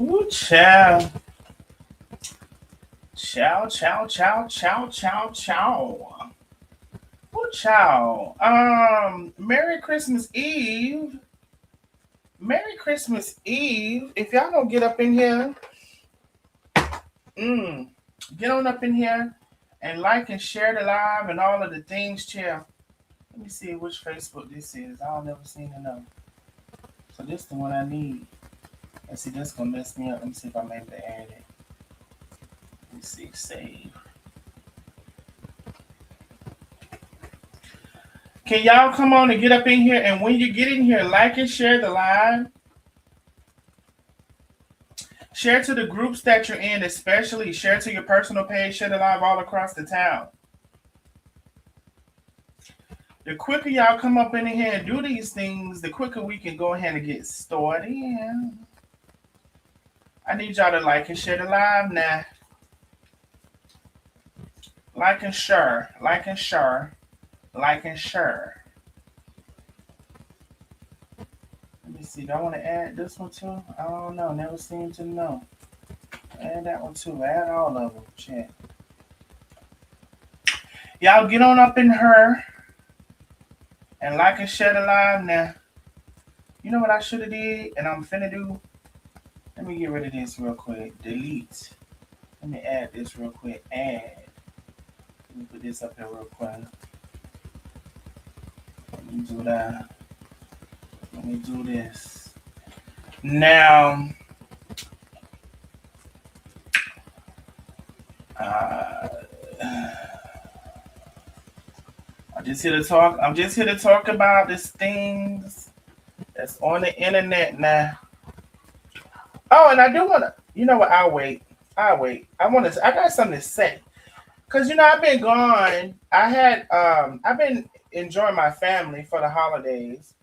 Ooh, child. Chow, chow, chow, chow, chow, chow. Ooh, chow. Merry Christmas Eve. Merry Christmas Eve. If y'all don't get up in here, mm, get on up in here and like and share the live and all of the things, chill. Let me see which Facebook this is. I don't never seen to know. So this is the one I need. Let's see, that's gonna mess me up. Let me see if I'm able to add it. Let me see, save. Can y'all come on and get up in here? And when you get in here, like and share the live. Share to the groups that you're in, especially share to your personal page, share the live all across the town. The quicker y'all come up in here and do these things, the quicker we can go ahead and get started. I need y'all to like and share the live now. Like and share, like and share, like and share. Let me see. Do I want to add this one too? I don't know. Never seem to know. Add that one too. Add all of them. Check. Y'all get on up in her and like and share the live now. You know what I should have did and I'm finna do? Let me get rid of this real quick. Delete. Let me add this real quick. Add. Let me put this up here real quick. Let me do that. Let me do this. Now, uh, I'm just here to talk. I'm just here to talk about these things that's on the internet now. Oh, and I do want to. You know what? I'll wait. I'll wait. I want to. I got something to say because I've been gone. I've been enjoying my family for the holidays,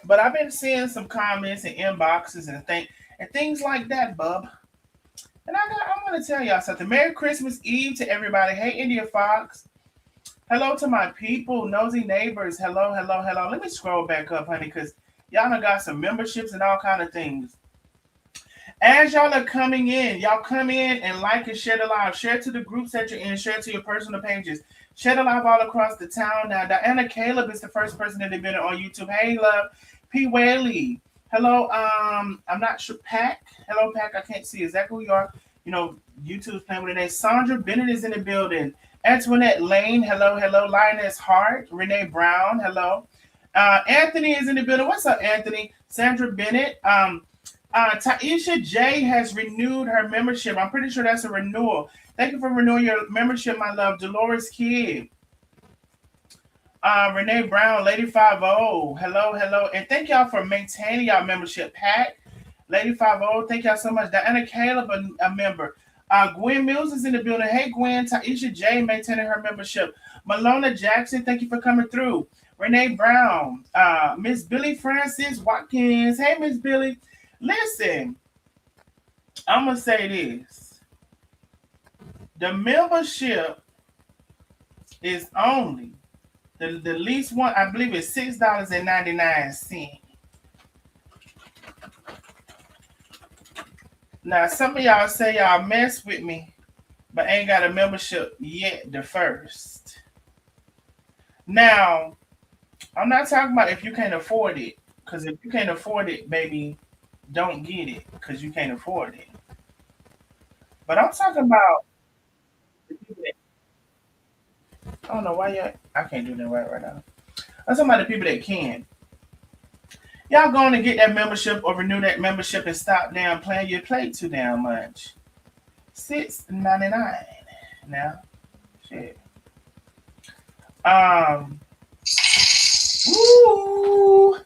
but I've been seeing some comments and inboxes and things like that, bub. And I want to tell y'all something. Merry Christmas Eve to everybody. Hey, India Fox. Hello to my people, nosy neighbors. Hello, hello, hello. Let me scroll back up, honey, because y'all done got some memberships and all kind of things. As y'all are coming in, y'all come in and like and share the live. Share to the groups that you're in. Share to your personal pages. Share the live all across the town. Now, Diana Caleb is the first person that they've been on YouTube. Hey, love. P. Whaley. Hello. I'm not sure. Pack. Hello, Pack. I can't see exactly who you are. YouTube's playing with the name. Sandra Bennett is in the building. Antoinette Lane. Hello, hello. Lioness Hart. Renee Brown. Hello. Anthony is in the building. What's up, Anthony? Sandra Bennett. Taisha J has renewed her membership. I'm pretty sure that's a renewal. Thank you for renewing your membership, my love. Dolores Kidd. Renee Brown, Lady 50. Hello, hello. And thank y'all for maintaining y'all membership. Pat, Lady 50. Thank y'all so much. Diana Caleb, a member. Gwen Mills is in the building. Hey, Gwen. Taisha J maintaining her membership. Malona Jackson, thank you for coming through. Renee Brown. Miss Billy Francis Watkins. Hey, Miss Billy. Listen, I'm going to say this. The membership is only, the least one, I believe it's $6.99. Now, some of y'all say y'all mess with me, but ain't got a membership yet, the first. Now, I'm not talking about if you can't afford it, because if you can't afford it, baby, don't get it because you can't afford it. But I'm talking about the people that, I don't know why I can't do that right now. I'm talking about the people that can. Y'all going to get that membership or renew that membership and stop down playing your plate too damn much. $6.99 now. Shit. Ooh,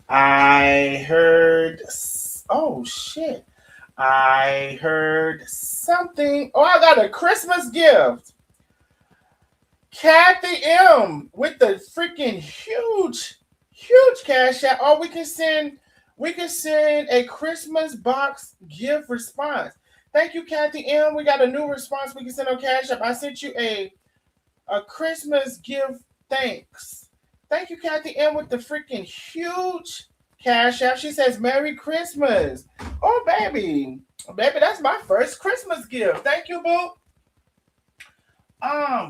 I heard. Oh shit. I heard something. Oh, I got a Christmas gift. Kathy M with the freaking huge cash out. Oh, we can send a Christmas box gift response. Thank you, Kathy M. We got a new response we can send on Cash App. I sent you a Christmas gift. Thanks. Thank you, Kathy M, with the freaking huge Cash App. She says, Merry Christmas. Oh, baby. Baby, that's my first Christmas gift. Thank you, boo.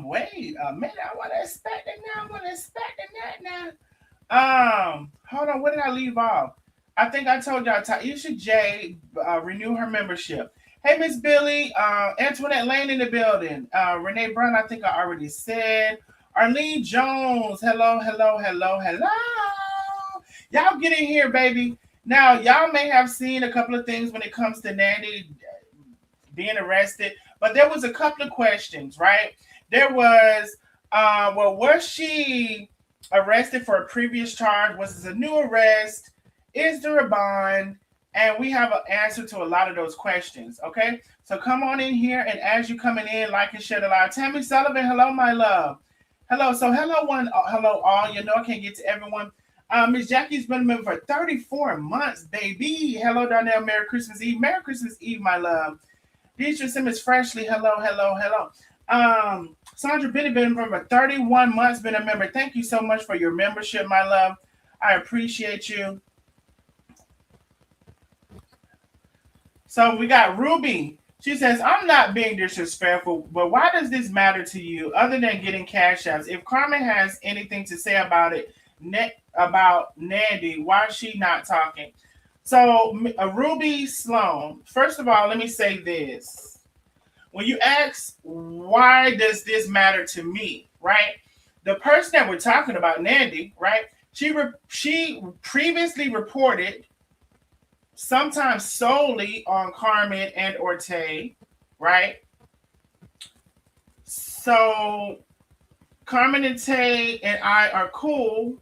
Wait a minute. I want to inspect it now. I want to inspect it now. Hold on. What did I leave off? I think I told y'all Taisha J renew her membership. Hey, Miss Billy, Antoinette Lane in the building. Renee Brown, I think I already said. Arlene Jones, hello. Y'all get in here, baby. Now, y'all may have seen a couple of things when it comes to Nandi being arrested, but there was a couple of questions, right? There was, was she arrested for a previous charge? Was it a new arrest? Is there a bond? And we have an answer to a lot of those questions, okay? So come on in here, and as you coming in, like and share the live. Tammy Sullivan, hello, my love. Hello. So hello, one. Hello, all. You know I can't get to everyone. Miss Jackie's been a member for 34 months, baby. Hello, Darnell. Merry Christmas Eve. Merry Christmas Eve, my love. Deidre Simmons Freshly. Hello. Sandra Benny been a member for 31 months, been a member. Thank you so much for your membership, my love. I appreciate you. So we got Ruby. She says, I'm not being disrespectful, but why does this matter to you other than getting cash apps? If Carmen has anything to say about it, about Nandi, why is she not talking? So Ruby Sloan, first of all, let me say this. When you ask, why does this matter to me, right? The person that we're talking about, Nandi, right? She previously reported sometimes solely on Carmen and Ortega, right? So Carmen and Tay and I are cool.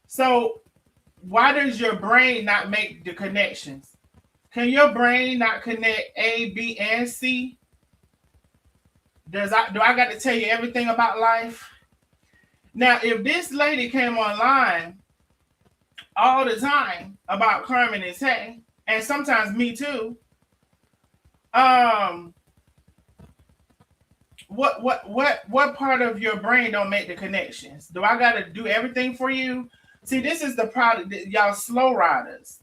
So why does your brain not make the connections? Can your brain not connect A, B, and C? Do I got to tell you everything about life? Now, if this lady came online all the time about Carmen and Tay, and sometimes me too, what part of your brain don't make the connections? Do I gotta do everything for you? See, this is the product, y'all slow riders.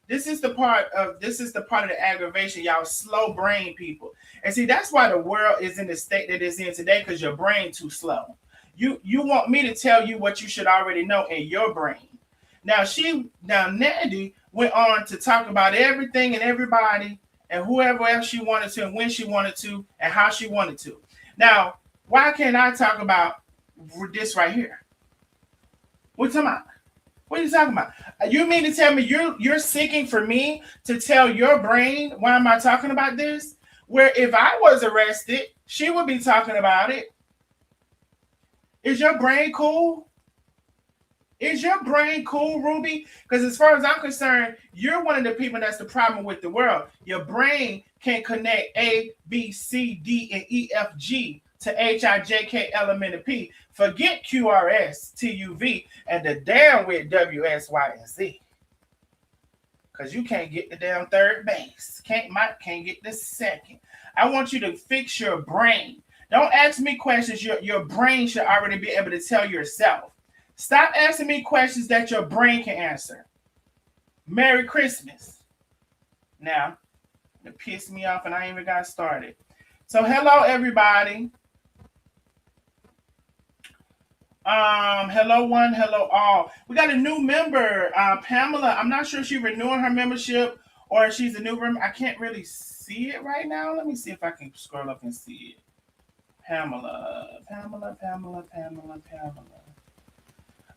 This is the part of the aggravation, y'all slow brain people. And see, that's why the world is in the state that it's in today, because your brain too slow. You want me to tell you what you should already know in your brain. Now Nandi went on to talk about everything and everybody and whoever else she wanted to, and when she wanted to, and how she wanted to. Now, why can't I talk about this right here? What you talking about? What are you talking about? You mean to tell me you're seeking for me to tell your brain why am I talking about this? Where if I was arrested, she would be talking about it. Is your brain cool? Is your brain cool, Ruby? Because as far as I'm concerned, you're one of the people that's the problem with the world. Your brain can't connect A, B, C, D, and E, F, G to H, I, J, K, L, M, N, P. Forget Q, R, S, T, U, V, and the damn with W, S, Y, and Z. Because you can't get the damn third base. Can't get the second. I want you to fix your brain. Don't ask me questions your brain should already be able to tell yourself. Stop asking me questions that your brain can answer. Merry Christmas. Now, it pissed me off and I ain't even got started. So hello everybody. Hello one, hello all. We got a new member, Pamela. I'm not sure if she's renewing her membership or if she's a new member. I can't really see it right now. Let me see if I can scroll up and see it. Pamela.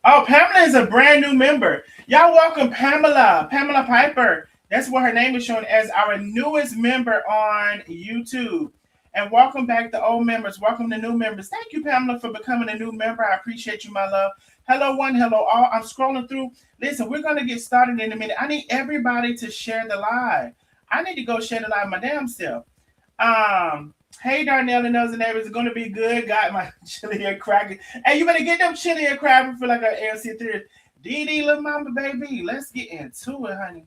Oh, Pamela is a brand new member. Y'all welcome Pamela Piper. That's what her name is showing as our newest member on YouTube. And welcome back to old members. Welcome to new members. Thank you, Pamela, for becoming a new member. I appreciate you, my love. Hello, one. Hello, all. I'm scrolling through. Listen, we're going to get started in a minute. I need everybody to share the live. I need to go share the live my damn self. Hey, Darnell and Nosy Neighbor, it's going to be good. Got my chili and cracker. Hey, you better get them chili and cracker for like an LC3. Dee, little mama, baby. Let's get into it, honey.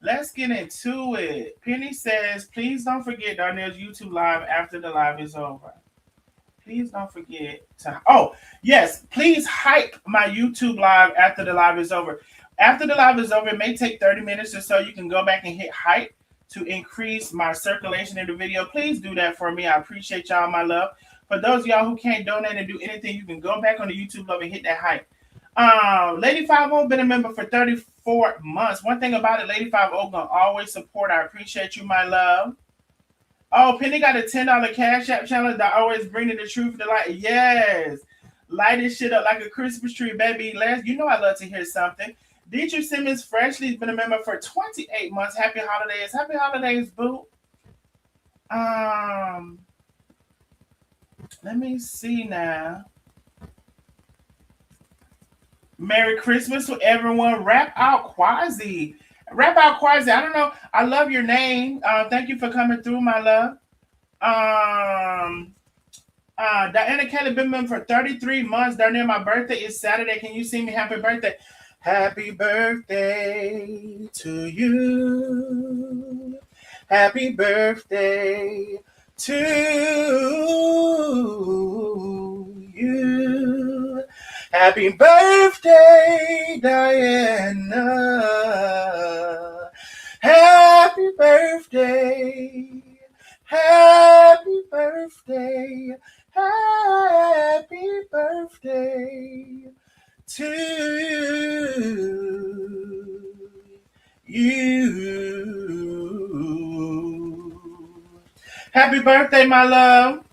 Let's get into it. Penny says, please don't forget Darnell's YouTube live after the live is over. Please don't forget to. Oh, yes. Please hype my YouTube live after the live is over. After the live is over, it may take 30 minutes or so. You can go back and hit hype to increase my circulation in the video. Please do that for me. I appreciate y'all, my love. For those of y'all who can't donate and do anything, you can go back on the YouTube love and hit that hype. Lady 50 been a member for 34 months. One thing about it, Lady 50 gonna always support. I appreciate you, my love. Oh, Penny got a $10 Cash App challenge that always bringing the truth to light. Yes. Light this shit up like a Christmas tree, baby. You know I love to hear something. Deidre Simmons Freshly's been a member for 28 months. Happy holidays. Happy holidays, boo. Let me see now. Merry Christmas to everyone. Rap out Quasi. Rap out Quasi. I don't know. I love your name. Thank you for coming through, my love. Diana Kelly been with me for 33 months. Darnell, my birthday is Saturday. Can you sing me happy birthday? Happy birthday to you. Happy birthday to you. Happy birthday, Diana. Happy birthday. Happy birthday. Happy birthday to you. Happy birthday, my love.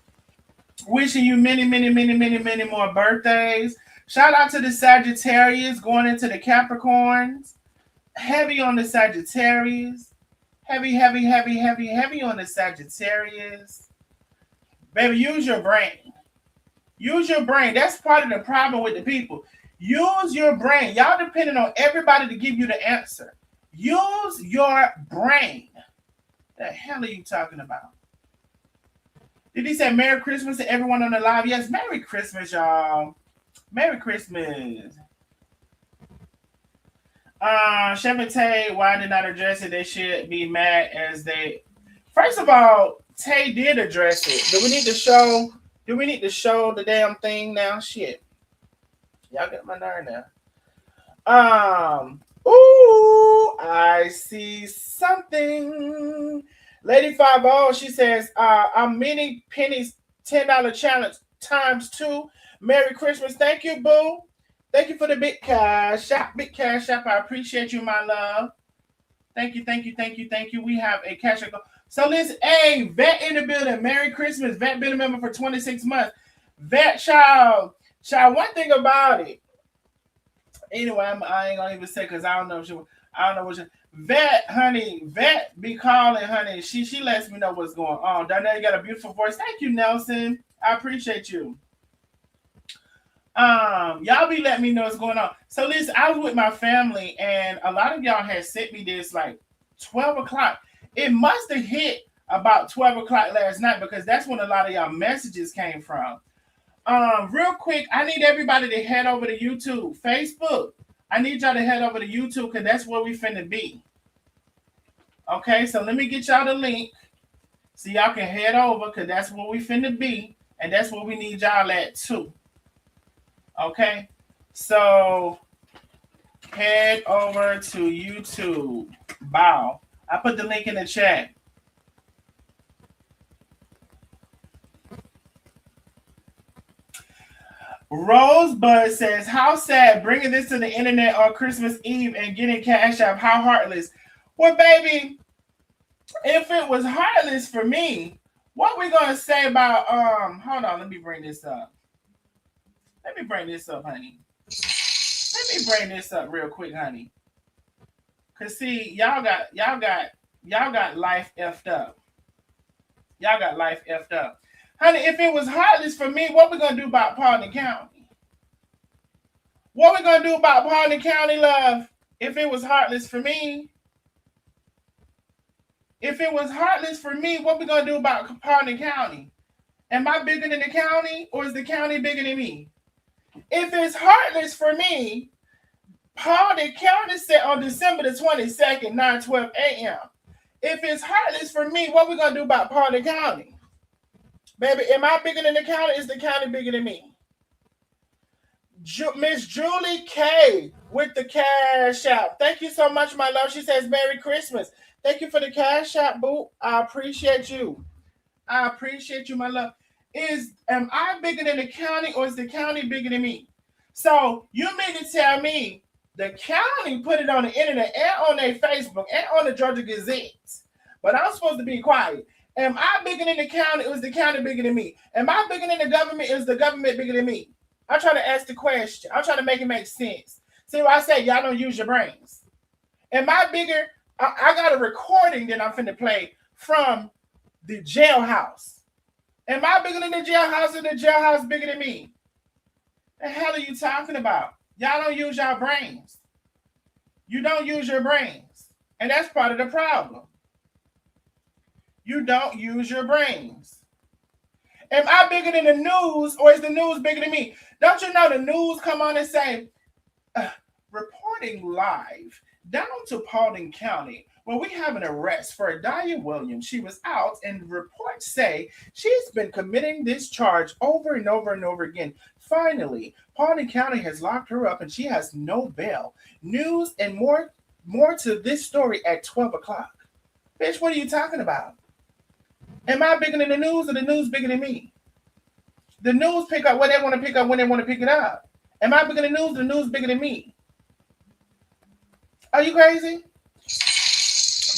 Wishing you many, many, many, many, many more birthdays. Shout out to the Sagittarius going into the Capricorns. Heavy on the Sagittarius. Heavy, heavy, heavy, heavy, heavy on the Sagittarius. Baby, use your brain. Use your brain. That's part of the problem with the people. Use your brain. Y'all depending on everybody to give you the answer. Use your brain. The hell are you talking about? Did he say Merry Christmas to everyone on the live? Yes, Merry Christmas, y'all. Merry Christmas. Chevy, why did not address it? They should be mad as they. First of all, Tay did address it. Do we need to show? Do we need to show the damn thing now? Shit. Y'all got my nerve now. Ooh, I see something. Lady 50, she says, I'm mini pennies $10 challenge times 2. Merry Christmas. Thank you, boo. Thank you for the big cash app. Big cash app. I appreciate you, my love. Thank you, thank you, thank you, thank you. We have a cash app. So listen, hey, Vet in the building. Merry Christmas. Vet been a member for 26 months. Vet, child, one thing about it. Anyway, I ain't gonna even say because I don't know what she. Vet, honey, Vet be calling, honey. She lets me know what's going on. Darnell, you got a beautiful voice. Thank you, Nelson. I appreciate you. Y'all be letting me know what's going on. So listen, I was with my family, and a lot of y'all had sent me this like 12 o'clock. It must have hit about 12 o'clock last night because that's when a lot of y'all messages came from. Real quick, I need everybody to head over to YouTube, Facebook. I need y'all to head over to YouTube because that's where we finna be. Okay, so let me get y'all the link so y'all can head over because that's where we finna be, and that's where we need y'all at too. Okay, so head over to YouTube. Bow. I put the link in the chat. Rosebud says, how sad bringing this to the internet on Christmas Eve and getting Cash App. How heartless. Well, baby, if it was heartless for me, what we going to say about, hold on, let me bring this up. Let me bring this up, honey. Let me bring this up real quick, honey. Cause see, y'all got life effed up. Y'all got life effed up. Honey, if it was heartless for me, what we gonna do about Paulding County? What we gonna do about Paulding County, love? If it was heartless for me? If it was heartless for me, what we gonna do about Paulding County? Am I bigger than the county, or is the county bigger than me? If it's heartless for me, Paulding County set on December the 22nd, 9:12 a.m. If it's heartless for me, what we gonna do about Paulding County? Baby, am I bigger than the county? Is the county bigger than me? Miss Julie K with the cash out. Thank you so much, my love. She says Merry Christmas. Thank you for the cash out, boo. I appreciate you. I appreciate you, my love. Am I bigger than the county or is the county bigger than me? So you mean to tell me the county put it on the internet and on their Facebook and on the Georgia Gazette, but I'm supposed to be quiet. Am I bigger than the county or is the county bigger than me? Am I bigger than the government or is the government bigger than me? I'm trying to ask the question. I'm trying to make it make sense. See what I say? Y'all don't use your brains. Am I bigger? I got a recording that I'm finna play from the jailhouse. Am I bigger than the jailhouse or the jailhouse bigger than me? The hell are you talking about? Y'all don't use your brains. You don't use your brains. And that's part of the problem. You don't use your brains. Am I bigger than the news or is the news bigger than me? Don't you know the news come on and say, reporting live down to Paulding County, where we have an arrest for Adalia Williams. She was out, and reports say she's been committing this charge over and over and over again. Finally, Paulding County has locked her up, and she has no bail. News and more to this story at 12 o'clock. Bitch, what are you talking about? Am I bigger than the news or the news bigger than me? The news pick up what they want to pick up when they want to pick it up. Am I bigger than the news or the news bigger than me? Are you crazy?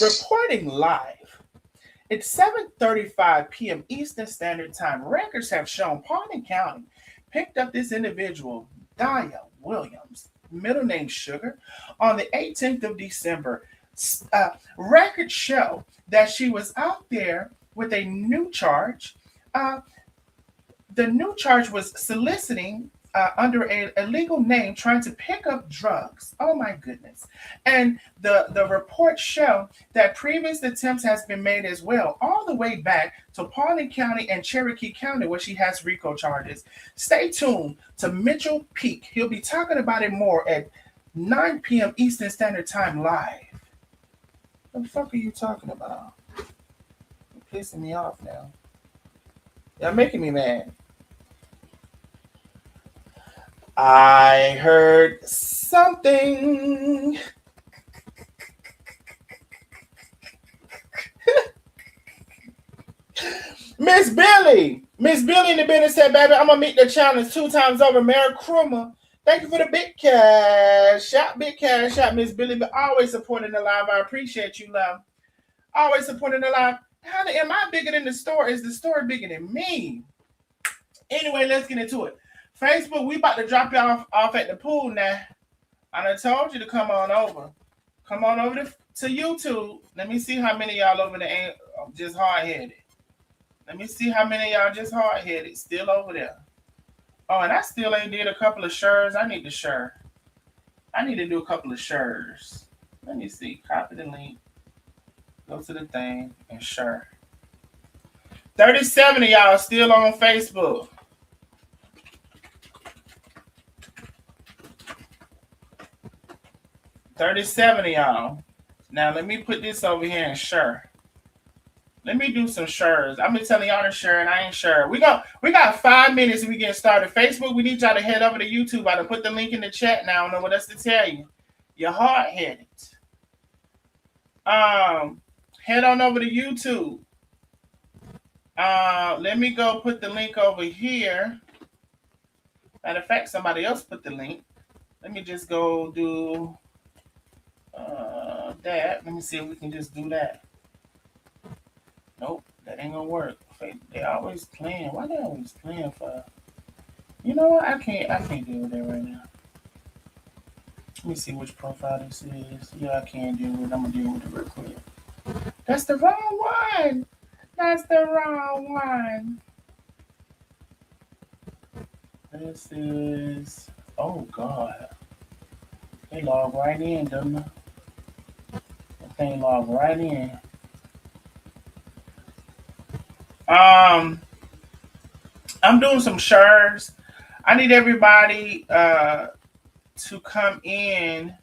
Reporting live. It's 7:35 p.m. Eastern Standard Time. Records have shown Paulding County picked up this individual, Dia Williams, middle name Sugar, on the 18th of December. Records show that she was out there with a new charge. The new charge was soliciting under a legal name, trying to pick up drugs. Oh my goodness. And the reports show that previous attempts has been made as well, all the way back to Paulding County and Cherokee County, where she has RICO charges. Stay tuned to Mitchell Peak. He'll be talking about it more at 9 p.m. Eastern Standard Time live. What the fuck are you talking about? You're pissing me off now. Y'all making me mad. I heard something. Miss Billy in the business said, baby, I'm going to meet the challenge 2 times over. Merry Krummer. Thank you for the big cash out, Miss Billy, but always supporting the live. I appreciate you, love. Always supporting the live. Honey, am I bigger than the store? Is the store bigger than me? Anyway, let's get into it. Facebook, we about to drop y'all off at the pool now. I done told you to come on over. Come on over to YouTube. Let me see how many of y'all over there ain't just hard-headed. Let me see how many of y'all just hard-headed still over there. Oh, and I still ain't did a couple of shares. I need to share. I need to do a couple of shares. Let me see. Copy the link. Go to the thing and share. 37 of y'all still on Facebook. 37 of y'all. Now let me put this over here and share. Let me do some shares. I've been telling y'all to share and I ain't sure. We got 5 minutes and we get started. Facebook, we need y'all to head over to YouTube. I done put the link in the chat now. I don't know what else to tell you. You're hard-headed. Head on over to YouTube. Let me go put the link over here. Matter of fact, somebody else put the link. Let me just go do that. Let me see if we can just do that. Nope, that ain't gonna work. They always playing. Why they always playing for? You know what? I can't deal with that right now. Let me see which profile this is. Yeah, I can't deal with it. I'm gonna deal with it real quick. That's the wrong one. That's the wrong one. This is. Oh God. They log right in, doesn't they? That thing log right in. I'm doing some shares. I need everybody to come in.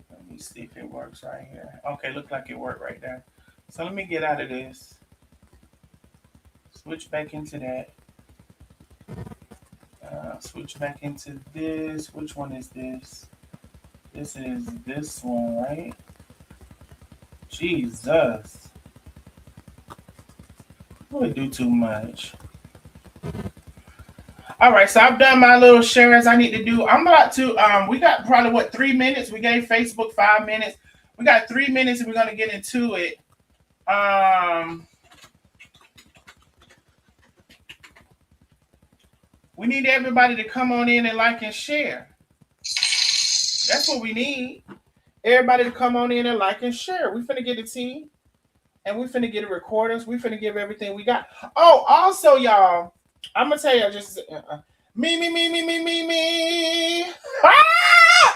Let me see if it works right here. Okay, look like it worked right there. So let me get out of this. Switch back into that. Switch back into this. Which one is this? This is this one, right? Jesus. I would do too much. All right, so I've done my little shares I need to do. I'm about to we got probably what 3 minutes. We gave Facebook 5 minutes. We got 3 minutes and we're gonna get into it. We need everybody to come on in and like and share. That's what we need. Everybody to come on in and like and share. We finna get a team and we finna get the recordings. We finna give everything we got. Oh, also, y'all, I'm gonna tell you just me. Ah!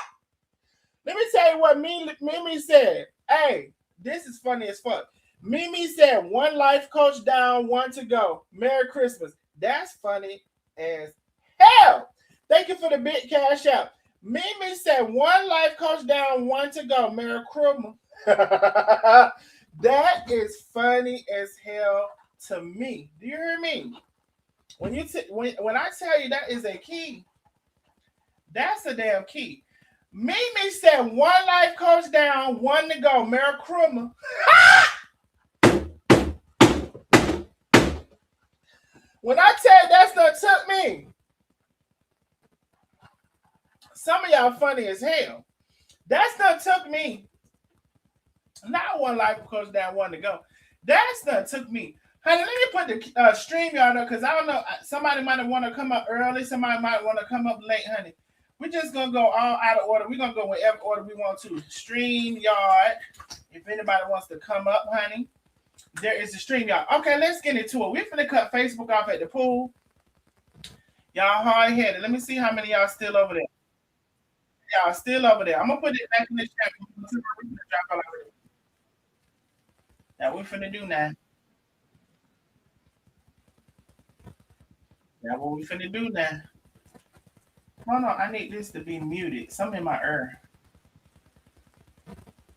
Let me tell you what Mimi said. Hey, this is funny as fuck. Mimi said, one life coach down, one to go. Merry Christmas. That's funny as hell. Thank you for the big cash out. Mimi said, one life coach down, one to go. Merry Christmas. That is funny as hell to me. Do you hear me? When I tell you that is a key, that's a damn key. Mimi said, one life coach down, one to go. Merry Christmas. When I tell you that's not took me, some of y'all funny as hell. That's not took me. Not one life coach down, one to go. That's not took me. Honey, let me put the stream y'all up because I don't know. Somebody might want to come up early. Somebody might want to come up late, honey. We're just going to go all out of order. We're going to go whatever order we want to. Stream yard. If anybody wants to come up, honey, there is the stream yard. Okay, let's get into it. We're going to cut Facebook off at the pool. Y'all hard-headed. Let me see how many y'all still over there. Y'all still over there. I'm going to put it back in the chat. Now, we're finna do now. That's what we finna do now. Hold on, I need this to be muted. Something in my ear.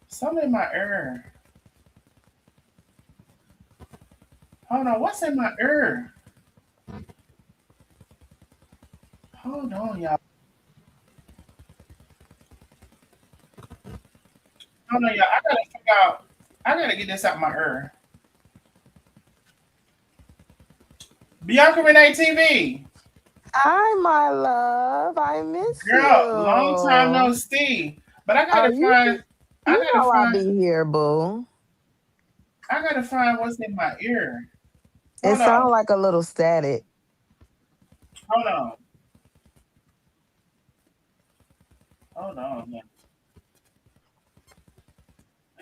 Something in my ear. Hold on, what's in my ear? Hold on, y'all. Hold on, y'all. I gotta figure out. I gotta get this out my ear. Bianca Renee TV. Hi, my love. I miss you. Girl, long time no see. But I gotta find. I'll be here, boo. I gotta find what's in my ear. It sounds like a little static. Hold on. Hold on.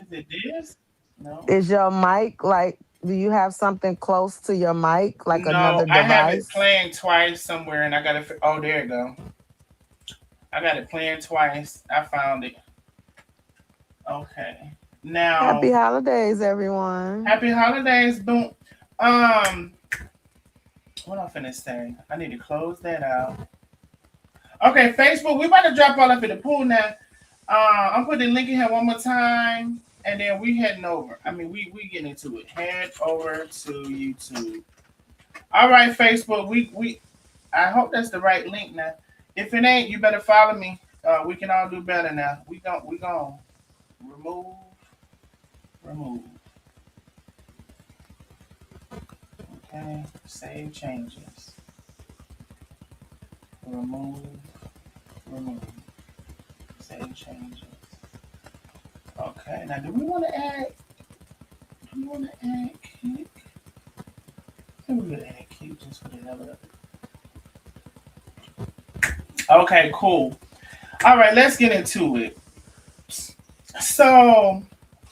Is it this? No. Is your mic like? Do you have something close to your mic, like another device? I have it playing twice somewhere, and I gotta. Oh, there it go. I got it playing twice. I found it. Okay. Now. Happy holidays, everyone. Happy holidays, boom. What I'm finna say? I need to close that out. Okay, Facebook. We about to drop all up in the pool now. I'm putting the link in here one more time. And then we heading over. I mean, we getting into it. Head over to YouTube. All right, Facebook. We I hope that's the right link now. If it ain't, you better follow me. We can all do better now. We gon' remove. Okay. Save changes. Remove. Save changes. Okay, now do we want to add cake? I think we're gonna add cake just for the hell of it. Okay, cool. All right, let's get into it. So,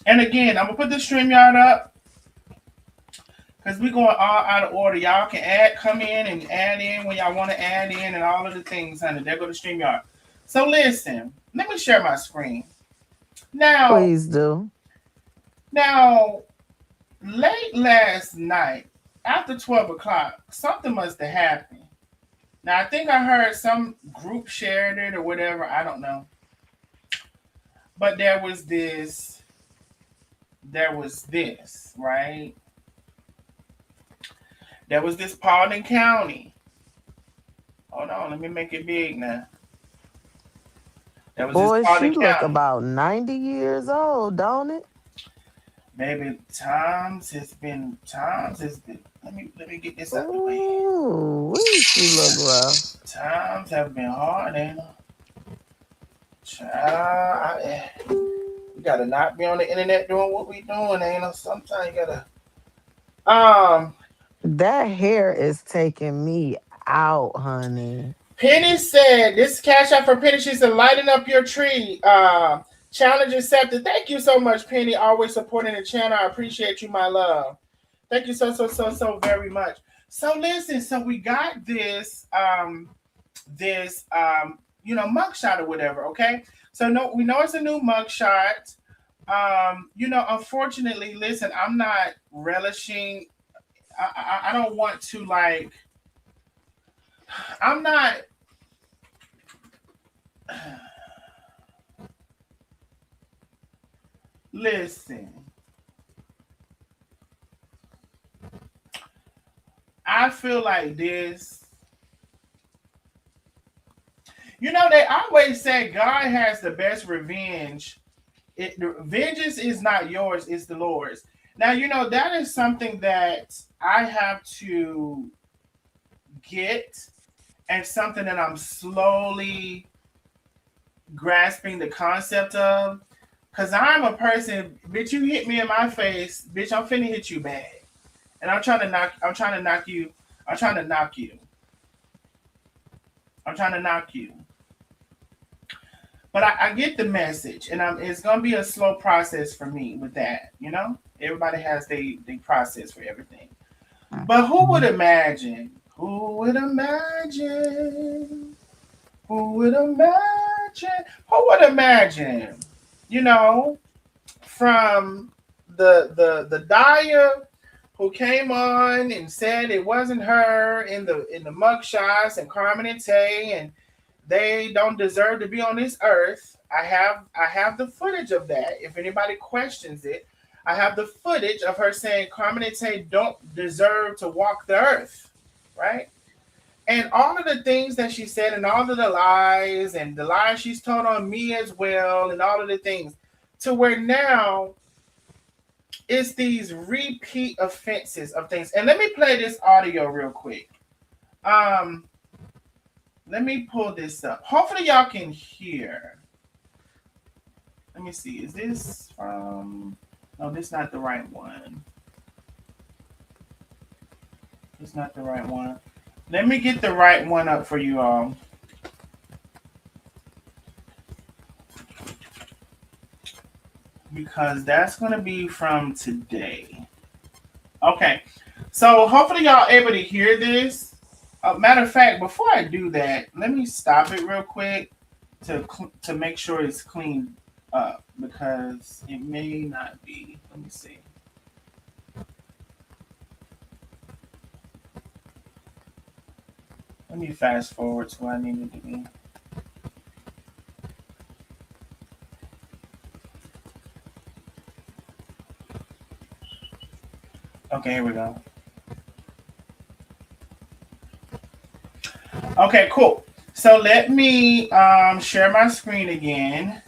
and again, I'm gonna put the StreamYard up because we're going all out of order. Y'all can come in and add in when y'all want to add in and all of the things, honey. There go the StreamYard. So listen, let me share my screen. Now, please do. Now, late last night, after 12 o'clock, something must have happened. Now, I think I heard some group shared it or whatever. I don't know. But there was this there was this, right? There was this Paulding County. Hold on, let me make it big now. There was this Boy, she Paulding look County. about 90 years old, don't it? Baby, times has been. Let me get this out the way. Ooh, she look rough. Times have been hard, ain't Child, you gotta not be on the internet doing what we doing, ain't no. Sometimes you gotta. Um, That hair is taking me out, honey. Penny said, "This cash out for Penny." She said, "Lighting up your tree." Challenge accepted. Thank you so much, Penny. Always supporting the channel. I appreciate you, my love. Thank you so very much. So listen, so we got this mugshot or whatever. Okay, so no, we know it's a new mugshot. Unfortunately, listen, I'm not relishing. I don't want to like. I'm not. Listen, I feel like this. They always say God has the best revenge. Vengeance is not yours, it's the Lord's. Now, that is something that I have to get, and something that I'm slowly grasping the concept of. Because I'm a person, bitch, you hit me in my face, bitch, I'm finna hit you bad. And I'm trying to knock you, I'm trying to knock you. I'm trying to knock you. But I get the message, and it's gonna be a slow process for me with that. Everybody has they process for everything. But who would imagine? Who would imagine? Who would imagine? Who would imagine? You know, from the Dyer who came on and said it wasn't her in the mugshots, and Carmen and Tay, and they don't deserve to be on this earth. I have the footage of that. If anybody questions it, I have the footage of her saying Carmen and Tay don't deserve to walk the earth, right? And all of the things that she said, and all of the lies, and the lies she's told on me as well, and all of the things, to where now it's these repeat offenses of things. And let me play this audio real quick. Um, Let me pull this up. Hopefully y'all can hear. Let me see. Is this from... No, this is not the right one. It's not the right one. Let me get the right one up for you all. Because that's going to be from today. Okay. So hopefully y'all able to hear this. Matter of fact, before I do that, let me stop it real quick to make sure it's cleaned up, because it may not be. Let me see. Let me fast forward to where I needed to be. Okay, here we go. Okay, cool. So let me share my screen again.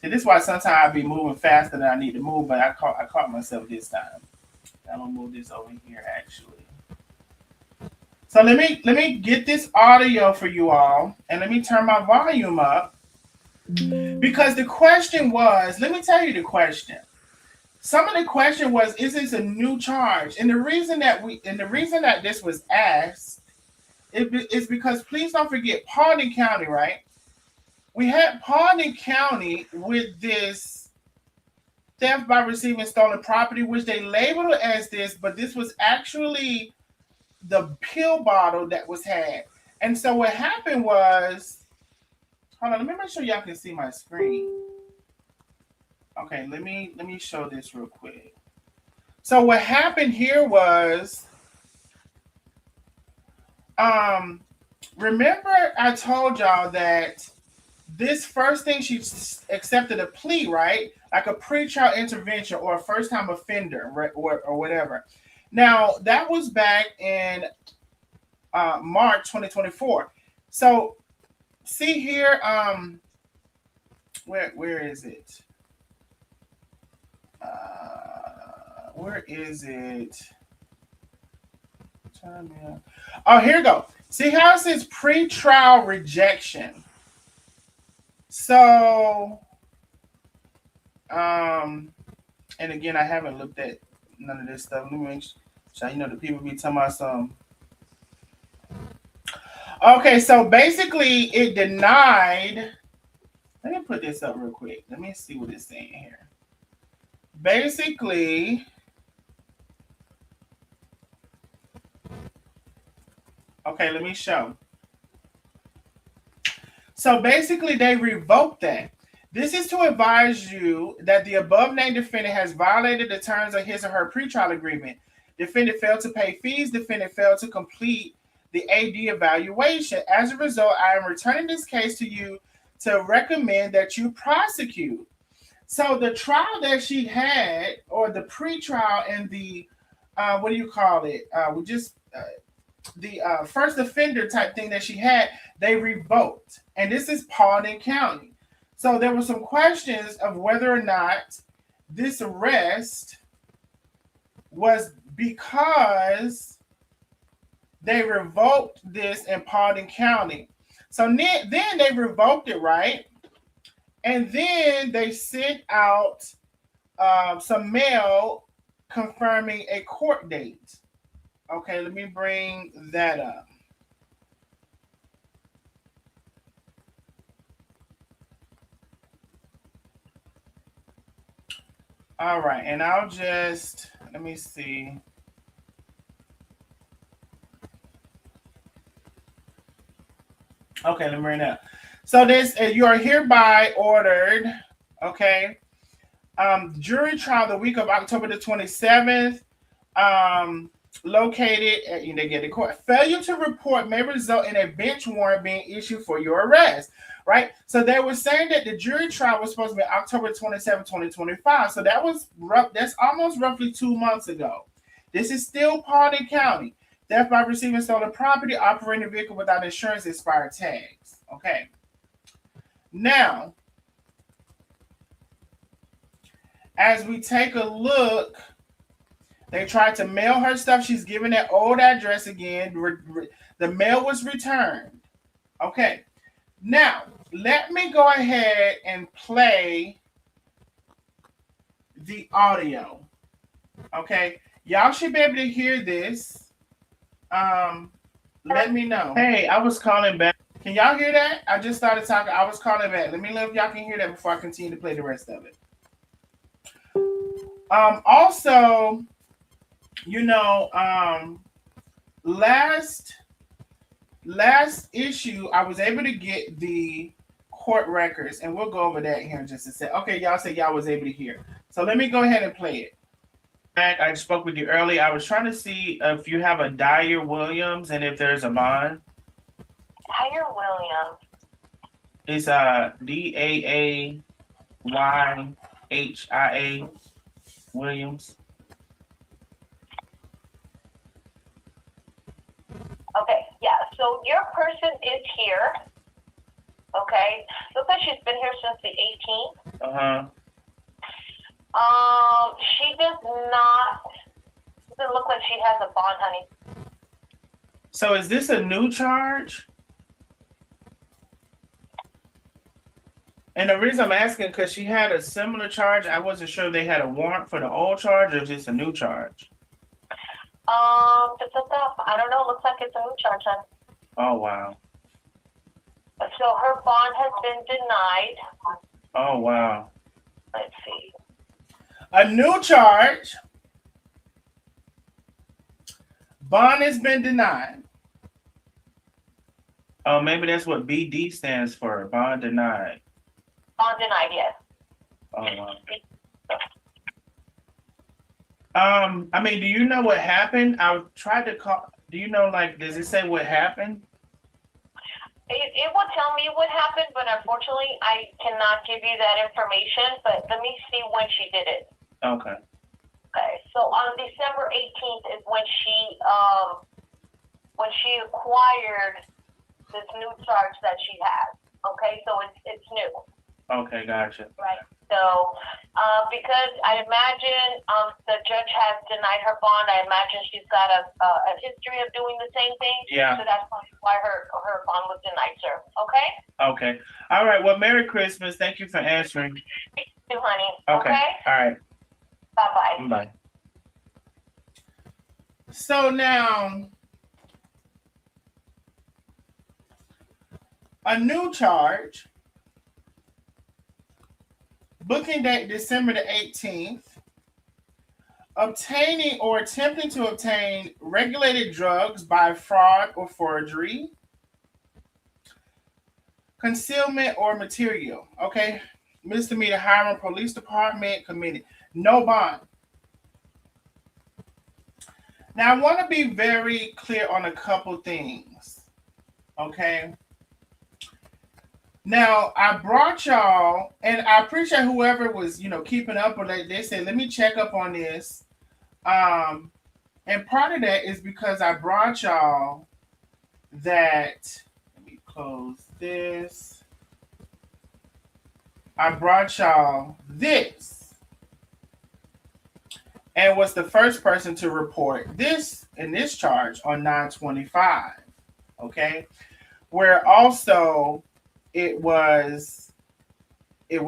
See, this is why sometimes I be moving faster than I need to move, but I caught myself this time. I'm gonna move this over here actually. So let me get this audio for you all, and let me turn my volume up, because the question was, let me tell you the question. Some of the question was, is this a new charge? And the reason that this was asked is because, please don't forget, Paulding County, right? We had Paulding County with this theft by receiving stolen property, which they labeled it as this, but this was actually the pill bottle that was had. And so what happened was, hold on, let me make sure y'all can see my screen. Okay, let me show this real quick. So what happened here was, remember I told y'all that this first thing she accepted a plea, right? Like a pretrial intervention or a first time offender or whatever. Now, that was back in March 2024. So, see here, where is it? Where is it? Oh, here we go. See how it says pretrial rejection. So, and again, I haven't looked at none of this stuff. Let me make sure, the people be talking about some. Okay, so basically, it denied. Let me put this up real quick. Let me see what it's saying here. Basically, okay, let me show. So basically, they revoked that. This is to advise you that the above named defendant has violated the terms of his or her pretrial agreement. Defendant failed to pay fees. Defendant failed to complete the AD evaluation. As a result, I am returning this case to you to recommend that you prosecute. So the trial that she had, or the pretrial and the, what do you call it? The first offender type thing that she had, they revoked. And this is Paulding County. So there were some questions of whether or not this arrest was because they revoked this in Paulding County. So then they revoked it, right? And then they sent out some mail confirming a court date. Okay, let me bring that up. All right, and I'll just, let me see. Okay, let me bring it up. So this, you are hereby ordered, okay, jury trial the week of October the 27th, located at the court. Failure to report may result in a bench warrant being issued for your arrest, right? So they were saying that the jury trial was supposed to be October 27, 2025. So that was that's almost roughly 2 months ago. This is still Paulding County. Theft by receiving stolen property, operating a vehicle without insurance, expired tags. Okay. Now, as we take a look, they tried to mail her stuff. She's given that old address again. The mail was returned. Okay. Now, let me go ahead and play the audio. Okay. Y'all should be able to hear this. Let me know. Hey, I was calling back. Can y'all hear that? I just started talking. I was calling back. Let me know if y'all can hear that before I continue to play the rest of it. Also, last issue, I was able to get the court records, and we'll go over that here in just a sec. Okay, y'all say y'all was able to hear. So let me go ahead and play it. I spoke with you earlier. I was trying to see if you have a Dyer Williams and if there's a bond. Dyer Williams. It's DAAYHIA Williams. Okay, yeah. So your person is here. Okay. Looks like she's been here since the 18th. She doesn't look like she has a bond, honey. So is this a new charge? And the reason I'm asking, because she had a similar charge. I wasn't sure they had a warrant for the old charge or is this a new charge? I don't know. Looks like it's a new charge, honey. Oh, wow. So her bond has been denied. Oh, wow. Let's see. A new charge. Bond has been denied. Oh, maybe that's what BD stands for. Bond denied. Bond denied, yes. Oh, wow. I mean, do you know what happened? I tried to call. Do you know, does it say what happened? It would tell me what happened, but unfortunately, I cannot give you that information. But let me see when she did it. Okay. Okay, so on December 18th is when she acquired this new charge that she has. Okay, so it's new. Okay, gotcha. Right. So, because I imagine the judge has denied her bond, I imagine she's got a history of doing the same thing. Yeah. So that's why her bond was denied, sir. Okay. Okay. All right. Well, Merry Christmas. Thank you for answering. Thank you, honey. Okay. All right. Bye-bye. Bye. So now, a new charge. Booking date December the 18th. Obtaining or attempting to obtain regulated drugs by fraud or forgery. Concealment or material. Okay. Misdemeanor Hiram Police Department committed. No bond. Now, I want to be very clear on a couple things. Okay. Now, I brought y'all, and I appreciate whoever was, keeping up with it. They said, let me check up on this. And part of that is because I brought y'all that, let me close this. I brought y'all this and was the first person to report this in this charge on 9/25. Okay. Where also it was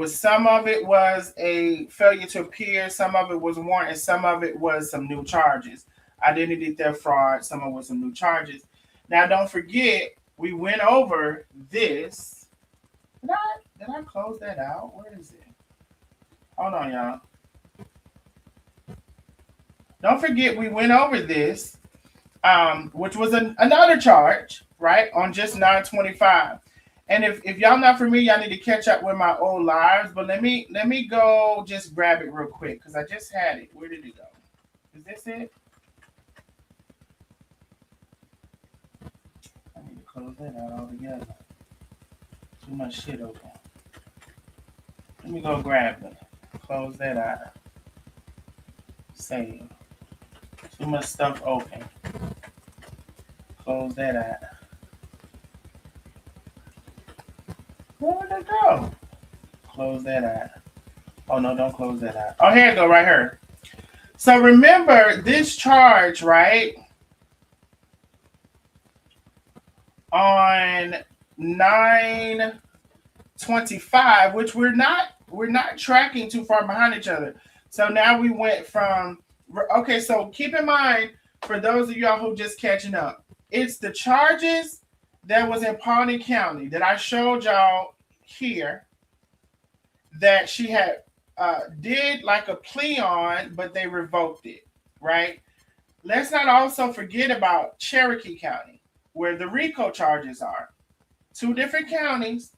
some of it was a failure to appear, some of it was warrant, and some of it was some new charges. Identity theft, fraud, some of it was some new charges. Now don't forget, we went over this. Did I close that out? Where is it? Hold on, y'all. Don't forget, we went over this, which was another charge, right, on just 9/25. And if y'all not familiar, y'all need to catch up with my old lives. But let me go just grab it real quick because I just had it. Where did it go? Is this it? I need to close that out altogether. Too much shit open. Let me go grab it. Close that out. Save. Too much stuff open. Close that out. Where would it go? Close that out. Oh no, don't close that out. Oh, here it go, right here. So remember this charge, right? On 9/25, which we're not tracking too far behind each other. So now we went from, okay, so keep in mind, for those of y'all who just catching up, it's the charges that was in Pawnee County that I showed y'all here that she had did like a plea on, but they revoked it, right? Let's not also forget about Cherokee County, where the RICO charges are. Two different counties.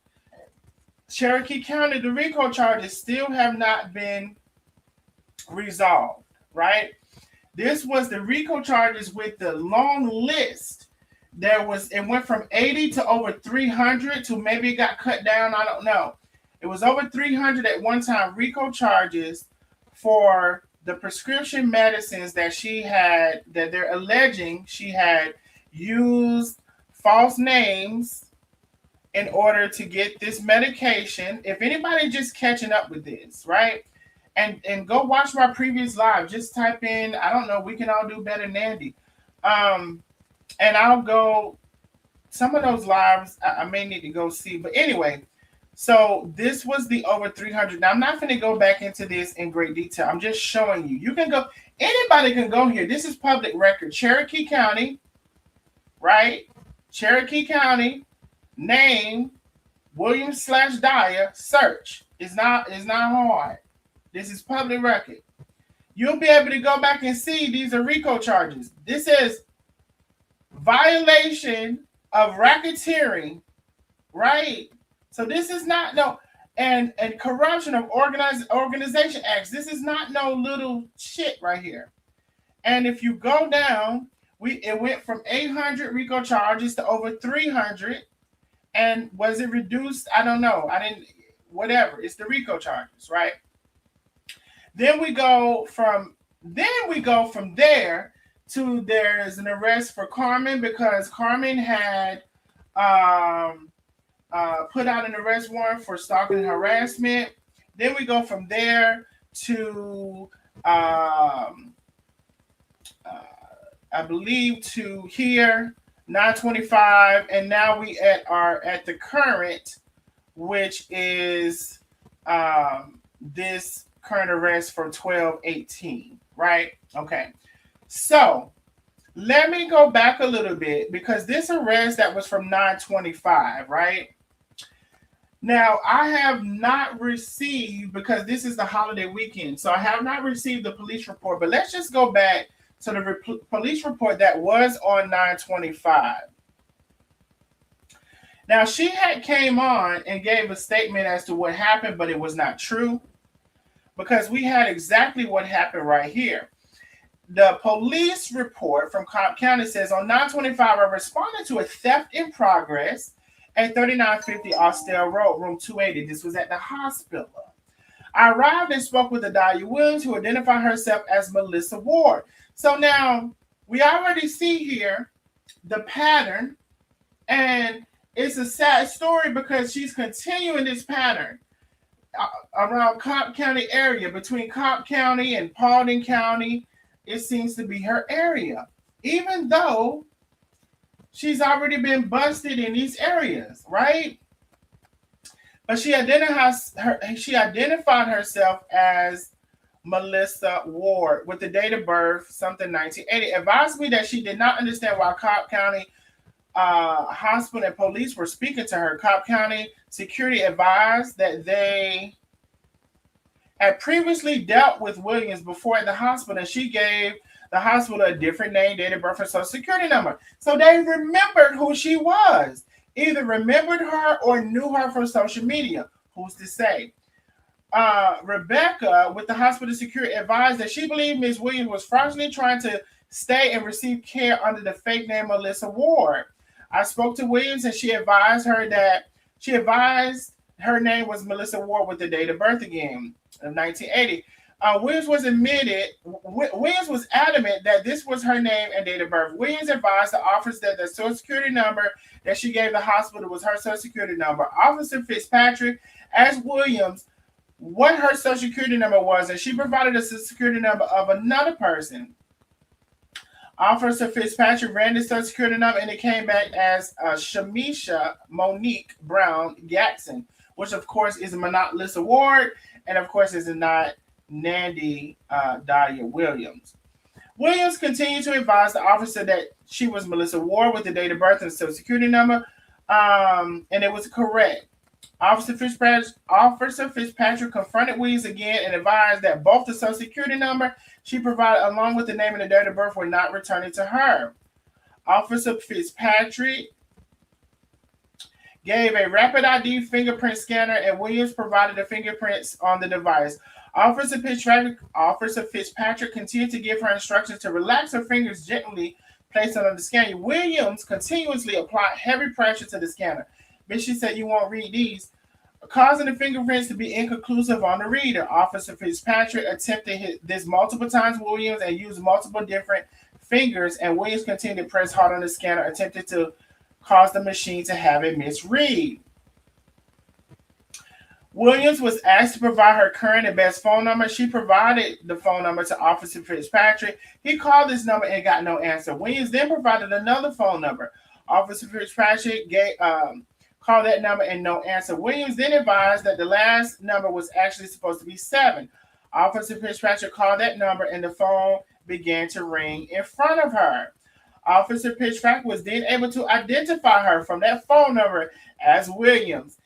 Cherokee County, the RICO charges still have not been resolved, right? This was the RICO charges with the long list. It went from 80 to over 300 to maybe it got cut down. I don't know. It was over 300 at one time RICO charges for the prescription medicines that they're alleging she had used false names in order to get this medication. If anybody just catching up with this, right? And go watch my previous live. Just type in, I don't know, we can all do better, Nandi. And I'll go, some of those lives I may need to go see. But anyway, so this was the over 300. Now, I'm not going to go back into this in great detail. I'm just showing you. You can go, anybody can go here. This is public record. Cherokee County, right? Cherokee County, name, Williams/Dyer, search. It's not hard. This is public record. You'll be able to go back and see these are RICO charges. This is violation of racketeering, right? So this is not and corruption of organization acts. This is not no little shit right here. And if you go down, it went from 800 RICO charges to over 300. And was it reduced? I don't know. I didn't, whatever. It's the RICO charges, right? Then we go from there to there's an arrest for Carmen because Carmen had put out an arrest warrant for stalking and harassment. Then we go from there to I believe to here 925, and now we at the current, which is this current arrest for 12/18, right? Okay, so let me go back a little bit because this arrest that was from 925, right? Now, I have not received, because this is the holiday weekend, so I have not received the police report, but let's just go back to the police report that was on 925. Now, she had came on and gave a statement as to what happened, but it was not true because we had exactly what happened right here. The police report from Cobb County says on 925, I responded to a theft in progress at 3950 Austell Road, room 280. This was at the hospital. I arrived and spoke with Adalia Williams, who identified herself as Melissa Ward. So now we already see here the pattern, and it's a sad story because she's continuing this pattern around Cobb County area, between Cobb County and Paulding County. It seems to be her area, even though she's already been busted in these areas, right? But she identified herself as Melissa Ward with the date of birth, something 1980. Advised me that she did not understand why Cobb County hospital and police were speaking to her. Cobb County security advised that they had previously dealt with Williams before at the hospital, and she gave the hospital a different name, date of birth, and social security number. So they remembered who she was, either remembered her or knew her from social media. Who's to say? Rebecca with the hospital security advised that she believed Ms. Williams was fraudulently trying to stay and receive care under the fake name Melissa Ward. I spoke to Williams and she advised her name was Melissa Ward with the date of birth again of 1980. Williams was adamant that this was her name and date of birth. Williams advised the officer that the social security number that she gave the hospital was her social security number. Officer Fitzpatrick asked Williams what her social security number was, and she provided a social security number of another person. Officer Fitzpatrick ran the social security number, and it came back as Shamisha Monique Brown Gatson, which of course is not Melissa Ward, and of course is not Nandi Dahlia Williams. Williams continued to advise the officer that she was Melissa Ward with the date of birth and social security number, and it was correct. Officer Fitzpatrick confronted Williams again and advised that both the social security number she provided along with the name and the date of birth were not returning to her. Officer Fitzpatrick gave a rapid ID fingerprint scanner, and Williams provided the fingerprints on the device. Officer Fitzpatrick continued to give her instructions to relax her fingers gently placed on the scanner. Williams continuously applied heavy pressure to the scanner. But she said, "You won't read these," causing the fingerprints to be inconclusive on the reader. Officer Fitzpatrick attempted this multiple times, Williams, and used multiple different fingers, and Williams continued to press hard on the scanner, attempted to cause the machine to have a misread. Williams was asked to provide her current and best phone number. She provided the phone number to Officer Fitzpatrick. He called this number and got no answer. Williams then provided another phone number. Officer Fitzpatrick called that number and no answer. Williams then advised that the last number was actually supposed to be 7. Officer Fitzpatrick called that number and the phone began to ring in front of her. Officer Fitzpatrick was then able to identify her from that phone number as Williams.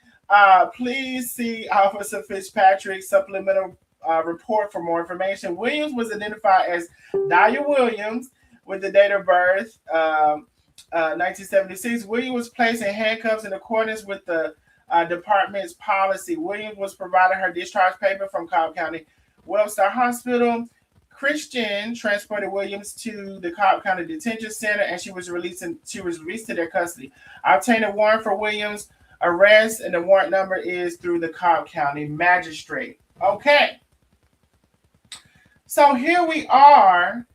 Please see Officer Fitzpatrick's supplemental report for more information. Williams was identified as Dahlia Williams with the date of birth 1976. Williams was placed in handcuffs in accordance with the department's policy. Williams was provided her discharge paper from Cobb County Wellstar Hospital. Christian transported Williams to the Cobb County Detention Center, and she was released to their custody. I obtained a warrant for Williams arrest, and the warrant number is through the Cobb County Magistrate. Okay. So here we are,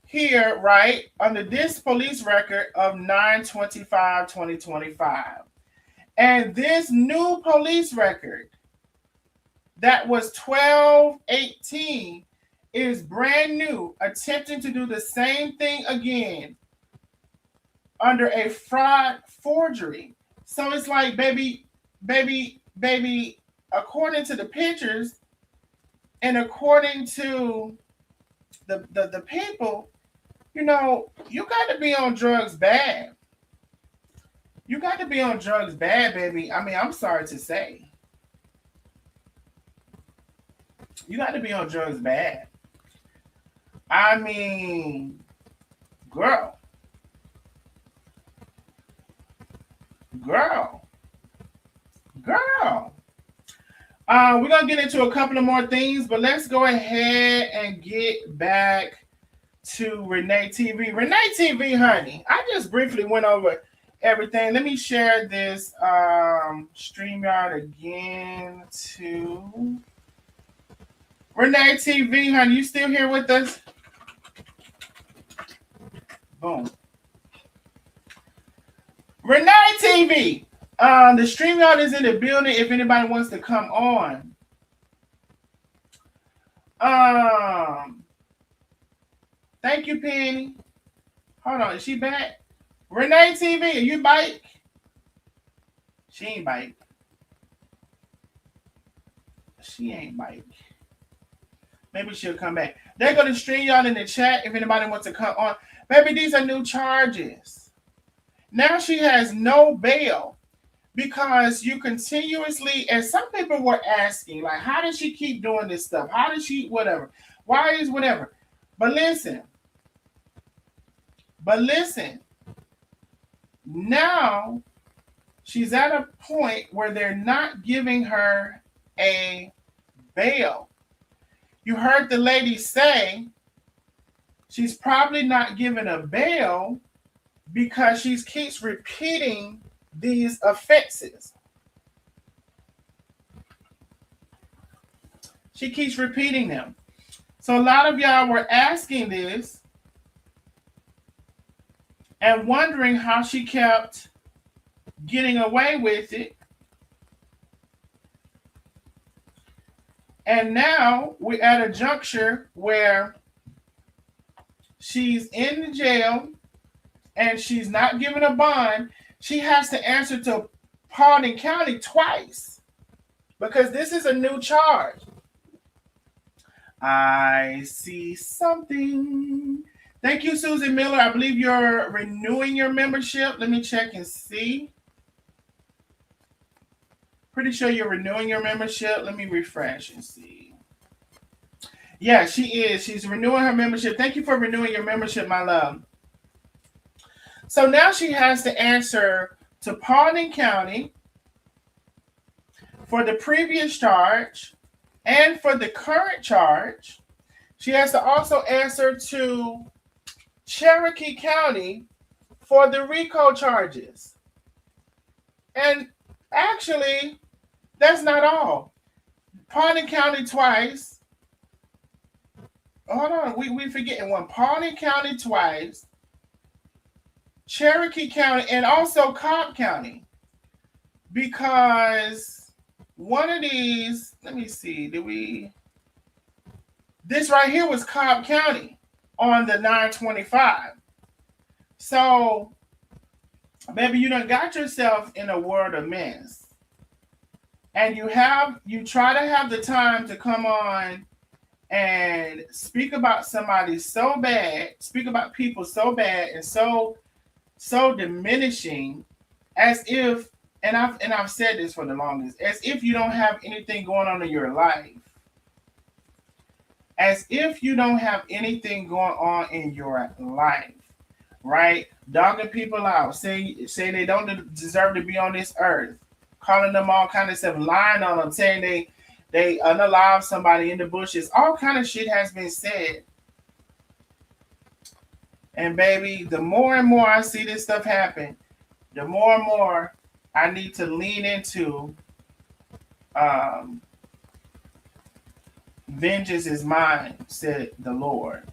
here, right, under this police record of 9/25/2025. And this new police record that was 12/18 is brand new, attempting to do the same thing again under a fraud forgery. So it's like, baby, according to the pictures and according to the people, you know, you got to be on drugs bad. You got to be on drugs bad, baby. I mean, I'm sorry to say. You got to be on drugs bad. I mean, girl. We're going to get into a couple of more things, but let's go ahead and get back to Renee TV. Renee TV, honey, I just briefly went over everything. Let me share this StreamYard again to Renee TV, honey. You still here with us? Boom. Renee TV. The StreamYard is in the building if anybody wants to come on. Thank you, Penny. Hold on, is she back? Renee TV, are you bike? She ain't bike. She ain't bike. Maybe she'll come back. They're going to StreamYard in the chat if anybody wants to come on. Maybe these are new charges. Now she has no bail because you continuously, and some people were asking, like, how does she keep doing this stuff? How does she, whatever? Why is whatever? But listen, now she's at a point where they're not giving her a bail. You heard the lady say she's probably not given a bail because she keeps repeating these offenses. She keeps repeating them. So a lot of y'all were asking this and wondering how she kept getting away with it. And now we're at a juncture where she's in the jail and she's not given a bond. She has to answer to Paulding County twice because this is a new charge. I see something. Thank you, Susan Miller. I believe you're renewing your membership. Let me check and see. Pretty sure you're renewing your membership. Let me refresh and see. Yeah, she is. She's renewing her membership. Thank you for renewing your membership, my love. So now she has to answer to Paulding County for the previous charge and for the current charge. She has to also answer to Cherokee County for the RICO charges. And actually, that's not all. Paulding County twice. Hold on, we forgetting one. Paulding County twice. Cherokee County, and also Cobb County, because one of these, let me see, this right here was Cobb County on the 9/25. So, baby, you done got yourself in a world of mess. And you try to have the time to come on and speak about somebody so bad, speak about people so bad and so diminishing, as if, and I've said this for the longest, as if you don't have anything going on in your life. As if you don't have anything going on in your life, right? Dogging people out, say they don't deserve to be on this earth, calling them all kind of stuff, lying on them, saying they unalive somebody in the bushes. All kind of shit has been said. And baby, the more and more I see this stuff happen, the more and more I need to lean into um, vengeance is mine, said the Lord.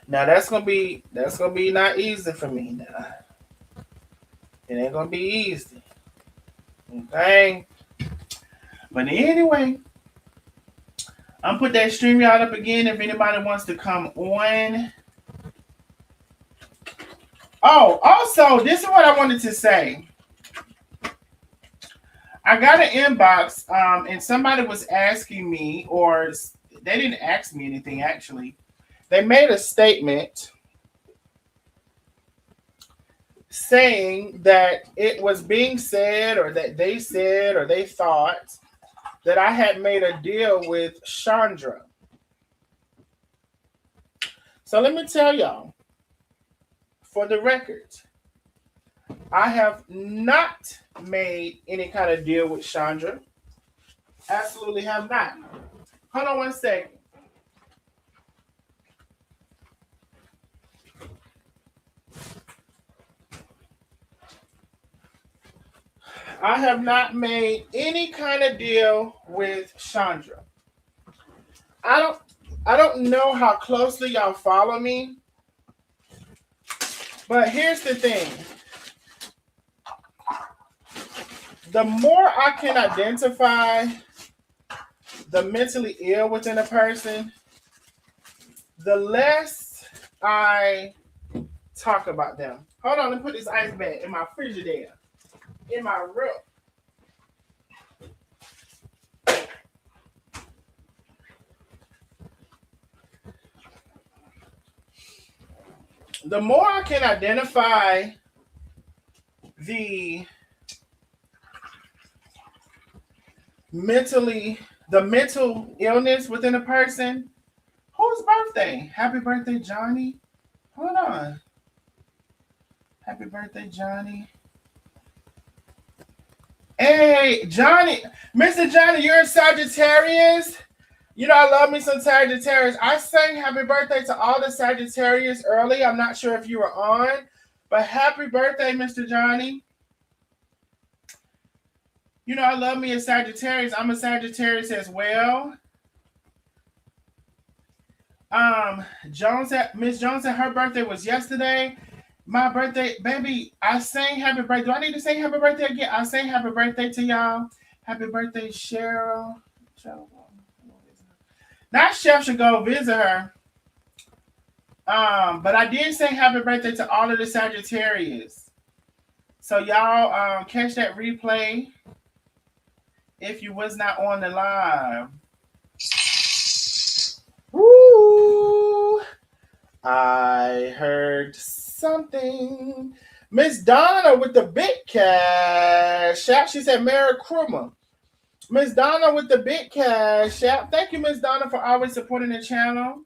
Now that's gonna be not easy for me now. It ain't gonna be easy. Okay. But anyway, I'm put that StreamYard up again if anybody wants to come on. Oh, also, this is what I wanted to say. I got an inbox, and somebody was asking me, or they didn't ask me anything actually. They made a statement saying that it was being said, or that they said, or they thought that I had made a deal with Chandra. So let me tell y'all, for the record, I have not made any kind of deal with Chandra. Absolutely have not. Hold on one second. I have not made any kind of deal with Chandra. I don't I don't know how closely y'all follow me, but here's the thing. The more I can identify the mentally ill within a person, the less I talk about them. Hold on, let me put this ice bag in my Frigidaire, in my room. The more I can identify the the mental illness within a person. Whose birthday? Happy birthday, Johnny. Hold on. Happy birthday, Johnny. Hey, Johnny. Mr. Johnny, you're a Sagittarius? You know, I love me some Sagittarius. I sang happy birthday to all the Sagittarius early. I'm not sure if you were on, but happy birthday, Mr. Johnny. You know, I love me a Sagittarius. I'm a Sagittarius as well. Miss Jones said her birthday was yesterday. My birthday, baby, I sang happy birthday. Do I need to say happy birthday again? I sang happy birthday to y'all. Happy birthday, Cheryl. Now Chef should go visit her. But I did say happy birthday to all of the Sagittarius. So y'all catch that replay if you was not on the live. Woo! I heard something. Miss Donna with the big cash app. She said Merry Christmas. Miss Donna with the big cash app. Thank you, Miss Donna, for always supporting the channel.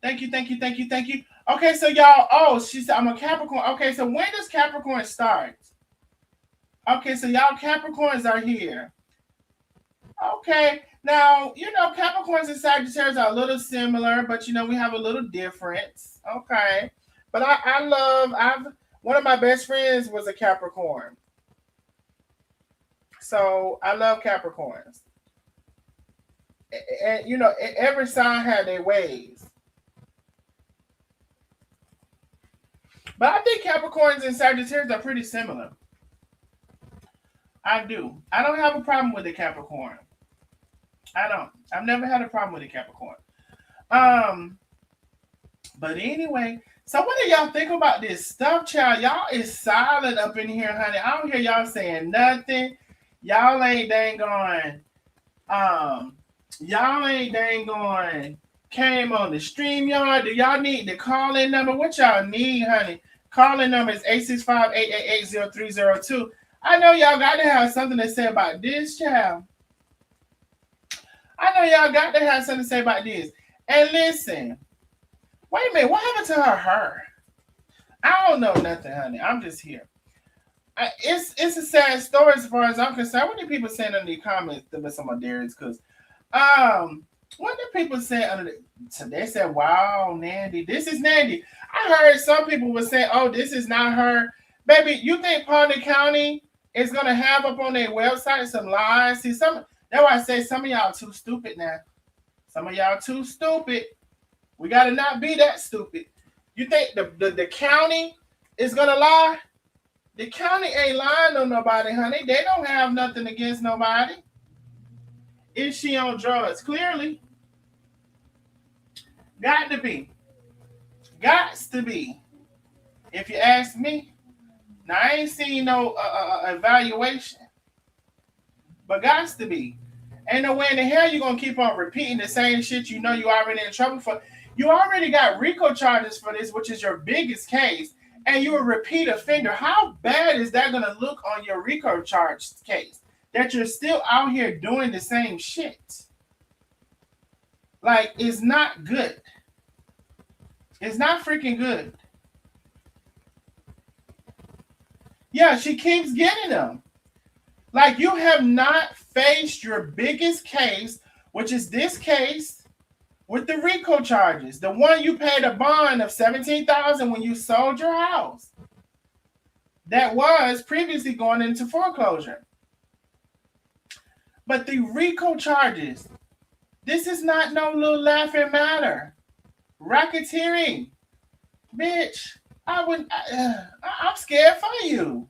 Thank you, thank you, thank you, thank you. Okay, so y'all, she said I'm a Capricorn. Okay, so when does Capricorn start? Okay, so y'all Capricorns are here. Okay, now, you know, Capricorns and Sagittarius are a little similar, but, you know, we have a little difference. Okay, but one of my best friends was a Capricorn. So I love Capricorns. And, you know, every sign had their ways. But I think Capricorns and Sagittarius are pretty similar. I do. I don't have a problem with the Capricorn. I don't. I've never had a problem with a Capricorn. But anyway, so what do y'all think about this stuff, child? Y'all is silent up in here, honey. I don't hear y'all saying nothing. Y'all ain't dang going. Y'all ain't dang going. Came on the StreamYard. Do y'all need the call-in number? What y'all need, honey? Call-in number is 865-888-0302. I know y'all got to have something to say about this, child. I know y'all got to have something to say about this. And listen, wait a minute, what happened to her? I don't know nothing, honey. I'm just here. It's a sad story as far as I'm concerned. What do people saying in the comments with some of theirs? Because what do people say they said, wow, Nandi, this is Nandi. I heard some people were saying, oh, this is not her. Baby, you think Palmer County is gonna have up on their website some lies? See, some that's why I say some of y'all too stupid now. Some of y'all too stupid. We gotta not be that stupid. You think the county is gonna lie? The county ain't lying on nobody, honey. They don't have nothing against nobody. Is she on drugs? Clearly. Got to be. Gots to be. If you ask me. Now I ain't seen no evaluation. But gots to be. Ain't no way in the hell you gonna keep on repeating the same shit you know you already in trouble for. You already got RICO charges for this, which is your biggest case, and you're a repeat offender. How bad is that gonna look on your RICO charge case? That you're still out here doing the same shit. Like, it's not good. It's not freaking good. Yeah, she keeps getting them. Like, you have not faced your biggest case, which is this case with the RICO charges. The one you paid a bond of $17,000 when you sold your house. That was previously going into foreclosure. But the RICO charges, this is not no little laughing matter. Racketeering. Bitch, I'm scared for you.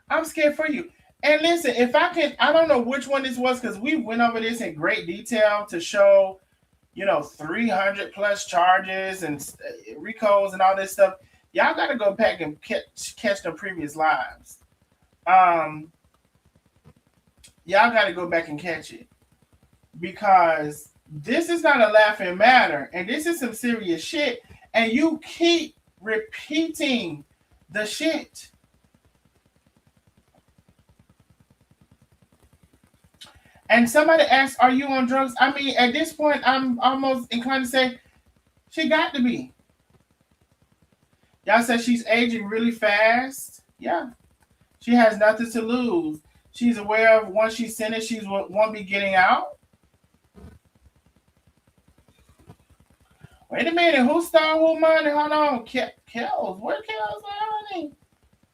I'm scared for you. And listen, if I can, I don't know which one this was because we went over this in great detail to show, 300 plus charges and RICOs and all this stuff. Y'all got to go back and catch the previous lives. Y'all got to go back and catch it because this is not a laughing matter and this is some serious shit. And you keep repeating the shit. And somebody asked, are you on drugs? I mean, at this point, I'm almost inclined to say she got to be. Y'all said she's aging really fast. Yeah. She has nothing to lose. She's aware of once she's sentenced, she won't be getting out. Wait a minute. Who stole who money? Hold on. Kells. Where Kells at, honey?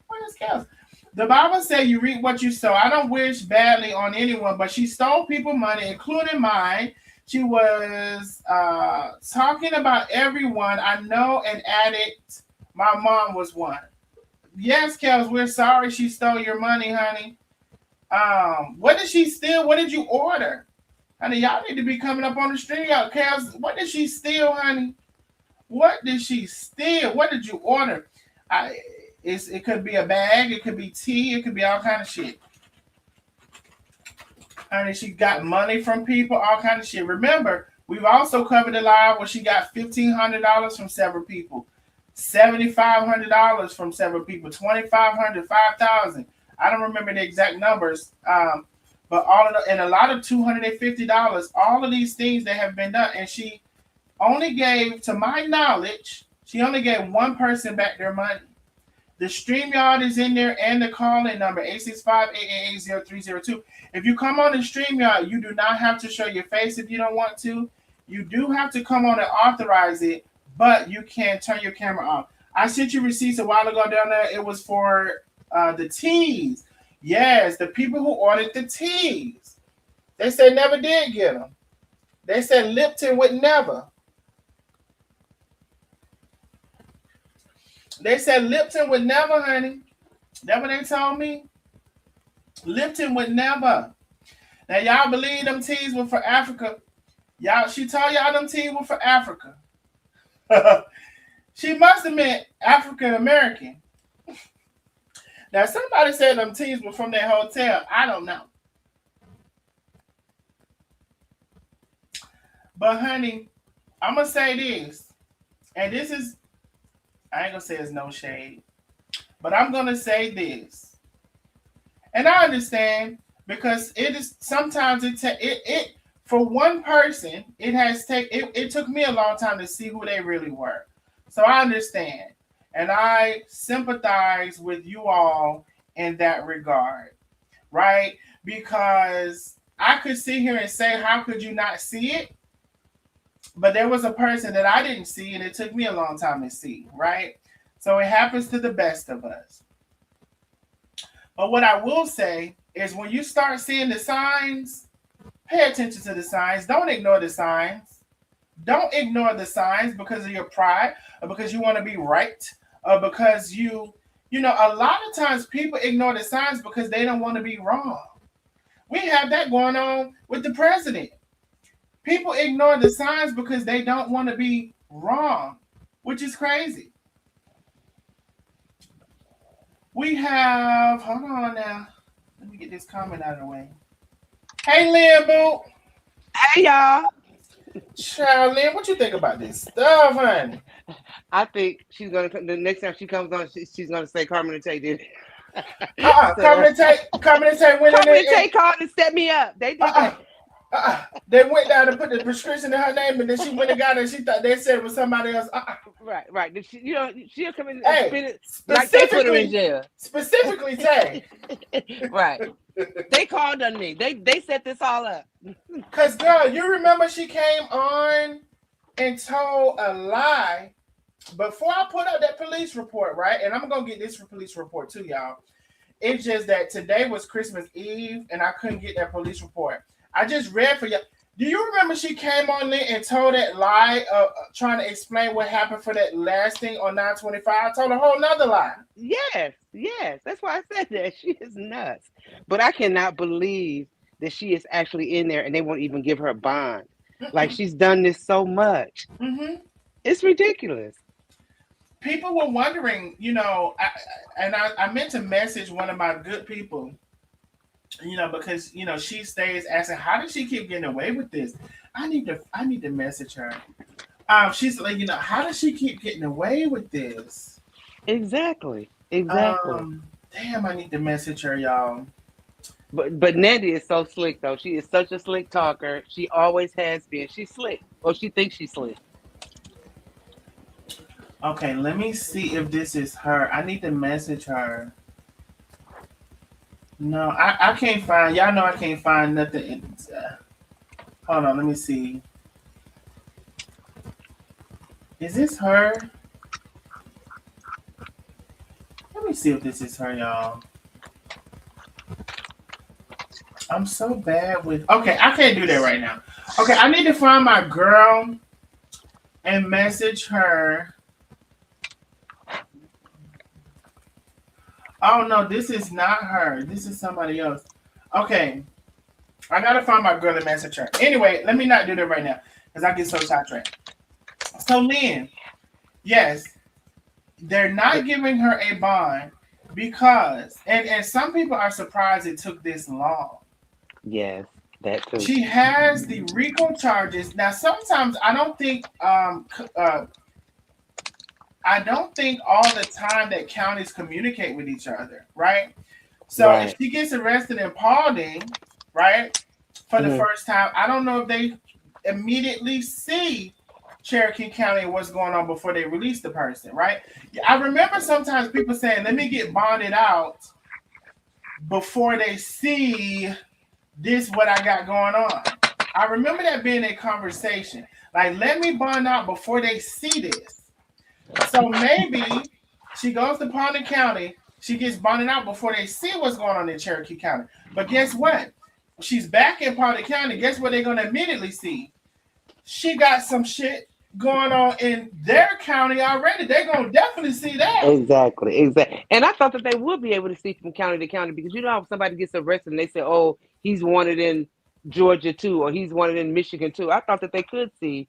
Where's Kells? The Bible says you reap what you sow. I don't wish badly on anyone, but she stole people money, including mine. She was talking about everyone I know and added my mom was one. Yes, Kels, we're sorry she stole your money, honey. What did she steal? What did you order? Honey, y'all need to be coming up on the street. Kels, what did she steal, honey? What did she steal? What did you order? It could be a bag, it could be tea, it could be all kind of shit. Honey, she got money from people, all kind of shit. Remember, we've also covered a live where she got $1,500 from several people, $7,500 from several people, $2,500, $5,000. I don't remember the exact numbers, but and a lot of $250. All of these things that have been done, and she only gave, to my knowledge, she only gave one person back their money. The StreamYard is in there and the call-in number, 865-888-0302. If you come on the StreamYard, you do not have to show your face if you don't want to. You do have to come on and authorize it, but you can turn your camera off. I sent you receipts a while ago down there. It was for the teas. Yes, the people who ordered the teas. They said never did get them. They said Lipton would never. They said Lipton would never, honey. That's what they told me. Lipton would never. Now, y'all believe them teas were for Africa. She told y'all them teas were for Africa. She must have meant African American. Now, somebody said them teas were from their hotel. I don't know. But, honey, I'm going to say this. And this is, I ain't gonna say it's no shade, but I'm gonna say this, and I understand because it is sometimes it for one person it took me a long time to see who they really were, so I understand and I sympathize with you all in that regard, right? Because I could sit here and say, how could you not see it? But there was a person that I didn't see, and it took me a long time to see, right? So it happens to the best of us. But what I will say is when you start seeing the signs, pay attention to the signs. Don't ignore the signs. Don't ignore the signs because of your pride or because you want to be right or because a lot of times people ignore the signs because they don't want to be wrong. We have that going on with the president. People ignore the signs because they don't want to be wrong, which is crazy. We have, hold on now. Let me get this comment out of the way. Hey, Lynn Boo. Hey, y'all. Child, Lynn, what you think about this stuff, honey? I think she's gonna the next time she comes on, she's gonna say Carmen and Tay did. Carmen and Tay went Carmen and Tay called and set me up. They did that. They went down and put the prescription in her name, and then she went and got it. And she thought they said it was somebody else. Right. She'll come in and Hey, spin it like they put her in jail. Specifically, Tay. Right. They called on me. They set this all up. Cause girl, you remember she came on and told a lie before I put up that police report, right? And I'm gonna get this police report too, y'all. It's just that today was Christmas Eve, and I couldn't get that police report. I just read for you. Do you remember she came on there and told that lie, trying to explain what happened for that last thing on 9/25? Told a whole nother lie. Yes. That's why I said that. She is nuts. But I cannot believe that she is actually in there and they won't even give her a bond. Like she's done this so much. Mm-hmm. It's ridiculous. People were wondering, I meant to message one of my good people, because she stays asking, how did she keep getting away with this? I need to message her. She's like, how does she keep getting away with this? Exactly. Damn, I need to message her, y'all. But Nandi is so slick though. She is such a slick talker. She always has been. She's slick. Well, she thinks she's slick. Okay, let me see if this is her. I need to message her. No, I can't find. Y'all know I can't find nothing. Hold on, let me see. Is this her? Let me see if this is her, y'all. I'm so bad with. Okay, I can't do that right now. Okay, I need to find my girl and message her. Oh no, this is not her. This is somebody else. Okay, I gotta find my girl and message her. Anyway, let me not do that right now because I get so sidetracked. So Lynn, yes, they're not giving her a bond because, and some people are surprised it took this long. Yes, that too. She has the RICO charges. Now, sometimes I don't think all the time that counties communicate with each other, right? So Right. if she gets arrested in Paulding, right, for the first time, I don't know if they immediately see Cherokee County and what's going on before they release the person, right? I remember sometimes people saying, let me get bonded out before they see this, what I got going on. I remember that being a conversation. Like, let me bond out before they see this. So maybe she goes to Paulding County, she gets bonded out before they see what's going on in Cherokee County. But guess what? She's back in Paulding County. Guess what they're going to immediately see? She got some shit going on in their county already. They're going to definitely see that. Exactly. And I thought that they would be able to see from county to county because you know how somebody gets arrested and they say, oh, he's wanted in Georgia too, or he's wanted in Michigan too. I thought that they could see,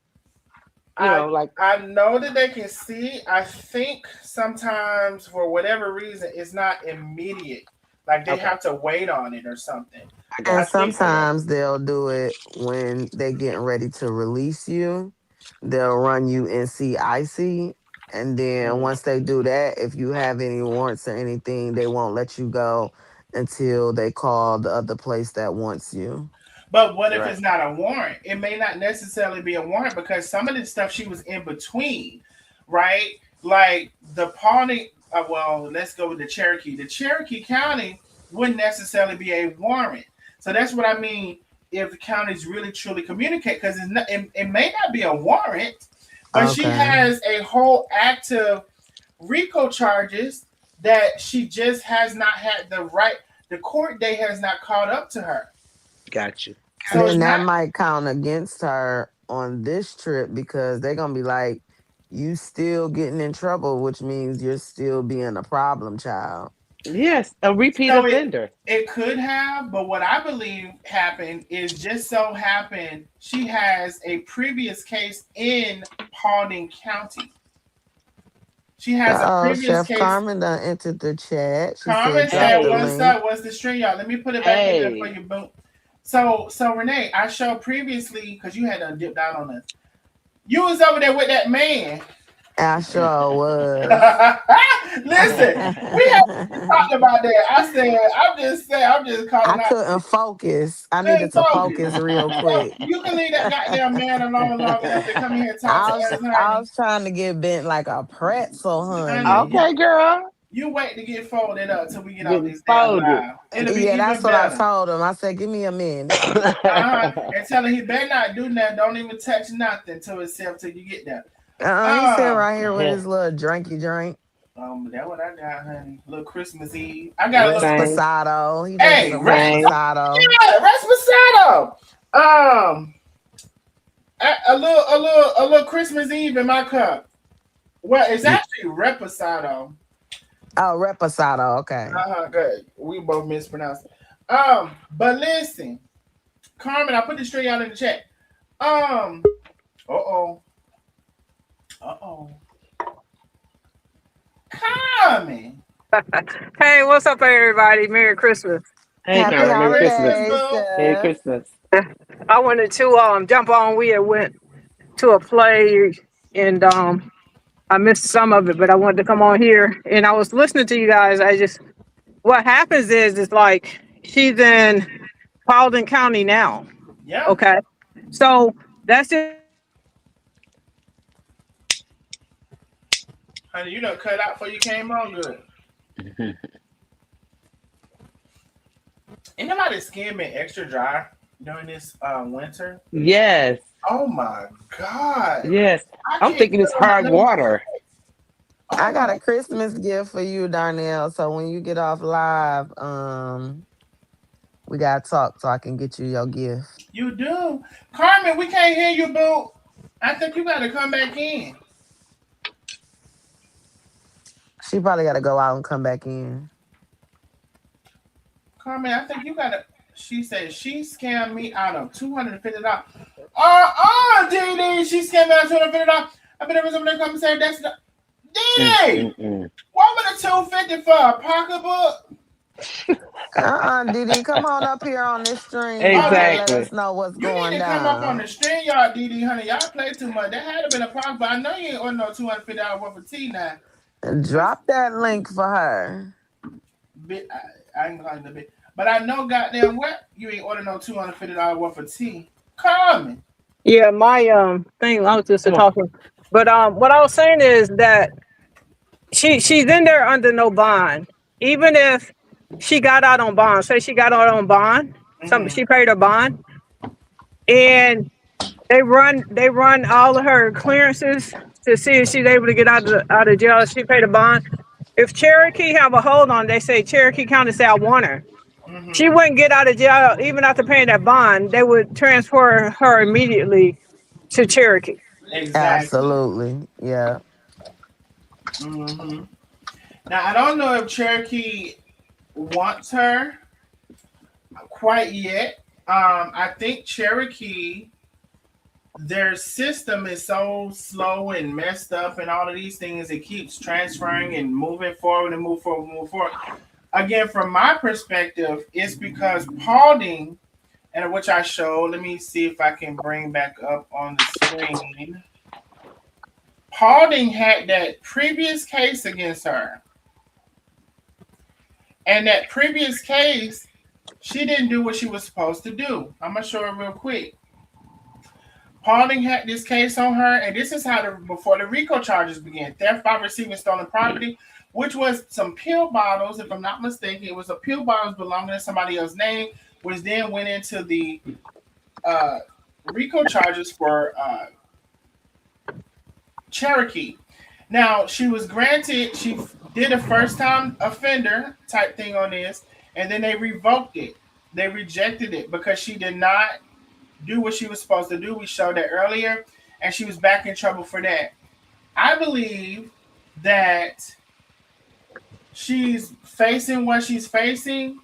I know that they can see. I think sometimes for whatever reason, it's not immediate. Like they have to wait on it or something. And sometimes they'll do it when they're getting ready to release you. They'll run you NCIC. And then once they do that, if you have any warrants or anything, they won't let you go until they call the other place that wants you. But what if it's not a warrant? It may not necessarily be a warrant because some of the stuff she was in between, right? Like the Paulding, let's go with the Cherokee. The Cherokee County wouldn't necessarily be a warrant. So that's what I mean if the counties really truly communicate because it may not be a warrant, but she has a whole active RICO charges that she just has not had the court date has not caught up to her. Got you. So it's Then that not. might count against her on this trip because they're gonna be like, you still getting in trouble, which means you're still being a problem child. Yes, a repeat So it offender. it could have, but what I believe happened is just so happened she has a previous case in Paulding County. She has a Oh, previous Chef case. Carmen done entered the chat. She Carmen said drop said, the Hey, "What's link. up? What's the string, y'all? Let me put it back in there for hey. you, boom." So Renee, I showed previously because you had to dip down on us. You was over there with that man. I sure was. Listen, we had talked about that. I said, I'm just saying, I'm just I calling out. couldn't focus. I Couldn't needed to focus. focus real So quick. you can leave that goddamn man alone long enough to come here and talk to us, I honey. was trying to get bent like a pretzel, Honey, honey. Okay, girl. you wait to get folded up till we get off Getting this damn folded. live. It'll be Yeah, that's even what I better. told him. I said, give me a minute. And tell him he better not do nothing. Don't even touch nothing to himself till you get there. He's sitting Um, right here with his little drinky drink. that's what I got, honey. Little Christmas Eve. I got a little. Same. Resposado. He drinking Hey, some Same. resposado. Resposado. Um, a little Christmas Eve in my cup. Well, it's actually reposado. Oh, reposado. Okay. Good. We both mispronounced it. But listen, Carmen, I put the string out in the chat. Uh-oh. Uh-oh. Carmen. Hey, what's up, everybody? Merry Christmas. Hey, Happy Merry Carmen. Merry Christmas. Christmas, holidays, boo. Merry Chef. Christmas. I wanted to jump on. We had went to a play and I missed some of it, but I wanted to come on here and I was listening to you guys. What happens is like she's in Paulding County now. Yeah. Okay, so that's just Honey, you done cut out before you came on good. Ain't nobody's skin been extra dry during this winter? Yes. Oh my God. Yes. I I'm can't thinking it's feel my hard nose. water. I Oh got my, a Christmas gift for you, Darnell. So when you get off live, we gotta talk so I can get you your gift. you do. Carmen, we can't hear you, boo. I think you gotta come back in. She probably gotta go out and come back in. Carmen, I think you gotta. She said she scammed me out of $250. Dee, she scammed me out of $250. I bet every somebody come and say that's the Dee. Mm-mm. What was the $250 for a pocketbook? Didi, come on up here on this stream, Oh, honey, and let Exactly. us know what's you need going to come up on the down. stream yard, Dee, honey. Y'all play too much. That had to been a problem, but I know you ain't order no $250 worth of tea now. And drop that link for her. I ain't gonna the bit. But I know goddamn what you ain't order no $250 worth of tea. Carmen. yeah. My thing. I was just Come on. talking, but what I was saying is that she's in there under no bond, even if she got out on bond. Say she got out on bond, some Mm-hmm. she paid her bond, and they run all of her clearances to see if she's able to get out of jail. She paid a bond. If Cherokee have a hold on, they say Cherokee County say I want her. She Mm-hmm. wouldn't get out of jail even after paying that bond. They would transfer her immediately to Cherokee. Exactly. Absolutely. Yeah. Mm-hmm. Now I don't know if Cherokee wants her quite yet. I think Cherokee, their system is so slow and messed up and all of these things, it keeps transferring and moving forward and move forward. Again, from my perspective, it's because Paulding, and which I showed, let me see if I can bring back up on the screen. Paulding had that previous case against her. And that previous case, she didn't do what she was supposed to do. I'm going to show it real quick. Paulding had this case on her, and this is how before the RICO charges began. Theft by receiving stolen property, which was some pill bottles, if I'm not mistaken. It was a pill bottles belonging to somebody else's name, which then went into the RICO charges for Cherokee. Now she was granted. She did a first time offender type thing on this, and then they revoked it. They rejected it because she did not do what she was supposed to do. We showed that earlier, and she was back in trouble for that. I believe that she's facing what she's facing,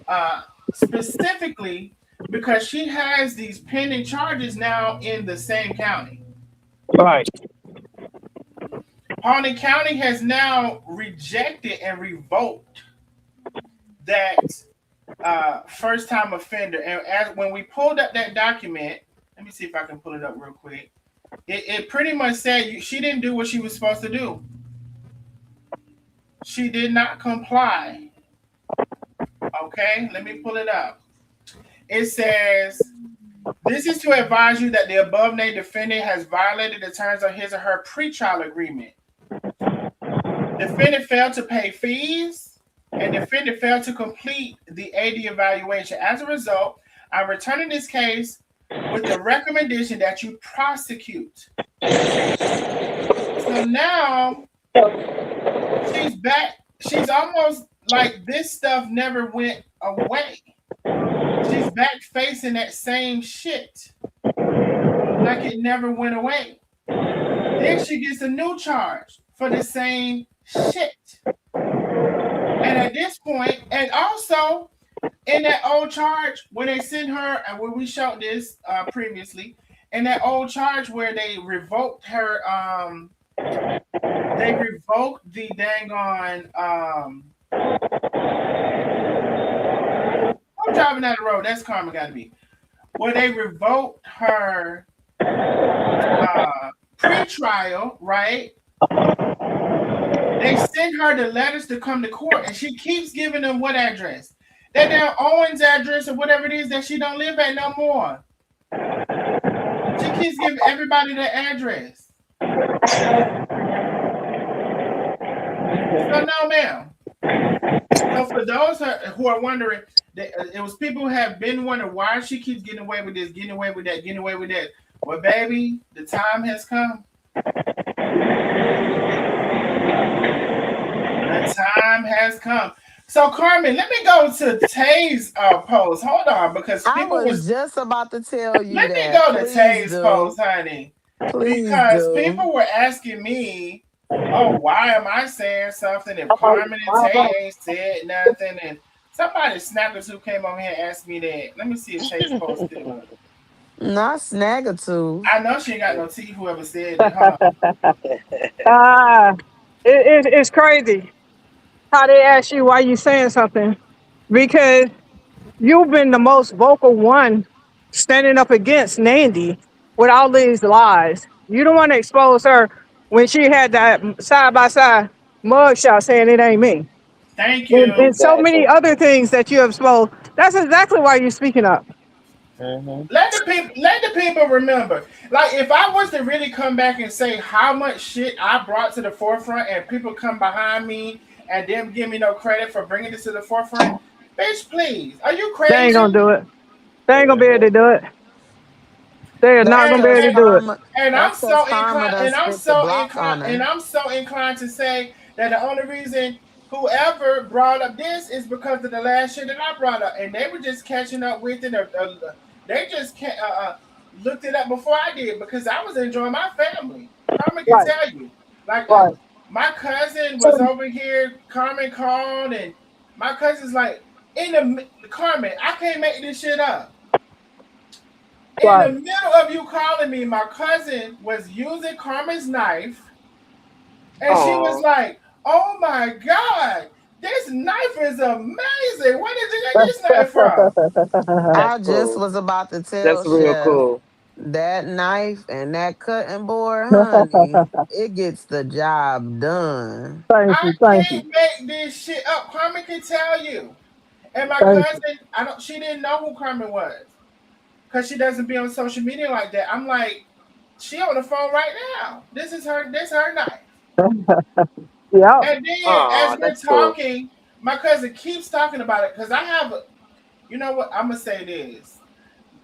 uh, specifically because she has these pending charges now in the same county. Right. Pawnee County has now rejected and revoked that first time offender. And as when we pulled up that document, let me see if I can pull it up real quick. It pretty much said she didn't do what she was supposed to do. She did not comply. Okay, let me pull it up. It says, this is to advise you that the above named defendant has violated the terms of his or her pretrial agreement. Defendant failed to pay fees, and defendant failed to complete the AD evaluation. As a result, I'm returning this case with the recommendation that you prosecute. So now she's back. She's almost like this stuff never went away. She's back facing that same shit. Like it never went away. Then she gets a new charge for the same shit. And at this point, and also in that old charge, when they sent her, and when we showed this previously, in that old charge where they revoked her, they revoked the dang on, I'm driving down the road, that's Carmen gotta be. Where they revoked her pre-trial, right? They send her the letters to come to court, and she keeps giving them what address? That damn Owens address or whatever it is that she don't live at no more. She keeps giving everybody the address. So no, ma'am. So for those who are wondering, it was people who have been wondering why she keeps getting away with this, getting away with that, getting away with that. Well, baby, the time has come. The time has come. So, Carmen, let me go to Tay's post. Hold on, because I people was just about to tell you let me that. go to Please Tay's do. post, honey. Please Because do. people were asking me, oh, why am I saying something if Carmen and Tay ain't said nothing? And somebody, Snappers, who came over here and asked me that. Let me see if Tay's post still up. Not Snaggletooth. I know she ain't got no teeth, whoever said that. Hold on. It's crazy how they ask you why you saying something because you've been the most vocal one standing up against Nandi with all these lies. You don't want to expose her when she had that side by side mugshot saying it ain't me. Thank And you. so many other things that you have exposed. That's exactly why you're speaking up. Let the people remember. Like if I was to really come back and say how much shit I brought to the forefront, and people come behind me and them give me no credit for bringing this to the forefront, bitch, please, are you They ain't gonna crazy? do it. They ain't gonna be able to do it. They are That's not And gonna be because able to and, do it. karma. and I'm That's because so karma inclined, done and I'm spent the so block inclined, on and her. I'm so inclined to say that the only reason whoever brought up this is because of the last shit that I brought up, and they were just catching up with it. They just looked it up before I did because I was enjoying my family. Carmen can Right, tell you, like right. my cousin So was over here. Carmen called, and my cousin's like, in the Carmen, I can't make this shit up. In the right. middle of you calling me, my cousin was using Carmen's knife, and she was Oh, like, "Oh my god, this knife is amazing! Where did you get this knife from?" that's I just cool. was about to tell That's real Chef cool. that knife and that cutting board, honey, it gets the job done. Thank I you, thank you, can't make this shit up. Carmen can tell you. And my thank you. cousin, I don't. She didn't know who Carmen was because she doesn't be on social media like that. I'm like, she on the phone right now. This is her. This her knife. Yeah, And then Oh, as we're that's cool. talking, my cousin keeps talking about it because I have a. You know what? I'm gonna say this.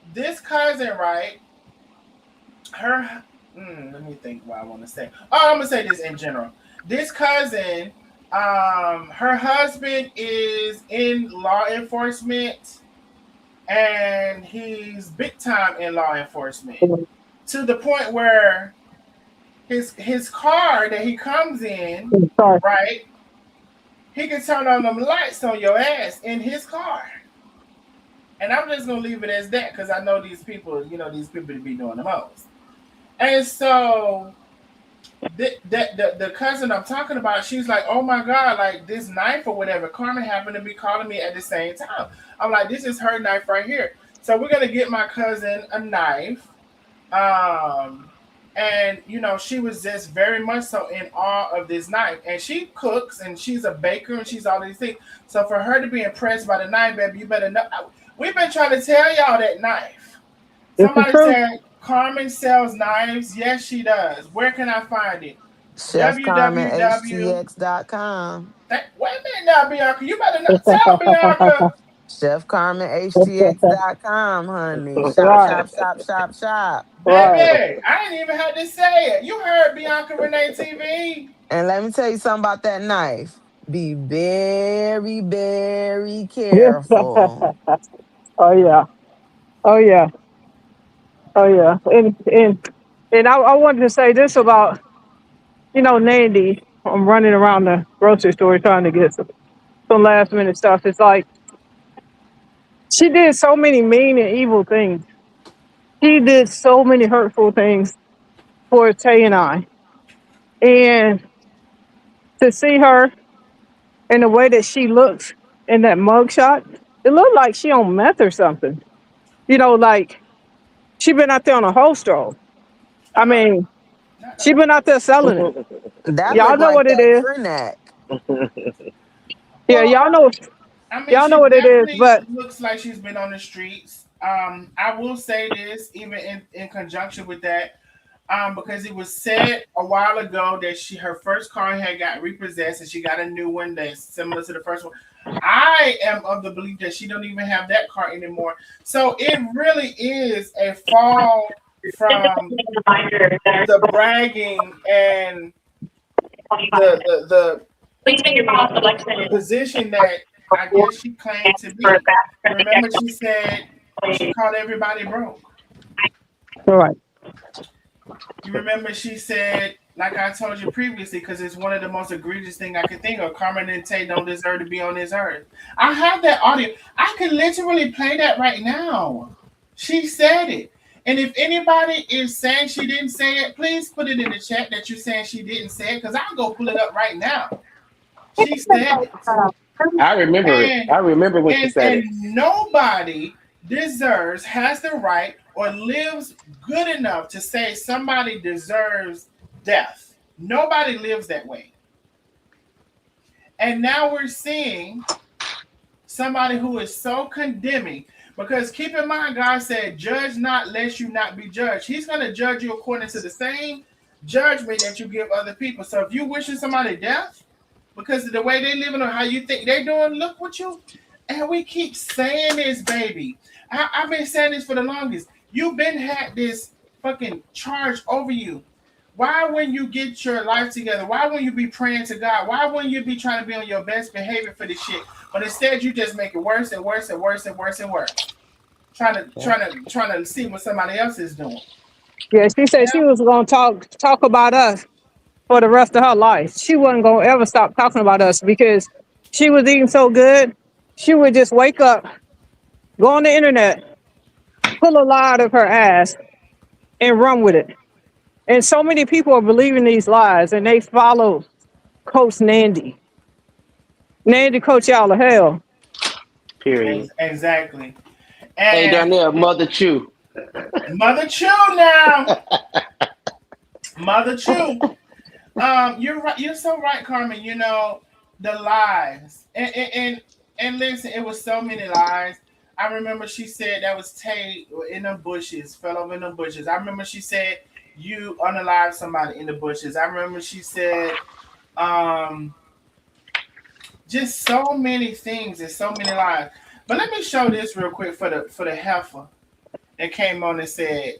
This cousin, right? Her. Let me think what I want to say. Oh, I'm gonna say this in general. This cousin, her husband is in law enforcement, and he's big time in law enforcement to the point where his car that he comes in, Sorry. right? He can turn on them lights on your ass in his car. And I'm just gonna leave it as that because I know these people, these people to be doing the most. And so the cousin I'm talking about, she's like, oh my God, like this knife or whatever. Carmen happened to be calling me at the same time. I'm like, this is her knife right here. So we're gonna get my cousin a knife. And she was just very much so in awe of this knife. And she cooks and she's a baker and she's all these things. So for her to be impressed by the knife, baby, you better know. We've been trying to tell y'all that knife. This is Somebody true. said Carmen sells knives. Yes, she does. Where can I find it? www. ChefCarmenHTX.com. Wait a minute now, Bianca. You better not tell Bianca. ChefCarmenHTX.com, honey. Shop, Right, shop, shop, shop, shop. right. Baby, I ain't even had to say it. You heard Bianca Renee TV. And let me tell you something about that knife. Be very, very Yeah. careful. Oh yeah. Oh yeah. Oh yeah. And I wanted to say this about Nandi. I'm running around the grocery store trying to get some last minute stuff. It's like she did so many mean and evil things. She did so many hurtful things for Tay and I. And to see her in the way that she looks in that mugshot, it looked like she on meth or something. Like she been out there on a whole stroll. I Uh-uh. mean, Not she no. been out there selling it. That Y'all looked know like what it that is. Krenak. Yeah, Well, I mean, y'all know she what it is. definitely But looks like she's been on the streets. I will say this, even in conjunction with that, because it was said a while ago that her first car had got repossessed and she got a new one that's similar to the first one. I am of the belief that she don't even have that car anymore. So it really is a fall from the bragging and the the position that I guess she claimed to be. Remember, she said she called everybody broke. all right. You remember she said, like I told you previously, because it's one of the most egregious thing I could think of. Carmen and Tay don't deserve to be on this earth. I have that audio. I can literally play that right now. She said it. And if anybody is saying she didn't say it, please put it in the chat that you're saying she didn't say it, because I'll go pull it up right now. She said it. I remember it. And I remember when she said and it. nobody deserves, has the right, or lives good enough to say somebody deserves death. Nobody lives that way. And now we're seeing somebody who is so condemning. Because keep in mind, God said, judge not lest you not be judged. He's going to judge you according to the same judgment that you give other people. So if you wishing somebody death because of the way they living or how you think they doing, look what you. And we keep saying this, baby. I've been saying this for the longest. You've been had this fucking charge over you. Why wouldn't you get your life together? Why wouldn't you be praying to God? Why wouldn't you be trying to be on your best behavior for this shit? But instead, you just make it worse and worse and worse and worse and worse. Trying to see what somebody else is doing. Yeah, she said she Yeah. was gonna talk about us for the rest of her life. She wasn't gonna ever stop talking about us because she was eating so good. She would just wake up, go on the internet, pull a lie out of her ass, and run with it. And so many people are believing these lies, and they follow Coach Nandi. Nandi coach y'all to hell. Period. Exactly. Hey, And Darnell, Mother Chew. Mother Chew now. Mother Chew. You're right. You're so right, Carmen. The lies, and listen, it was so many lies. I remember she said that was Tay in the bushes, fell over in the bushes. I remember she said you unalived somebody in the bushes. I remember she said, um, just so many things and so many lies. But let me show this real quick for the heifer that came on and said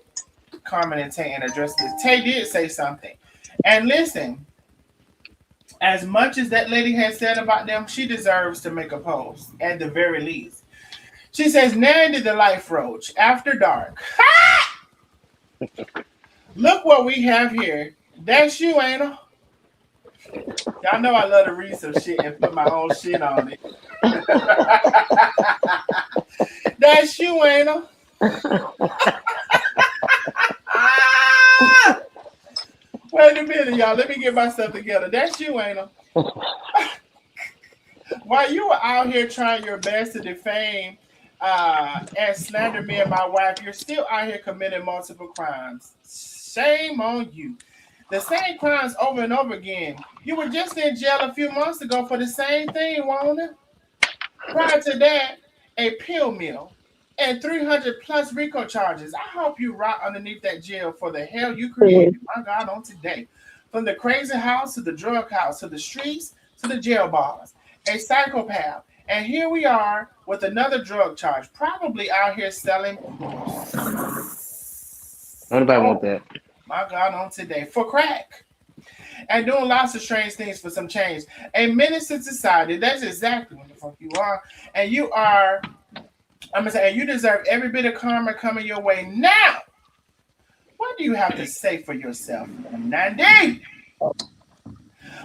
Carmen and Tay and address this. Tay did say something. And listen, as much as that lady has said about them, she deserves to make a post at the very least. She says, Nandi the Life Roach, after dark. Look what we have here. That's you, ain't it? Y'all know I love to read some shit and put my own shit on it. That's you, ain't it? Wait a minute, y'all. Let me get myself together. That's you, ain't it? While you were out here trying your best to defame and slander me and my wife, you're still out here committing multiple crimes. Shame on you. The same crimes over and over again. You were just in jail a few months ago for the same thing, Wanda. Prior to that, a pill mill and 300 plus RICO charges. I hope you rot underneath that jail for the hell you created. My God, on today. From the crazy house to the drug house to the streets to the jail bars. A psychopath. And here we are with another drug charge. Probably out here selling. Nobody want that. My God, on today. For crack. And doing lots of strange things for some change. A menace to society. That's exactly what the fuck you are. And you are, I'm going to say, you deserve every bit of karma coming your way now. What do you have to say for yourself, Nandi?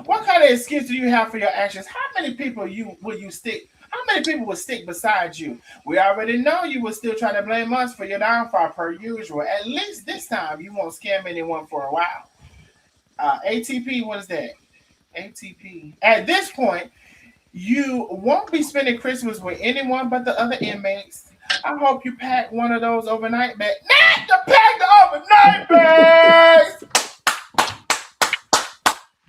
What kind of excuse do you have for your actions? How many people will you stick? How many people will stick beside you? We already know you will still try to blame us for your downfall per usual. At least this time you won't scam anyone for a while. ATP, what is that? ATP. At this point, you won't be spending Christmas with anyone but the other inmates. I hope you pack one of those overnight bags. Not to pack the overnight bags!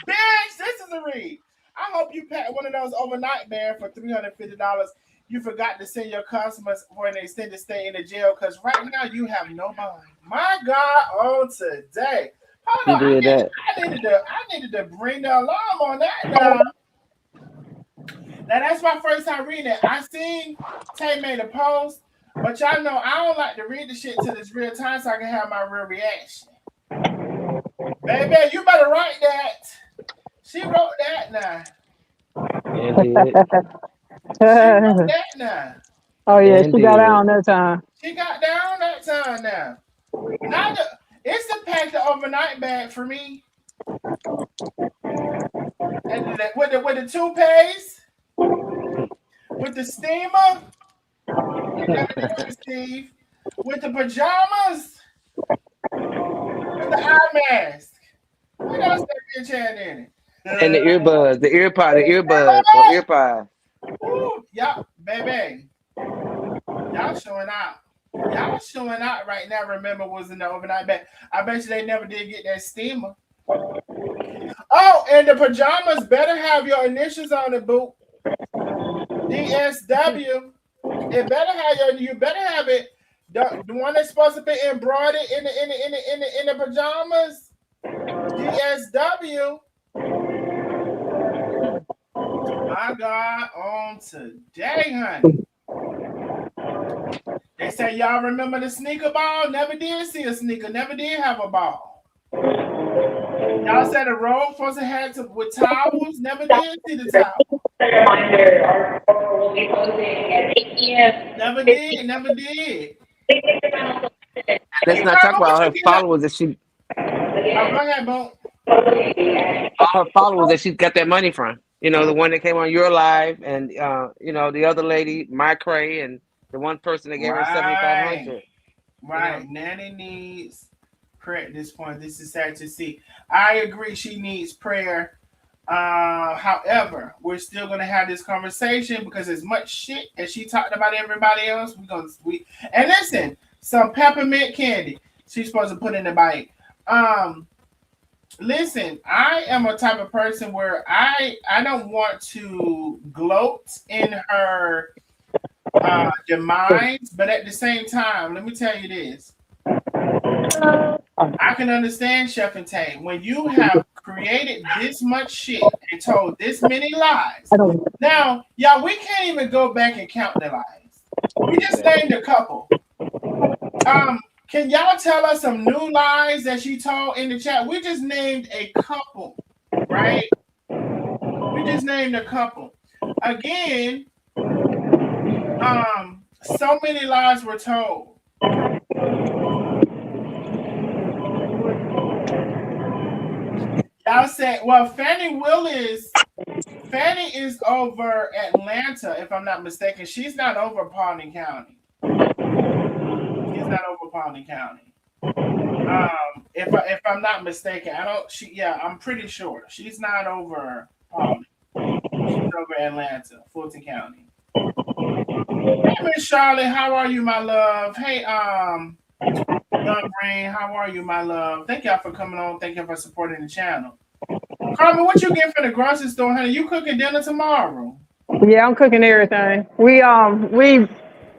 Bitch, this is a read. I hope you pack one of those overnight bags for $350. You forgot to send your customers for an extended stay in the jail because right now you have no bond. My God, on today. Hold on, I needed to bring the alarm on that now. Now that's my first time reading it. I seen Tay made a post, but y'all know I don't like to read the shit till it's real time so I can have my real reaction. Baby, you better write that. She wrote that now. Yeah, did. She wrote that now. Oh yeah, And she got did. out on that time. She got down that time now. Now it's a pack the overnight bag for me. And with the toothpaste, with the steamer, Steve, with the pajamas, with the eye mask. What else that bitch had in it? And the earbuds, the earpods. Ooh, y'all, baby, y'all showing out. Y'all showing out right now. Remember, was in the overnight bag. I bet you they never did get that steamer. Oh, and the pajamas better have your initials on it, boo. DSW. It better have you better have it. The one that's supposed to be embroidered in the pajamas. DSW. My God, on today, honey. They say y'all remember the sneaker ball? Never did see a sneaker. Never did have a ball. Y'all said a robe supposed to have with towels. Never did see the towel. Reminder, our store will be closing at 8 p.m. Never did. Let's not talk about her followers that she. Go ahead, Bo. All her followers that she got that money from. You know, the one that came on your live, and you know, the other lady, My Cray, and the one person that gave her $7,500. Right. You know? Nanny needs prayer at this point. This is sad to see. I agree she needs prayer. However, we're still gonna have this conversation because as much shit as she talked about everybody else, and listen, some peppermint candy she's supposed to put in the bite. Listen, I am a type of person where I don't want to gloat in her demise, but at the same time, let me tell you this. I can understand Chef and Tay. When you have created this much shit and told this many lies, now, y'all, we can't even go back and count the lies. We just named a couple. Can y'all tell us some new lies that she told in the chat? We just named a couple, right? We just named a couple. Again, so many lies were told. Y'all said, well, Fanny is over Atlanta, if I'm not mistaken. She's not over Pawnee County. She's not over Pawnee County. If I'm not mistaken, I'm pretty sure she's not over Pawnee. She's over Atlanta, Fulton County. Hey, Miss Charlotte, how are you, my love? Hey, Young Rain, how are you, my love? Thank y'all for coming on. Thank you for supporting the channel. Carmen, what you get for the grocery store, honey? You cooking dinner tomorrow? Yeah, I'm cooking everything. We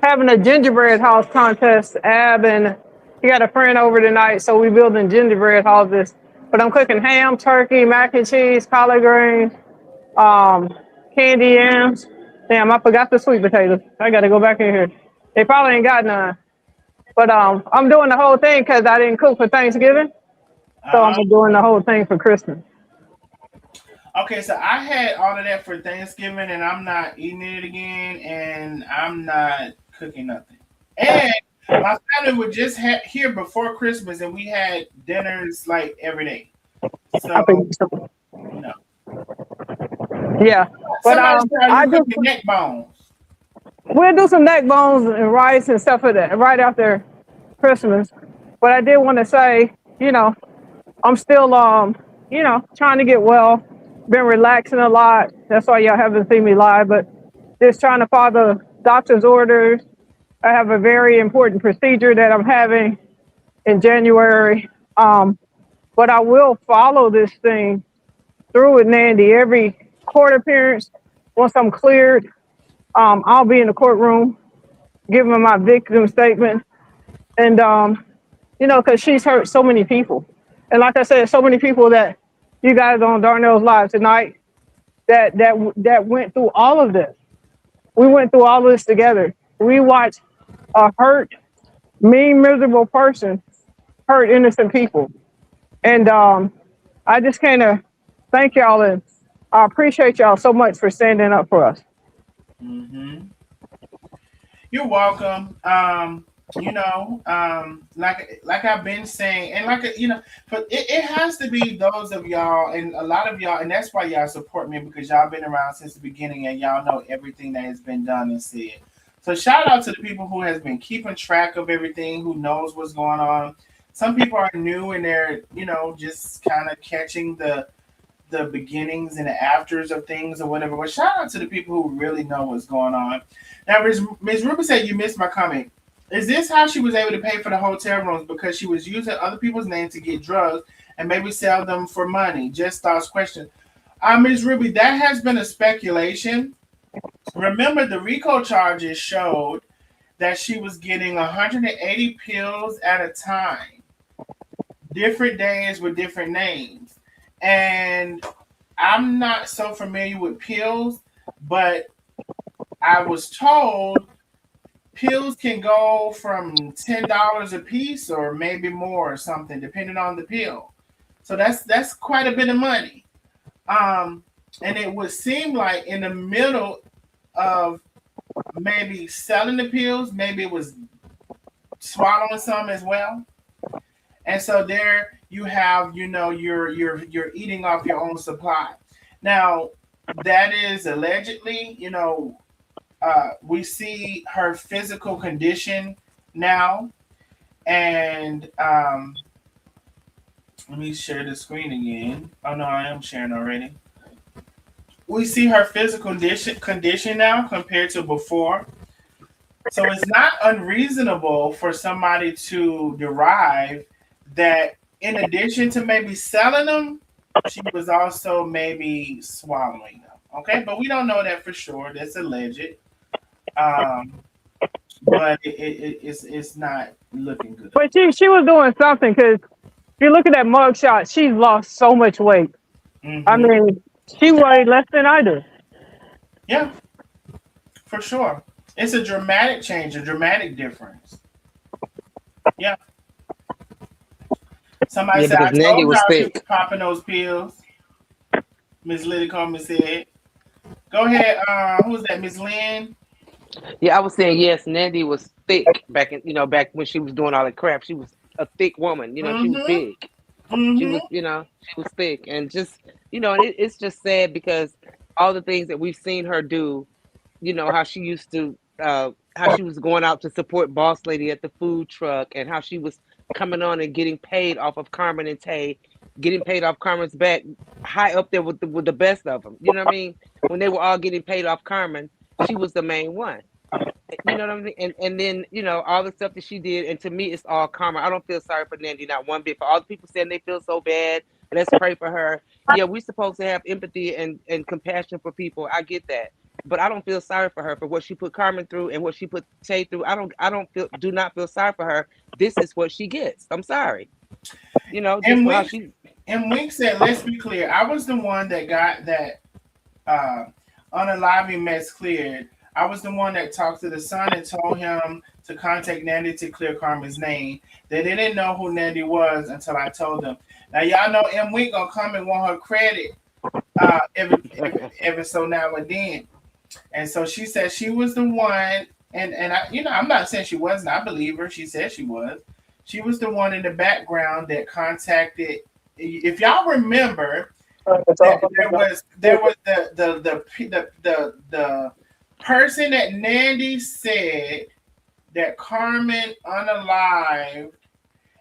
having a gingerbread house contest. Ab and he got a friend over tonight, so we building gingerbread houses. But I'm cooking ham, turkey, mac and cheese, collard greens, candy yams. Damn, I forgot the sweet potatoes. I got to go back in here. They probably ain't got none. But I'm doing the whole thing because I didn't cook for Thanksgiving, so I'm doing the whole thing for Christmas. Okay, so I had all of that for Thanksgiving, and I'm not eating it again, and I'm not cooking nothing. And my family was just here before Christmas, and we had dinners like every day. So, no. Yeah, but I just neck bones. We'll do some neck bones and rice and stuff like that right after Christmas. But I did want to say, I'm still trying to get well. Been relaxing a lot. That's why y'all haven't seen me live, but just trying to follow doctor's orders. I have a very important procedure that I'm having in January. But I will follow this thing through with Nandi. Every court appearance, once I'm cleared, I'll be in the courtroom giving my victim statement. And, because she's hurt so many people. And like I said, so many people that you guys on Darnell's Live tonight that went through all of this. We went through all of this together. We watched a hurt, mean, miserable person hurt innocent people. And I just kind of thank y'all, and I appreciate y'all so much for standing up for us. Mm-hmm. You're welcome. Like I've been saying, and but it has to be those of y'all, and a lot of y'all, and that's why y'all support me, because y'all been around since the beginning, and y'all know everything that has been done and said. So shout out to the people who has been keeping track of everything, who knows what's going on. Some people are new and they're, just kind of catching the beginnings and the afters of things or whatever. But shout out to the people who really know what's going on. Now, Ms. Ruby said you missed my comment. Is this how she was able to pay for the hotel rooms? Because she was using other people's names to get drugs and maybe sell them for money? Just thoughts question. Ms. Ruby, that has been a speculation. Remember, the RICO charges showed that she was getting 180 pills at a time, different days with different names. And I'm not so familiar with pills, but I was told pills can go from $10 a piece or maybe more or something, depending on the pill. So that's quite a bit of money. And it would seem like in the middle of maybe selling the pills, maybe it was swallowing some as well. And so there you have, you're eating off your own supply. Now, that is allegedly, we see her physical condition now. And let me share the screen again. Oh, no, I am sharing already. We see her physical condition now compared to before. So it's not unreasonable for somebody to derive that in addition to maybe selling them, she was also maybe swallowing them. Okay, but we don't know that for sure. That's alleged. But it's not looking good. But she was doing something, because if you look at that mugshot, she's lost so much weight. Mm-hmm. I mean, she weighed less than I do. Yeah, for sure. It's a dramatic change, a dramatic difference. Yeah. Somebody Yeah, said, because I Nandi told was y'all she was thick. popping those pills. Miss Lily Coleman said. Go ahead. Who's that? Miss Lynn? Yeah, I was saying yes, Nandi was thick back in back when she was doing all that crap. She was a thick woman. She was Mm-hmm. big. She Mm-hmm. was, she was thick, and just, it's just sad because all the things that we've seen her do, how she used to, how she was going out to support Boss Lady at the food truck, and how she was coming on and getting paid off of Carmen and Tay, getting paid off Carmen's back, high up there with the best of them. You know what I mean? When they were all getting paid off Carmen, she was the main one. You know what I mean? And then, all the stuff that she did, and to me it's all karma. I don't feel sorry for Nandi, not one bit. For all the people saying they feel so bad, let's pray for her. Yeah, we're supposed to have empathy and compassion for people. I get that. But I don't feel sorry for her for what she put Carmen through and what she put Tay through. Do not feel sorry for her. This is what she gets. I'm sorry. Just And for how Wink she and Wink said, let's be clear. I was the one that got that uh, unaliving mess cleared. I was the one that talked to the son and told him to contact Nandi to clear Carmen's name. They didn't know who Nandi was until I told them. Now y'all know M Wink gonna come and want her credit every so now and then. And so she said she was the one, and I, I'm not saying she wasn't. I believe her. She said she was. She was the one in the background that contacted. If y'all remember, there was the person that Nandi said that Carmen unalived,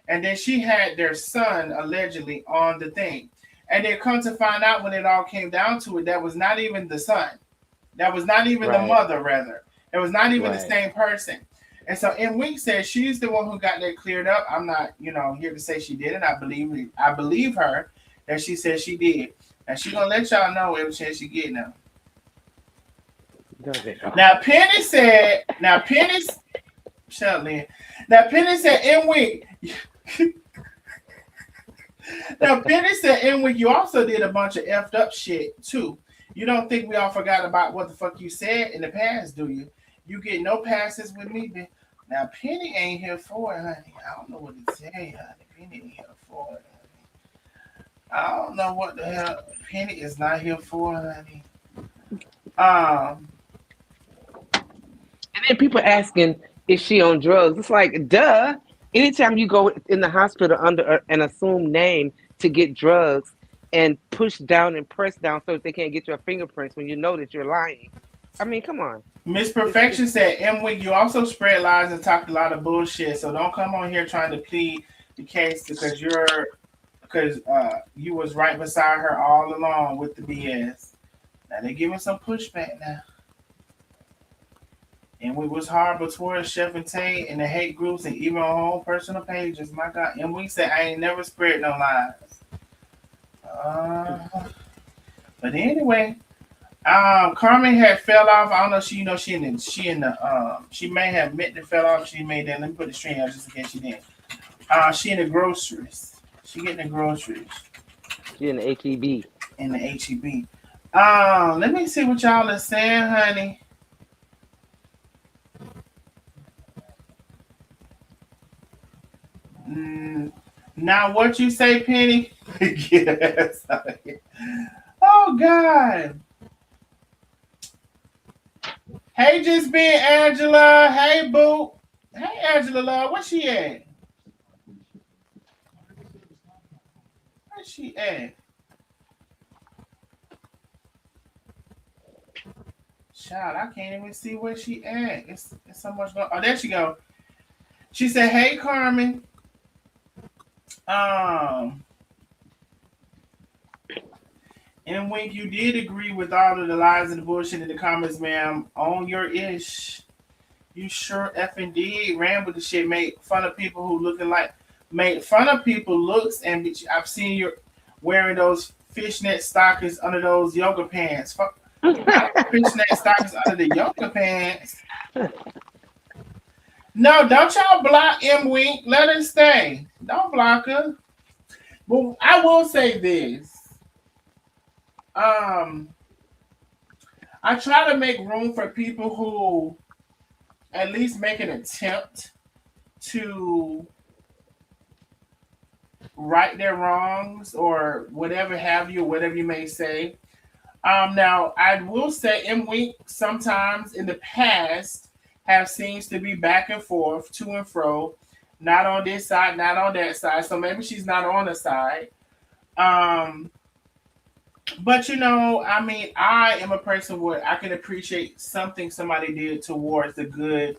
and then she had their son allegedly on the thing, and then come to find out when it all came down to it, that was not even the son. That was not even the right, mother, rather. It was not even the right. same person. And so M Week said she's the one who got that cleared up. I'm not, here to say she did it. I believe her that she said she did. And she gonna let y'all know every chance she get now. Now Penny's shut up, Lynn. Now Penny said M Week. Now Penny said M Week, you also did a bunch of effed up shit too. You don't think we all forgot about what the fuck you said in the past, do you? You get no passes with me. Now Penny ain't here for it, honey. I don't know what to tell you, honey. Penny ain't here for it, honey. I don't know what the hell Penny is not here for, honey. Um, And then people asking, is she on drugs? It's like, duh. Anytime you go in the hospital under an assumed name to get drugs and push down and press down so that they can't get your fingerprints when you know that you're lying. I mean, come on. Miss It's Perfection said, M Week, you also spread lies and talk a lot of bullshit. So don't come on here trying to plead the case because you was right beside her all along with the BS. Now they giving some pushback now. And we was horrible towards Chef and Tay and the hate groups and even on whole personal pages. My God. And we said I ain't never spread no lies. But anyway, Carmen had fell off. I don't know. She may have meant to fell off. She made that. Let me put the string out just in case she didn't. She in the groceries. She getting the groceries she in the HEB. in the HEB. Let me see what y'all are saying, honey. Now what you say, Penny? Yes. Oh God. Hey, just being Angela. Hey, boo. Hey, Angela, love. Where she at? Where she at? Child, I can't even see where she at. It's so much going. Oh, there she go. She said, "Hey, Carmen. Um, and when you did agree with all of the lies and the bullshit in the comments, ma'am, on your ish, you sure effing did ran with the shit. Made fun of people who made fun of people looks, and I've seen you wearing those fishnet stockings under those yoga pants. Fuck, fishnet stockings under the yoga pants. No, don't y'all block M Wink. Let her stay. Don't block her. But I will say this. I try to make room for people who at least make an attempt to right their wrongs or whatever have you, whatever you may say. Now I will say M Wink sometimes in the past have seems to be back and forth, to and fro, not on this side, not on that side. So maybe she's not on the side. Um, but I mean, I am a person where I can appreciate something somebody did towards the good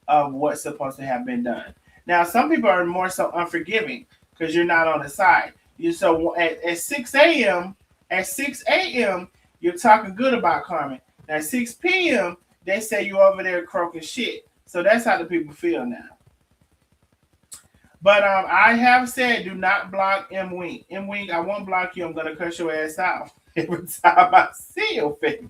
of what's supposed to have been done. Now, some people are more so unforgiving because you're not on the side. You so at 6 a.m. at 6 a.m. you're talking good about Carmen. At 6 p.m. they say you over there croaking shit. So that's how the people feel now. But I have said do not block M Wink. M Wink, I won't block you. I'm gonna cuss your ass out every time I see your face.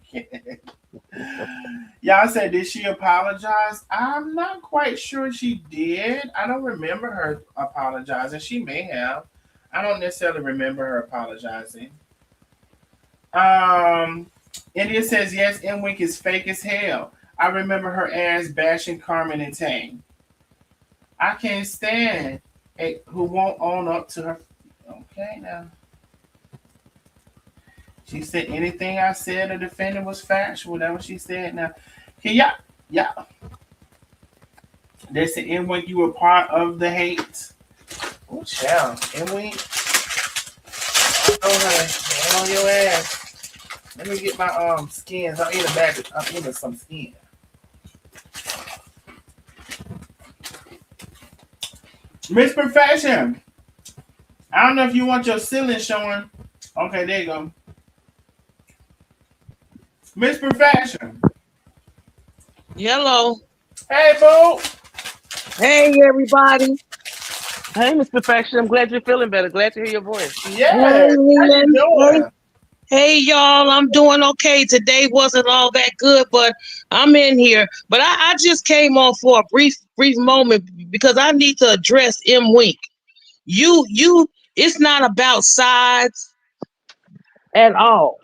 Y'all said did she apologize? I'm not quite sure she did. I don't remember her apologizing. She may have. I don't necessarily remember her apologizing. Um, India says yes. M Wink is fake as hell. I remember her ass bashing Carmen and Tang. I can't stand a who won't own up to her. Okay, now she said anything I said or defended was factual. Whatever she said. Now, can yeah. They said in when you were part of the hate. Oh, child, and we on your ass. Let me get my skins. I'll eat a bag. I'll eat some skin. Miss Perfection. I don't know if you want your ceiling showing. Okay, there you go. Miss Perfection. Hello. Hey, boo. Hey, everybody. Hey, Miss Perfection. I'm glad you're feeling better. Glad to hear your voice. Hey, Yes. How you Leland. Hey, doing? hey, y'all. I'm doing okay. Today wasn't all that good, but I'm in here. But I just came on for a brief moment because I need to address M. Wink. You. It's not about sides at all.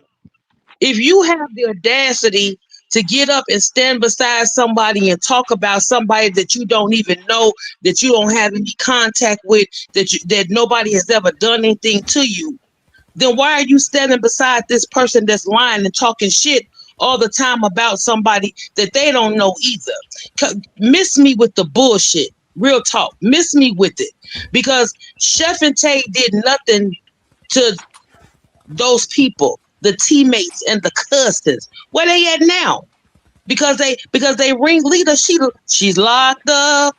If you have the audacity to get up and stand beside somebody and talk about somebody that you don't even know, that you don't have any contact with, that nobody has ever done anything to you, then why are you standing beside this person that's lying and talking shit all the time about somebody that they don't know either? Miss me with the bullshit. Real talk. Miss me with it. Because Chef and Tay did nothing to those people, the teammates and the cousins. Where they at now? Because they ring leader, she's locked up.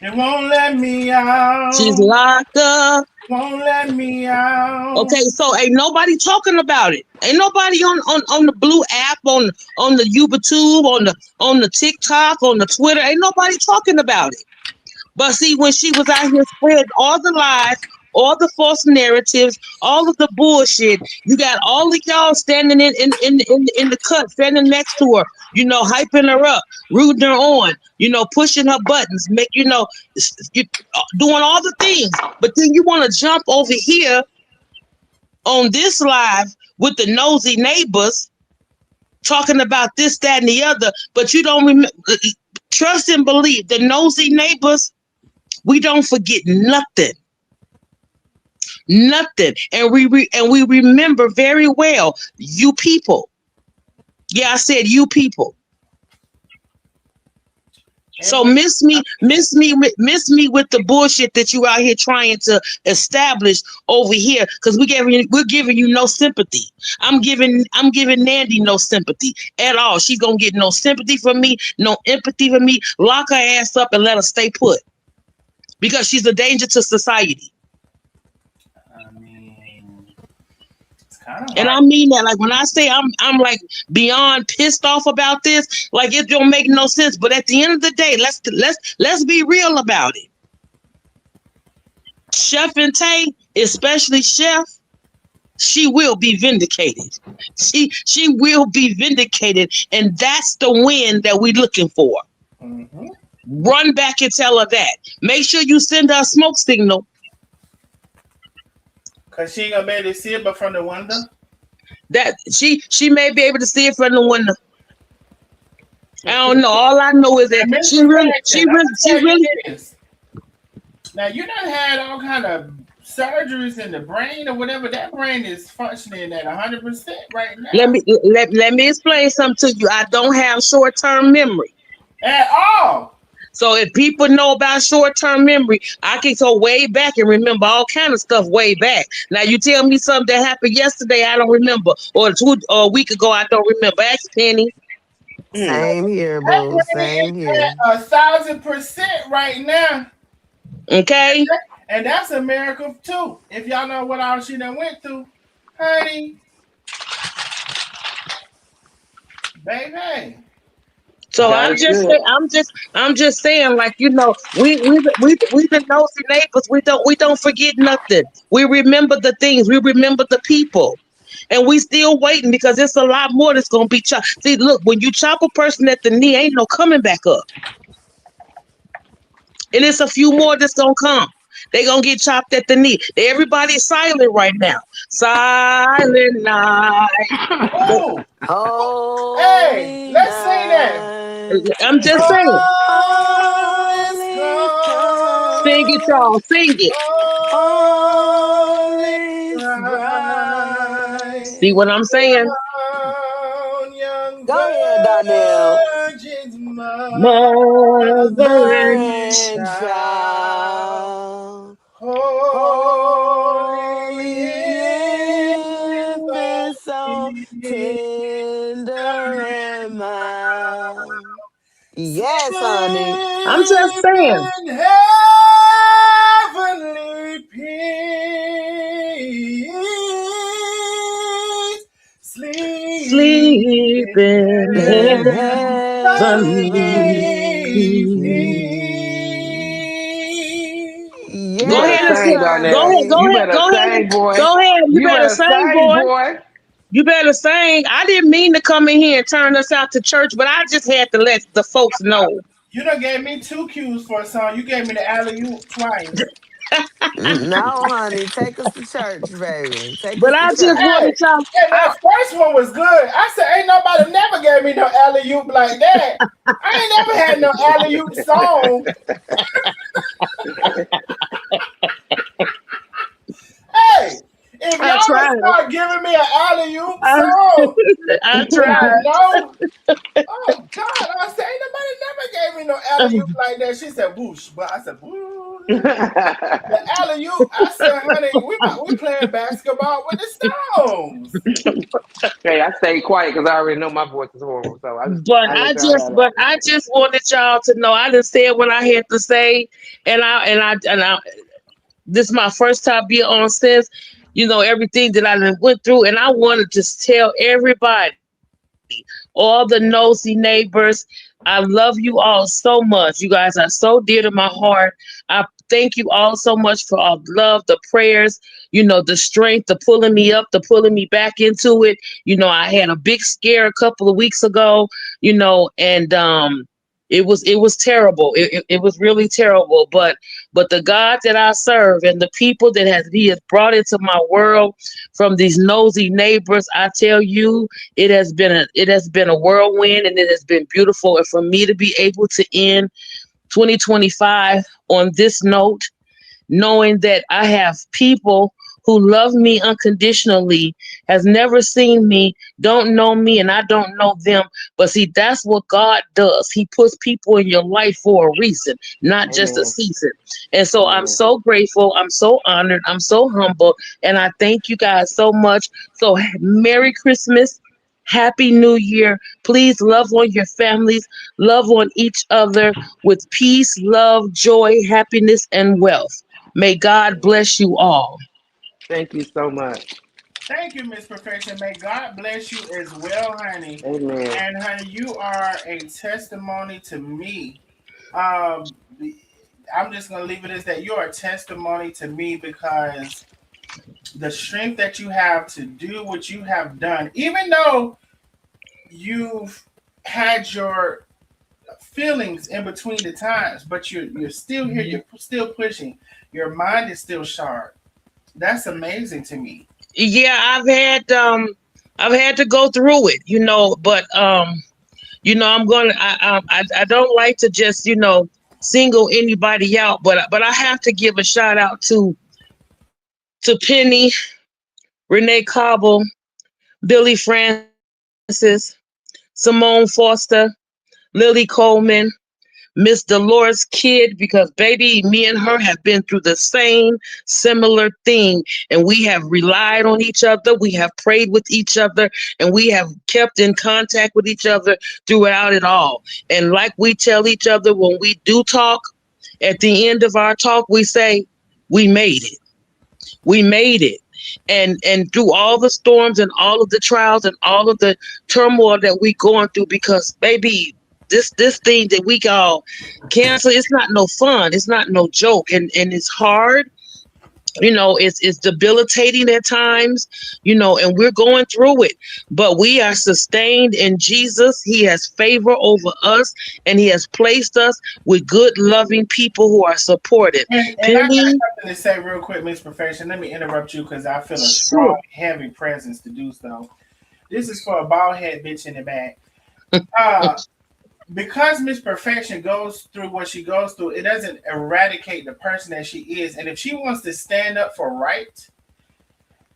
They won't let me She's out. locked up. Won't let me out. Okay, so ain't nobody talking about it. Ain't nobody on the blue app, on the YouTube, on the TikTok, on the Twitter. Ain't nobody talking about it. But see, when she was out here spreading all the lies, all the false narratives, all of the bullshit, you got all of y'all standing in the cut, standing next to her, hyping her up, rooting her on, pushing her buttons, you, doing all the things. But then you want to jump over here on this live with the nosy neighbors talking about this, that, and the other, but you don't remember. Trust and believe the nosy neighbors. We don't forget nothing, nothing, and we remember very well. You people, yeah, I said you people. And So we, miss me with the bullshit that you out here trying to establish over here, because we're giving you no sympathy. I'm giving Nandi no sympathy at all. She's gonna get no sympathy from me, no empathy from me. Lock her ass up and let her stay put, because she's a danger to society. I mean, it's kind of And hard. I mean that, like when I say I'm like beyond pissed off about this, like it don't make no sense. But at the end of the day, let's be real about it. Chef and Tay, especially Chef, she will be vindicated. She will be vindicated, and that's the win that we're looking for. Mm-hmm. Run back and tell her that. Make sure you send her a smoke signal. Cause she ain't gonna be able to see it, but from the window. That she may be able to see it from the window. I don't know. All I know is that And Miss she really, she Perfection, I'm really, gonna she tell you really. this. Now you done had all kind of surgeries in the brain or whatever. That brain is functioning at 100% right Let now. me let me explain something to you. I don't have short term memory. At all. So if people know about short term memory, I can go way back and remember all kind of stuff way back. Now you tell me something that happened yesterday, I don't remember, or a week ago, I don't remember. Ask Penny. Mm. Same here, That boo. brain Same is here. at 1,000% right now. Okay, And that's a miracle too. If y'all know what all she done went through, honey, baby. so I God is good. I'm just saying, like we the nosy neighbors. We don't forget nothing. We remember the things. We remember the people. And we still waiting because it's a lot more that's gonna be chopped. See, look, when you chop a person at the knee, ain't no coming back up. And it's a few more that's gonna come. They gonna get chopped at the knee. Everybody's silent right now. Silent night. But oh, hey, Holy let's sing that. night, I'm just saying, All all is is sing it, calm, calm, y'all, sing it. all all is is bright. See what bright. I'm saying? Crown young Go ahead, Donnell. virgins, Mother mother and and Mother and child. child, Holy holy infant, infant, so tender and mild. Yes, honey. I'm just sleep saying, in heavenly peace, sleep sleep in in In heavenly heavenly heavenly peace. peace. You Go better ahead and Yes, sing. sing, Darnell. honey. You better sing, boy. Go ahead. You You better better sing, sing, boy. boy. You better sing. I didn't mean to come in here and turn us out to church, but I just had to let the folks know. You done gave me two cues for a song. You gave me the alley oop twice. No, honey. Take us to church, baby. Take But us to I just church. wanted Hey, y'all. hey, I, that first one was good. I said, ain't nobody never gave me no alley oop like that. I ain't never had no alley oop song. Hey, if I y'all would tried. start giving me an alley oop I, song, I I tried. know. Oh God, I said, ain't nobody never gave me no alley oop like that. She said, whoosh, but I said, whoosh. The alley oop. I said, honey, we playing basketball with the Stones. Hey, I stayed quiet because I already know my voice is horrible, so But I let y'all have that. I just wanted y'all to know. I just said what I had to say, and I. This is my first time being on since, everything that I done went through, and I want to just tell everybody, all the nosy neighbors, I love you all so much. You guys are so dear to my heart. I thank you all so much for all the love, the prayers, the strength, the pulling me up, the pulling me back into it. I had a big scare a couple of weeks ago, and it was terrible. It was really terrible. But the God that I serve and the people that He has brought into my world from these nosy neighbors, I tell you, it has been a whirlwind, and it has been beautiful. And for me to be able to end 2025 on this note, knowing that I have people who love me unconditionally, has never seen me, don't know me, and I don't know them. But see, that's what God does. He puts people in your life for a reason, not just a Amen. season. And so I'm Amen. so grateful. I'm so honored. I'm so humble. And I thank you guys so much. So Merry Christmas. Happy New Year. Please love on your families, love on each other with peace, love, joy, happiness, and wealth. May God bless you all. Thank you so much. Thank you, Miss Perfection. May God bless you as well, honey. Amen. And honey, you are a testimony to me. Um, I'm just gonna leave it as that. You're a testimony to me because the strength that you have to do what you have done, even though you've had your feelings in between the times, but you're still here. You're still pushing. Your mind is still sharp. That's amazing to me. Yeah, I've had to go through it, but I'm gonna I don't like to just, single anybody out, but I have to give a shout out to to Penny, Renee Cobble, Billy Francis, Simone Foster, Lily Coleman, Miss Dolores Kidd, because baby, me and her have been through the same similar thing, and we have relied on each other, we have prayed with each other, and we have kept in contact with each other throughout it all. And like we tell each other when we do talk, at the end of our talk, we say, we made it. We made it. And through all the storms and all of the trials and all of the turmoil that we going through, because baby, this thing that we call cancer, it's not no fun, it's not no joke, and it's hard. It's debilitating at times, and we're going through it, but we are sustained in Jesus. He has favor over us, and he has placed us with good loving people who are supportive. And I got Penny, something to say real quick, Miss Perfection. Let me interrupt you because I feel a strong, sure. heavy presence to do so. This is for a bald head bitch in the back. Uh, because Miss Perfection goes through what she goes through, it doesn't eradicate the person that she is. And if she wants to stand up for right,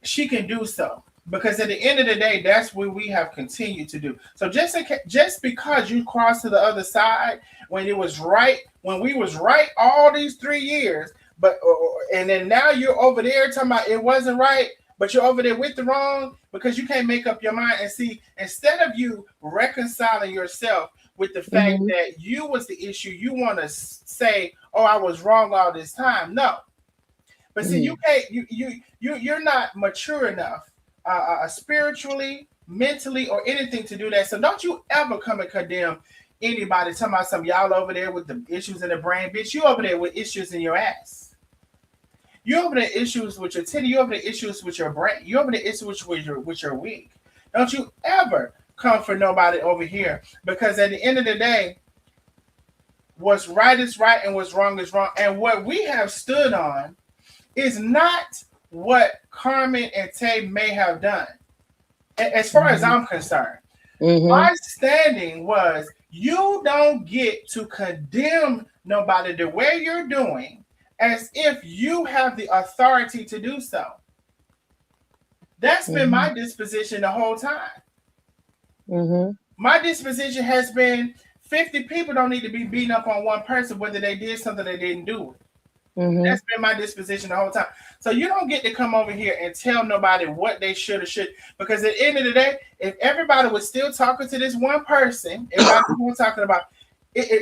she can do so. Because at the end of the day, that's what we have continued to do. So just because you crossed to the other side when it was right, when we was right all these 3 years, but and then now you're over there talking about it wasn't right, but you're over there with the wrong because you can't make up your mind. And see, instead of you reconciling yourself with the fact Hmm. that you was the issue, you want to say, "Oh, I was wrong all this time." No, but see, you Hmm. can't. You're not mature enough, spiritually, mentally, or anything to do that. So don't you ever come and condemn anybody. Talking about some y'all over there with the issues in the brain, bitch. You over there with issues in your ass. You over there issues with your titty. You over there issues with your brain. You over there issues with your wig. Don't you ever come for nobody over here because at the end of the day, what's right is right and what's wrong is wrong. And what we have stood on is not what Carmen and Tay may have done. As far as Hmm. I'm concerned, Hmm. my standing was you don't get to condemn nobody the way you're doing as if you have the authority to do so. That's been Hmm. my disposition the whole time. Hmm. My disposition has been 50 people don't need to be beating up on one person whether they did something they didn't do. Hmm. That's been my disposition the whole time. So you don't get to come over here and tell nobody what they should or should. Because at the end of the day, if everybody was still talking to this one person, everybody was talking about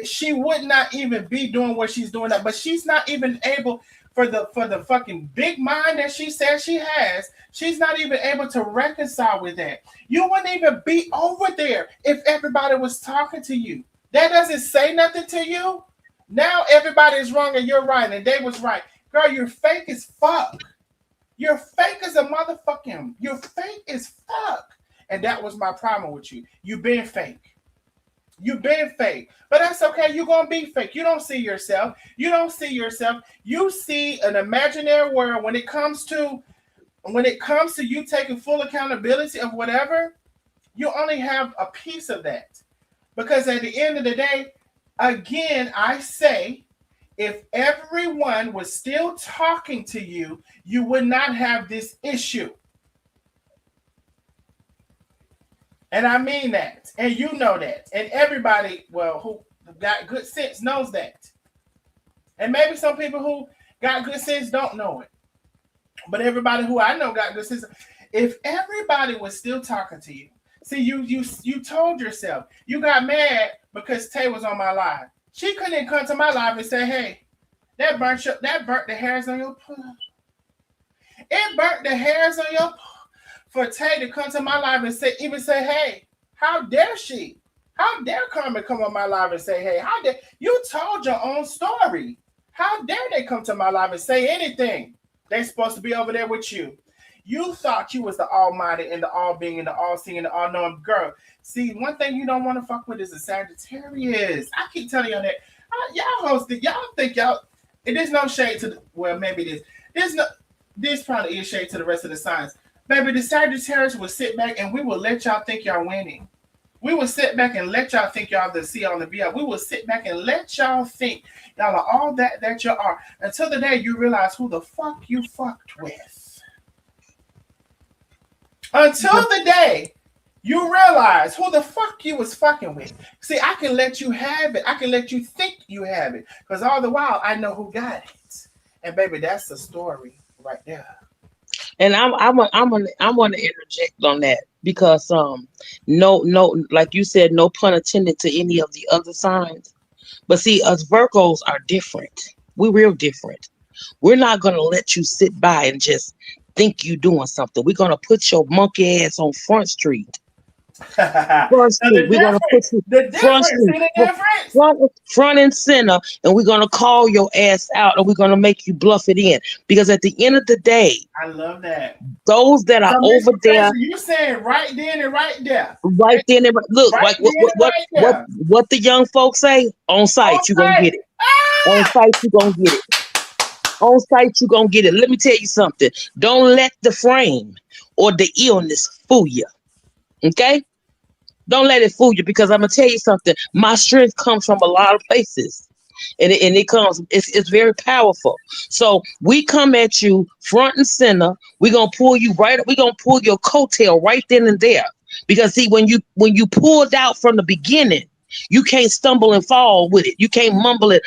she would not even be doing what she's doing. But she's not even able for the fucking big mind that she says she has. She's not even able to reconcile with that. You wouldn't even be over there if everybody was talking to you. That doesn't say nothing to you. Now everybody is wrong and you're right, and they was right. Girl, you're fake as fuck. You're fake as a motherfucking. You're fake as fuck. And that was my problem with you. You been fake. You been fake. But that's okay. You're gonna be fake. You don't see yourself. You don't see yourself. You see an imaginary world when it comes to you taking full accountability of whatever, you only have a piece of that. Because at the end of the day, again, I say, if everyone was still talking to you, you would not have this issue. And I mean that. And you know that. And everybody, well, who got good sense knows that. And maybe some people who got good sense don't know it. But everybody who I know got good sense. If everybody was still talking to you, see, you told yourself you got mad because Tay was on my live. She couldn't even come to my live and say, "Hey, that burnt the hairs on your it burnt the hairs on your for Tay to come to my live and say, hey, how dare she? How dare Carmen come on my live and say, hey, how dare you told your own story? How dare they come to my live and say anything? They're supposed to be over there with you. You thought you was the almighty and the all being and the all seeing and the all knowing girl. See, one thing you don't want to fuck with is a Sagittarius. I keep telling y'all that. Y'all hosted, y'all think y'all it is no shade to well, maybe it is. There's no this probably is shade to the rest of the signs. Baby, the Sagittarius will sit back and we will let y'all think y'all winning. We will sit back and let y'all think y'all the C on the B. We will sit back and let y'all think y'all are all that y'all are until the day you realize who the fuck you fucked with. until the day you realize who the fuck you was fucking with. See, I can let you have it. I can let you think you have it. Because all the while, I know who got it. And baby, that's the story right there. And I'm gonna interject on that because no, like you said, no pun intended to any of the other signs. But see, us Virgos are different. We're real different. We're not gonna let you sit by and just think you doing something. We're gonna put your monkey ass on Front Street. Front So Street. We're gonna put you the Front difference, Street. see the difference? Front and center, and we're gonna call your ass out, and we're gonna make you bluff it in. Because at the end of the day, I love that. those that are So, Miss over there, Professor, you saying right then and right there. right then, and look, Right like then and right there. what the young folks say on On site, you gonna site. get it. On Ah! site, you gonna get it. On site, you gonna get it. Let me tell you something. Don't let the frame or the illness fool you. Okay? Don't let it fool you because I'm gonna tell you something. My strength comes from a lot of places. And it comes, it's very powerful. So we come at you front and center. We're gonna pull you right, we're gonna pull your coattail right then and there. Because see, when you pulled out from the beginning, you can't stumble and fall with it. You can't mumble it.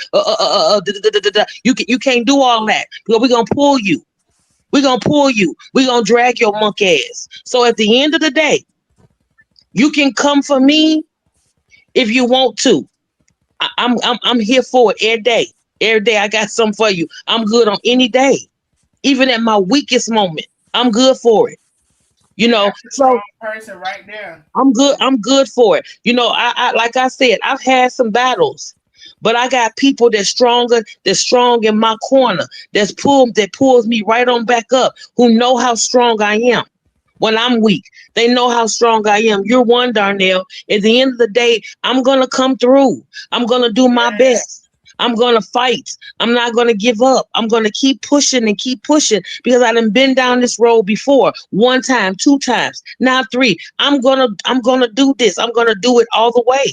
You can't do all that. Because we're gonna pull you. We're gonna pull you. We're gonna drag your monkey ass. So at the end of the day, you can come for me if you want to. I'm here for it every day. Every day I got something for you. I'm good on any day. Even at my weakest moment. I'm good for it. You And know, that's a so strong person right there. I'm good for it. You know, I like I said, I've had some battles, but I got people that's stronger, that's strong in my corner, that pulls me right on back up, who know how strong I am. When I'm weak, they know how strong I am. You're one, Darnell. At the end of the day, I'm gonna come through. I'm gonna do my Yeah. best. I'm gonna fight. I'm not gonna give up. I'm gonna keep pushing and keep pushing because I done been down this road before. One time, two times, now three. I'm gonna do this. I'm gonna do it all the way.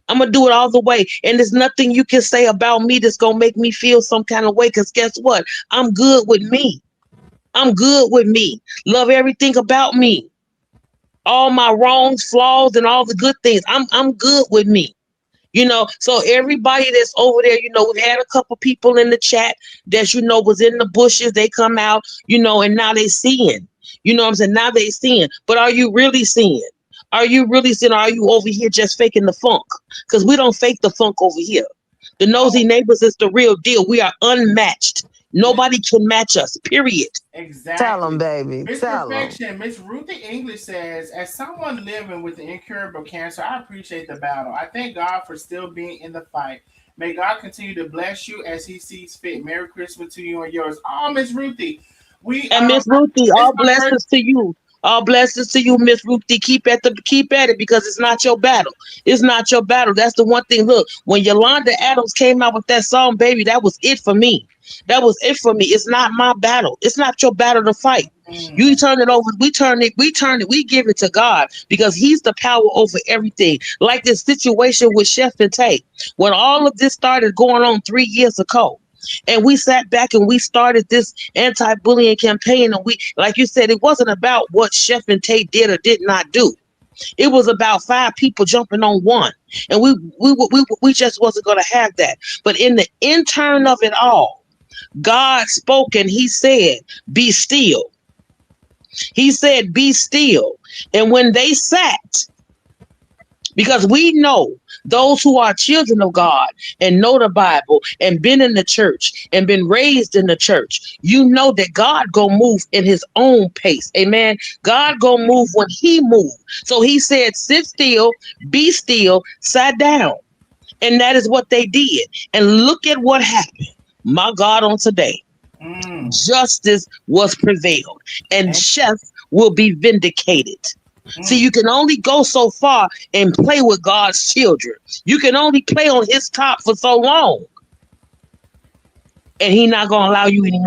I'm gonna do it all the way. And there's nothing you can say about me that's gonna make me feel some kind of way. Cause guess what? I'm good with me. I'm good with me. Love everything about me. All my wrongs, flaws, and all the good things. I'm good with me. You know, so everybody that's over there, you know, we've had a couple people in the chat that, you know, was in the bushes. They come out, you know, and now they seeing. You know what I'm saying? Now they seeing. But are you really seeing? Are you really seeing? Or are you over here just faking the funk? Because we don't fake the funk over here. The Nosy Oh, Neighbors is the real deal. We are unmatched. Nobody can match us, period. Tell them, exactly. baby. Miss Tell them. Perfection, Miss Ruthie English says, as someone living with the incurable cancer, I appreciate the battle. I thank God for still being in the fight. May God continue to bless you as He sees fit. Merry Christmas to you and yours. Oh, Miss Ruthie, we And Miss Ruthie, it's all my birthday. blessings to you. All blessings to you, Miss Ruthie. Keep at it because it's not your battle. It's not your battle. That's the one thing. Look, when Yolanda Adams came out with that song, baby, that was it for me. That was it for me. It's not my battle. It's not your battle to fight. You turn it over. We give it to God because He's the power over everything. Like this situation with Chef and Tay. When all of this started going on 3 years ago, and we sat back and we started this anti-bullying campaign, and we, like you said, it wasn't about what Chef and Tay did or did not do. It was about five people jumping on one, and we just wasn't going to have that. But in the intern of it all, God spoke and He said, "Be still." He said, "Be still." And when they sat, because we know those who are children of God and know the Bible and been in the church and been raised in the church, you know that God gonna move in His own pace. Amen. God gonna move when He moved. So He said, "Sit still, be still, sat down." And that is what they did. And look at what happened. My God, on today, Mm, justice was prevailed and and, Chef will be vindicated. See, mm. you can only go so far and play with God's children. You can only play on His top for so long, and He's not gonna allow you any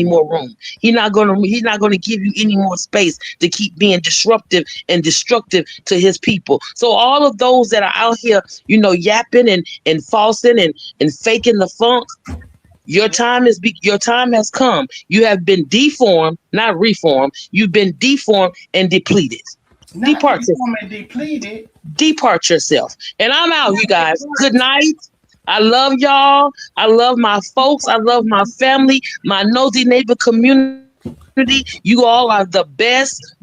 more room. He's not gonna give you any more space to keep being disruptive and destructive to His people. So all of those that are out here, you know, yapping and falsing and faking the funk, Your time has come. You have been deformed, not reformed. You've been deformed and depleted. Not Depart yourself. deformed and depleted. Depart yourself. And I'm out, you guys. Good night. I love y'all. I love my folks. I love my family, my nosy neighbor community. You all are the best.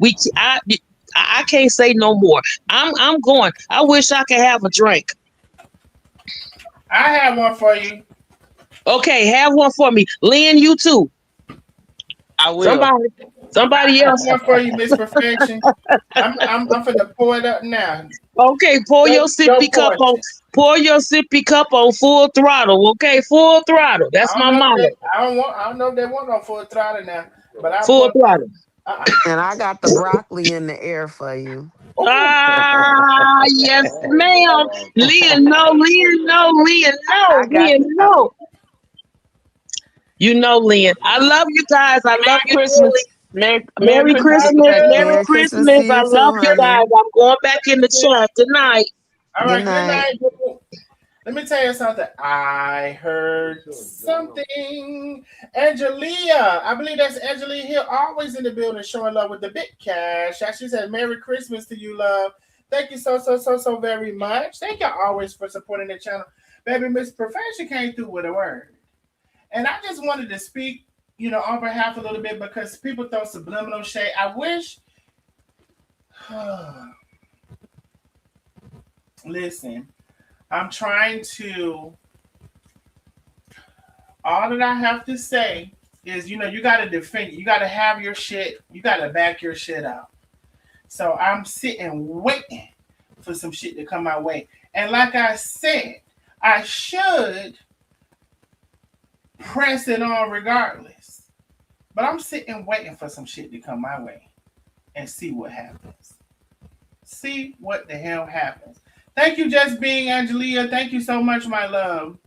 I can't say no more. I'm going. I wish I could have a drink. I have one for you. Okay, have one for me. Lynn, you too. I will. Somebody somebody I have else. one for you, Miss Perfection. I'm finna pour it up now. Okay, Your portion. pour your sippy cup on full throttle. Okay, full throttle. That's my motto. I don't know if they want no full throttle now, but I Full pour. throttle. And I got the broccoli in the air for you. Oh, Ah, yes, ma'am. I got Leah, no. You know, Lynn. I love you guys. I love Merry you Christmas. dearly. Merry Merry Christmas, Miss Christmas. Perfection. Merry Merry Christmas to Christmas. you I too, love you guys. honey. I'm going back in the chat tonight. all Good right. Good night. night. Boo. Let me tell you something. I heard something. Angelia, I believe that's Angelia Hill, always in the building, showing love with the big cash. She said, "Merry Christmas to you, love." Thank you so very much. Thank you always for supporting the channel. Baby, Miss Perfection came through with a word. And I just wanted to speak, on behalf a little bit because people throw subliminal shade. I wish, listen, I'm trying to, all that I have to say is, you got to defend, you got to have your shit, you got to back your shit up. So I'm sitting waiting for some shit to come my way. And like I said, I should press it on regardless. But I'm sitting waiting for some shit to come my way and see what happens. See what the hell happens. Thank you, Just Being Angelia. Thank you so much, my love.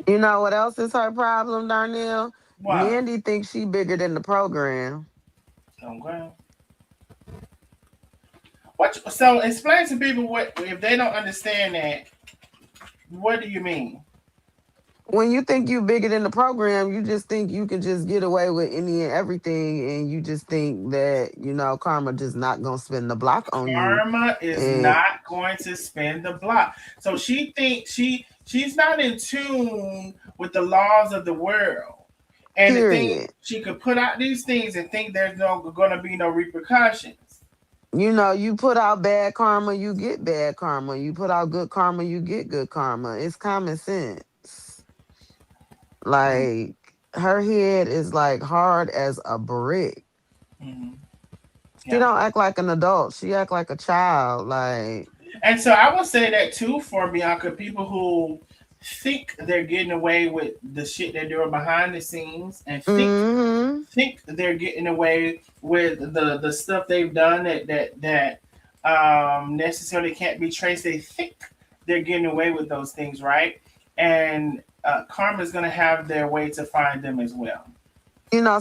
You know what else is her problem, Darnell? Wow. Nandi thinks she bigger than the program. Okay. So explain to people what if they don't understand that. What do you mean? When you think you bigger than the program, you just think you can just get away with any and everything, and you just think that karma just not gonna spin the block on you. Karma is And not going to spin the block. So she thinks she's not in tune with the laws of the world. And the thing period. she could put out these things and think there's no gonna be no repercussions. You put out bad karma, you get bad karma. You put out good karma, you get good karma. It's common sense. Like her head is like hard as a brick. Mm-hmm. She Yeah. don't act like an adult. She act like a child. Like, And so I will say that too for Bianca, people who think they're getting away with the shit they're doing behind the scenes and mm-hmm. think they're getting away with the stuff they've done that necessarily can't be traced. They think they're getting away with those things, right? And karma is going to have their way to find them as well.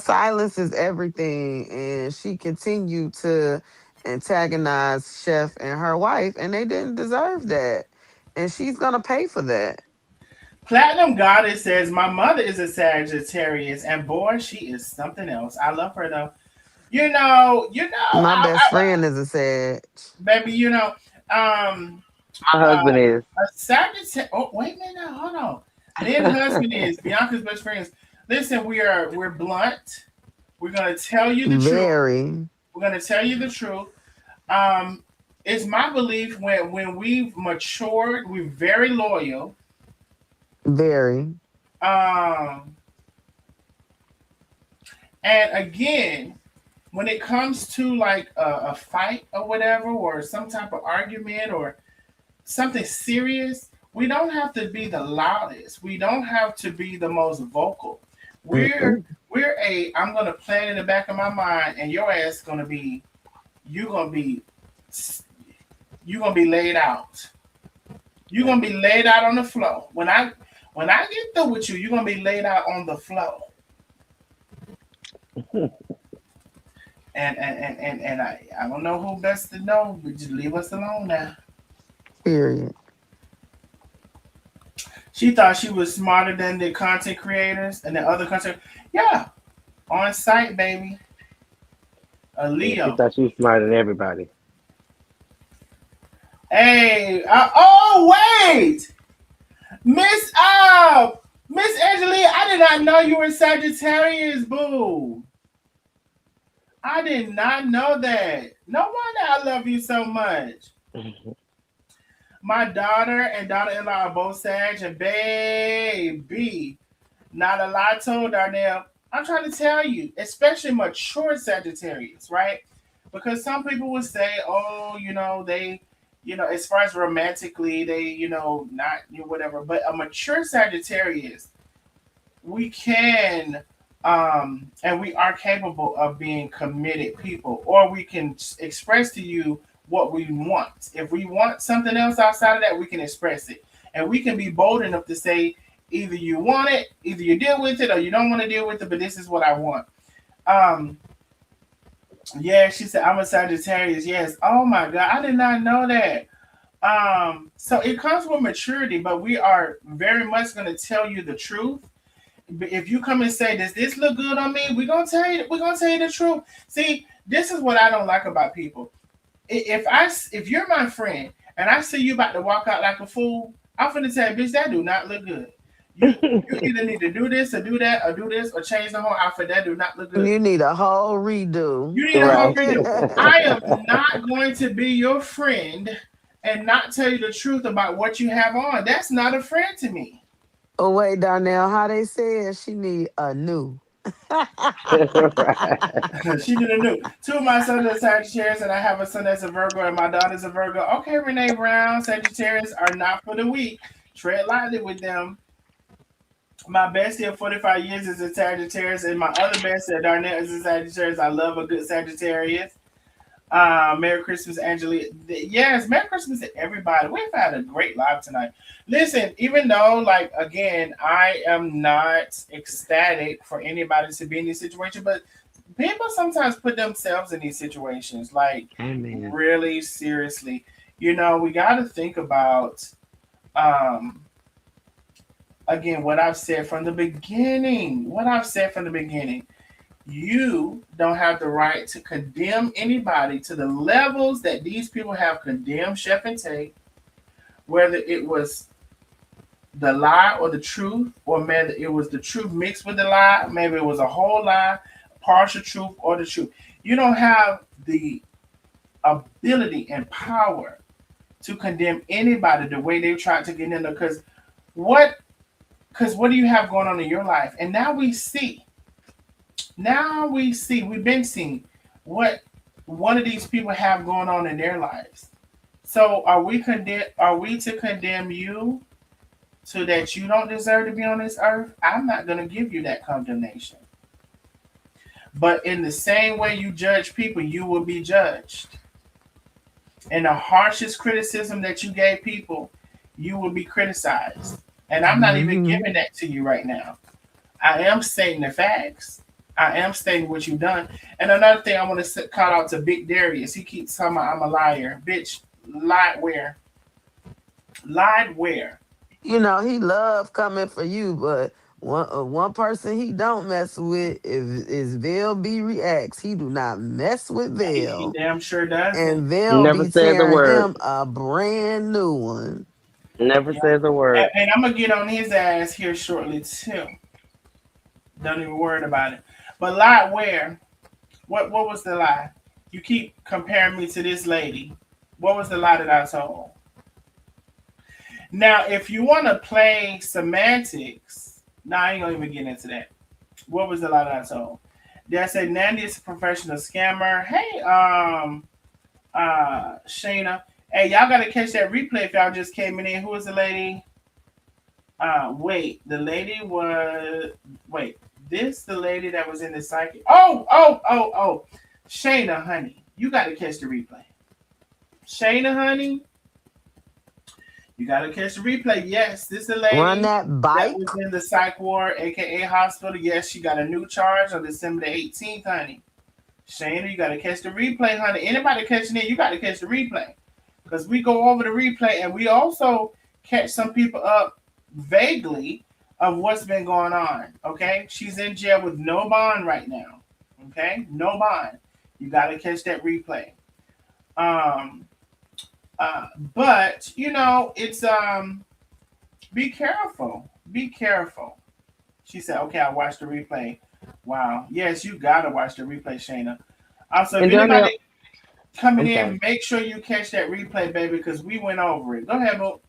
Silence is everything. And she continued to antagonize Chef and her wife, and they didn't deserve that. And she's gonna pay for that. Platinum Goddess says, "My mother is a Sagittarius, and boy, she is something else. I love her though. My best friend is a Sag. Baby, um, My husband is. a Sagittarius. Oh, wait a minute, hold on. Lynn's husband is Bianca's best friends. Listen, we're blunt. We're gonna tell you the truth. Very, We're gonna tell you the truth. Um, it's my belief when we've matured, we're very loyal. very. Um, and again, when it comes to like a fight or whatever, or some type of argument or something serious, we don't have to be the loudest. We don't have to be the most vocal. We're Mm-mm. I'm gonna plan in the back of my mind, and your ass gonna be you gonna be you gonna be laid out. You're gonna be laid out on the floor. When I get through with you, you're gonna be laid out on the floor. And I don't know who best to know, but just leave us alone now. Period. She thought she was smarter than the content creators and the other content. Yeah, on site, baby. A Yeah, she Leo. thought she was smarter than everybody. Hey, oh wait, Miss Angelia, I did not know you were Sagittarius, boo. I did not know that. No wonder I love you so much. My daughter and daughter-in-law are both Sag, and baby, not a lie told Darnell. I'm trying to tell you, especially mature Sagittarius, right? Because some people would say, oh, they, as far as romantically, they, not whatever. But a mature Sagittarius, we can and we are capable of being committed people, or we can express to you what we want. If we want something else outside of that, we can express it, and we can be bold enough to say either you want it, either you deal with it, or you don't want to deal with it, but this is what I want. um yeah, she said I'm a Sagittarius. Yes. Oh my god, I did not know that. So it comes with maturity, but we are very much going to tell you the truth. If you come and say, "Does this look good on me?" We're gonna tell you. We're gonna tell you the truth. See, this is what I don't like about people. If you're my friend and I see you about to walk out like a fool, I'm finna tell you, bitch, that do not look good. You either need to do this or do that or do this or change the whole outfit. That do not look good. You need a whole redo. You need a whole Right. redo. I am not going to be your friend and not tell you the truth about what you have on. That's not a friend to me. Oh wait, Darnell, how they said she need a new. Right. She didn't know. Two of my sons are Sagittarius, and I have a son that's a Virgo, and my daughter's a Virgo. Okay, Renee Brown, Sagittarius are not for the weak. Tread lightly with them. My bestie of 45 years is a Sagittarius, and my other bestie, Darnell, is a Sagittarius. I love a good Sagittarius. Merry Christmas, Angela. Yes, Merry Christmas to everybody. We've had a great live tonight. Listen, even though, like, again, I am not ecstatic for anybody to be in this situation, but people sometimes put themselves in these situations, like, Amen. really seriously. We got to think about, um, again, what I've said from the beginning. You don't have the right to condemn anybody to the levels that these people have condemned Chef and Tate, whether it was the lie or the truth, or whether it was the truth mixed with the lie, maybe it was a whole lie, partial truth, or the truth. You don't have the ability and power to condemn anybody the way they tried to get in there. What what do you have going on in your life? And we've been seeing what one of these people have going on in their lives. So are we to condemn you so that you don't deserve to be on this earth? I'm not going to give you that condemnation. But in the same way you judge people, you will be judged. And the harshest criticism that you gave people, you will be criticized. And I'm not even Hmm. giving that to you right now. I am stating the facts. I am stating what you've done. And another thing I want to call out to Big Darius. He keeps telling me I'm a liar. Bitch, lied where? Lied where? He love coming for you, but one person he don't mess with is Vel B Reacts. He do not mess with He Vel, damn sure doesn't. and Vel Never be says a tearing word. him a brand new one. Never Yeah. says a word. And I'm gonna get on his ass here shortly too. Don't even worry about it. But lie where? What was the lie? You keep comparing me to this lady. What was the lie that I told? Now, if you want to play semantics, I ain't gonna even get into that. What was the lie that I told? Did I say Nandi is a professional scammer? Hey, Shayna. Hey, y'all gotta catch that replay if y'all just came in. Who was the lady? Wait, the lady was this the lady that was in the psychic? Oh, Shayna, honey, you got to catch the replay. Shayna, honey, you got to catch the replay. Yes, this is the Run lady that that bike. was in the psych ward, aka hospital. Yes, she got a new charge on December the 18th, honey. Shayna, you got to catch the replay, honey. Anybody catching it, you got to catch the replay because we go over the replay and we also catch some people up vaguely of what's been going on. Okay, she's in jail with no bond right now. Okay, no bond. You got to catch that replay. Um, but you know, it's be careful. Be careful. She said, "Okay, I watched the replay." Wow. Yes, you gotta watch the replay, Shayna. Also, if And Darnell, anybody coming I'm in, sorry. make sure you catch that replay, baby, because we went over it. Go ahead, Bo.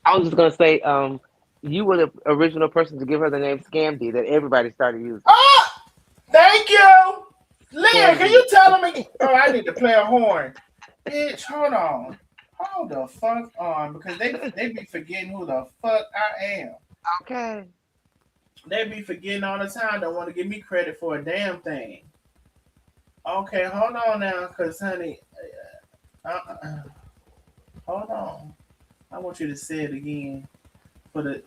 I was just gonna say, you were the original person to give her the name Scamdy that everybody started using. Oh, thank you, Leah. Can Scamdy. you tell them again? Oh, I need to play a horn, bitch. Hold on. Hold the fuck on, because they be forgetting who the fuck I am. Okay. They be forgetting all the time. Don't want to give me credit for a damn thing. Okay, hold on now, cause honey, hold on. I want you to say it again for the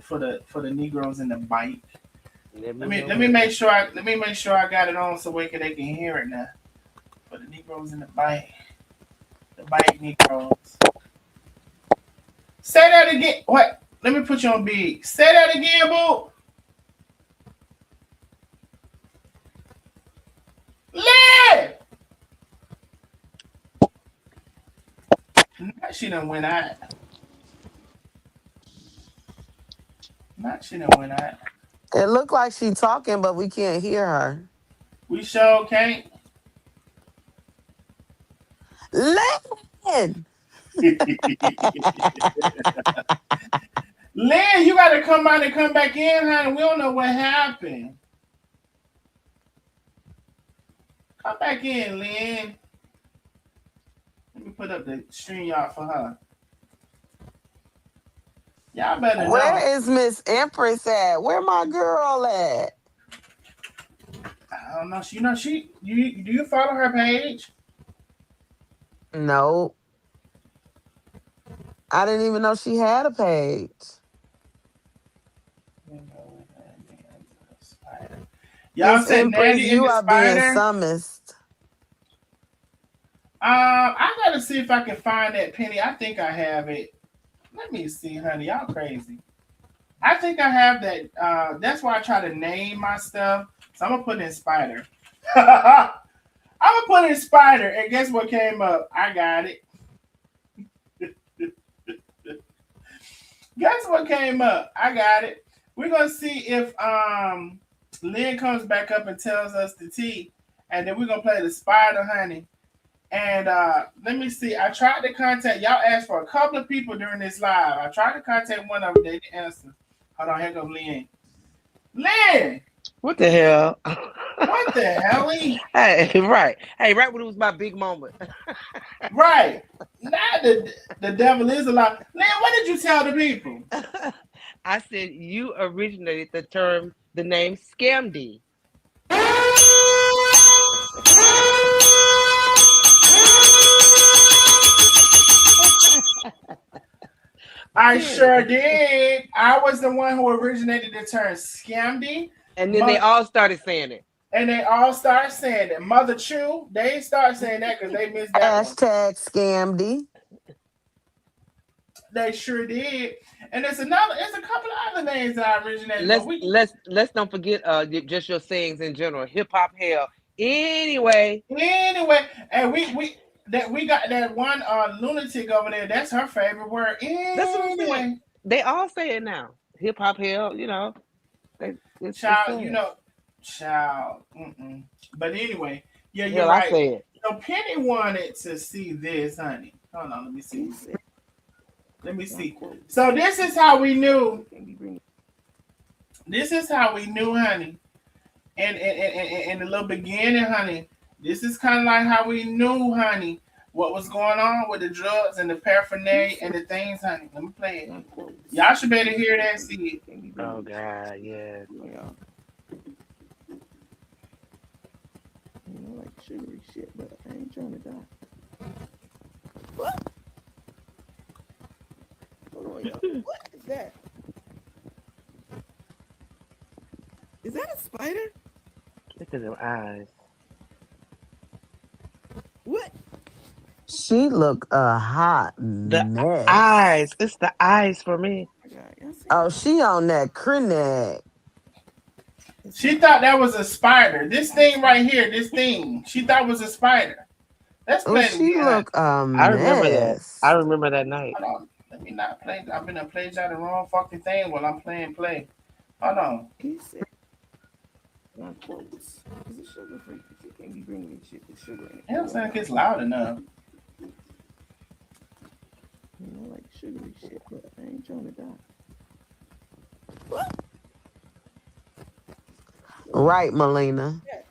Negroes in the bike. Let Let me me know let me when. make sure I got it on so they can hear it now. For the Negroes in the bike Negroes. Say that again. What? Let me put you on big. Say that again, boo. Live. Not she done went out. Not she done went out. It looked like she talking, but we can't hear her. We sure can't. Lynn! Lynn, you gotta come out and come back in, honey. We don't know what happened. Come back in, Lynn. Let me put up the stream y'all for her. Y'all better know. Where is Miss Empress at? Where my girl at? I don't know. You do you follow her page? No, I didn't even know she had a page. Y'all Miss said Empress, Nandi in you the are being spider. summoned. I gotta see if I can find that penny. I think I have it. Let me see, honey. Y'all crazy. I think I have that. That's why I try to name my stuff. So I'm gonna put in spider. I'm gonna put in spider, and guess what came up? I got it. Guess what came up? I got it. We're gonna see if Lynn comes back up and tells us the tea, and then we're gonna play the spider, honey. And let me see. I tried to contact y'all. Asked for a couple of people during this live. I tried to contact one of them. They didn't answer. Hold on, here goes Lynn. Lynn, What the hell? what the hell? Hey, right. Hey, right when it was my big moment. Right now, the devil is alive. Lynn, what did you tell the people? I said you originated the term, the name Scamdy. I Yeah. sure did. I was the one who originated the term scamdy. And then they Mother, all started saying it. and they all start saying it. Mother Chew, they start saying that because they missed that one. Hashtag scamdy. They sure did. And it's a couple of other names that I originated, but let's we let's let's don't forget just your sayings in general. Hip hop hell. Anyway, anyway, and we got that one lunatic over there. That's her favorite word. that's what I'm saying. Anyway, They all say it now. Hip hop hell, it's child, sad. child. Mm-mm. But anyway, yeah, you're Hell, I right. say it. So Penny wanted to see this, honey. Hold on, let me see. Let me see. So this is how we knew. This is how we knew, honey. And the little beginning, honey. This is kind of like how we knew, honey, what was going on with the drugs and the paraphernalia and the things, honey. Let me play it. Y'all should better hear that, see it. Oh God, yes. Like sugary shit, but I ain't trying to die. What? Hold on, y'all. What is that? Is that a spider? Look at them eyes. What? She look a hot The mess. eyes. It's the eyes for me. I got see Oh, it. she on that creneg. It's She not. thought that was a spider. This thing right here, this thing, she thought was a spider. Let's Oh, play it she again, honey. look a I remember that. I mess. remember that night. Hold on. Let me not play. I've been a plays out the wrong fucking thing while I'm playing play. Hold on. He said, "My quotes. Is it sugar free? She can't be bringing me shit with sugar in it. It Come don't on sound like now. it's loud enough. I like sugary shit, but I ain't trying to die. What? What Right, Melina. is that?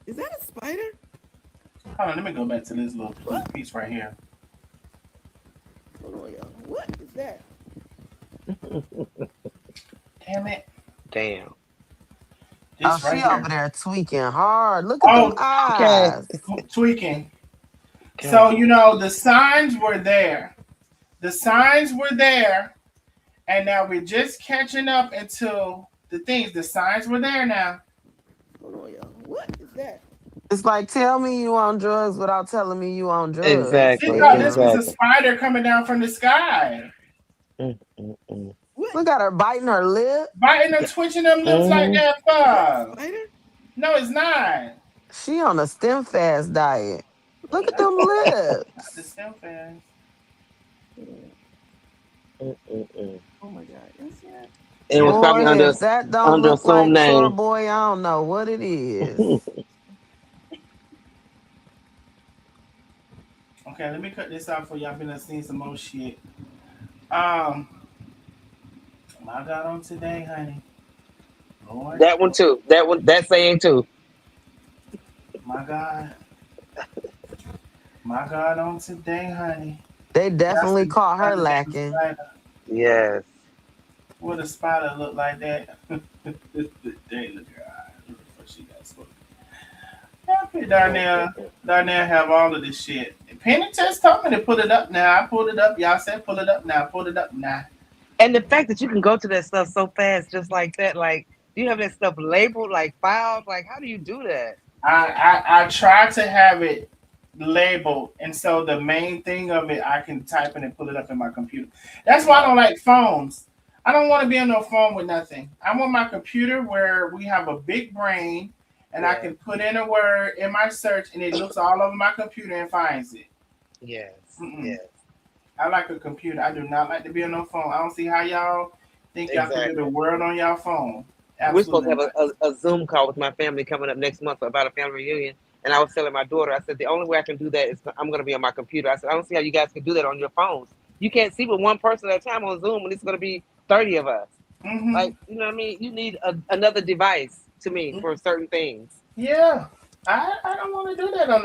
Is that a spider? Hold on. Let me go back to this little What? piece right here. Hold on, y'all. What is that? Damn it. Damn. Oh, This she right over here. there tweaking hard. Look at them Oh, Okay. eyes. tweaking. So Okay. you know the signs were there. The signs were there, and now we're just catching up into the things. The signs were there now. Hold on, y'all. What is that? It's like, tell me you on drugs without telling me you on drugs, She Exactly. thought this fam. was a Exactly. spider coming down from the sky, Mm. What? Look at her biting her lip. biting her, twitching them lips like Mm-hmm. that. Is that a Fuck. spider? No, it's not. She on a stem fast diet. Look at Not, them not the lips. stem fans. Hold on. Mm. Oh my god. Y'all see that? It was Yeah. probably Boy, if that don't under look assumed like chore name. boy, I don't know what it is. Okay, let me cut this out for y'all. Been seeing some more shit. Um, my God, on today, honey. Lord, That one too. That one. That saying too. my God, my God, on today, honey. They Y'all definitely see this caught her other damn lacking. spider? Yes. What a spider look like that? They look at her eyes. Look what she got spoken. Happy down there have all of this shit. Penny just told me to put it up now. I pulled it up. Y'all said pull it up now. Pull it up now. And the fact that you can go to that stuff so fast, just like that, like, do you have that stuff labeled, like filed? Like, how do you do that? I try to have it labeled, and so the main thing of it, I can type in and pull it up in my computer. That's why I don't Right. like phones. I don't want to be on no phone with nothing. I want my computer where we have a big brain, and I Yeah. can put in a word in my search, and it looks all over my computer and finds it. Yes. Mm-mm. Yes. I like a computer. I do not like to be on no phone. I don't see how y'all think y'all can do the Exactly. world on y'all phone. We're supposed Absolutely to have not. a Zoom call with my family coming up next month about a family reunion. And I was telling my daughter, I said, the only way I can do that is I'm going to be on my computer. I said, I don't see how you guys can do that on your phones. You can't see with one person at a time on Zoom when it's going to be 30 of us. Mm-hmm. Like, you know what I mean? You need another device to me for certain things. Yeah. I don't want to do that on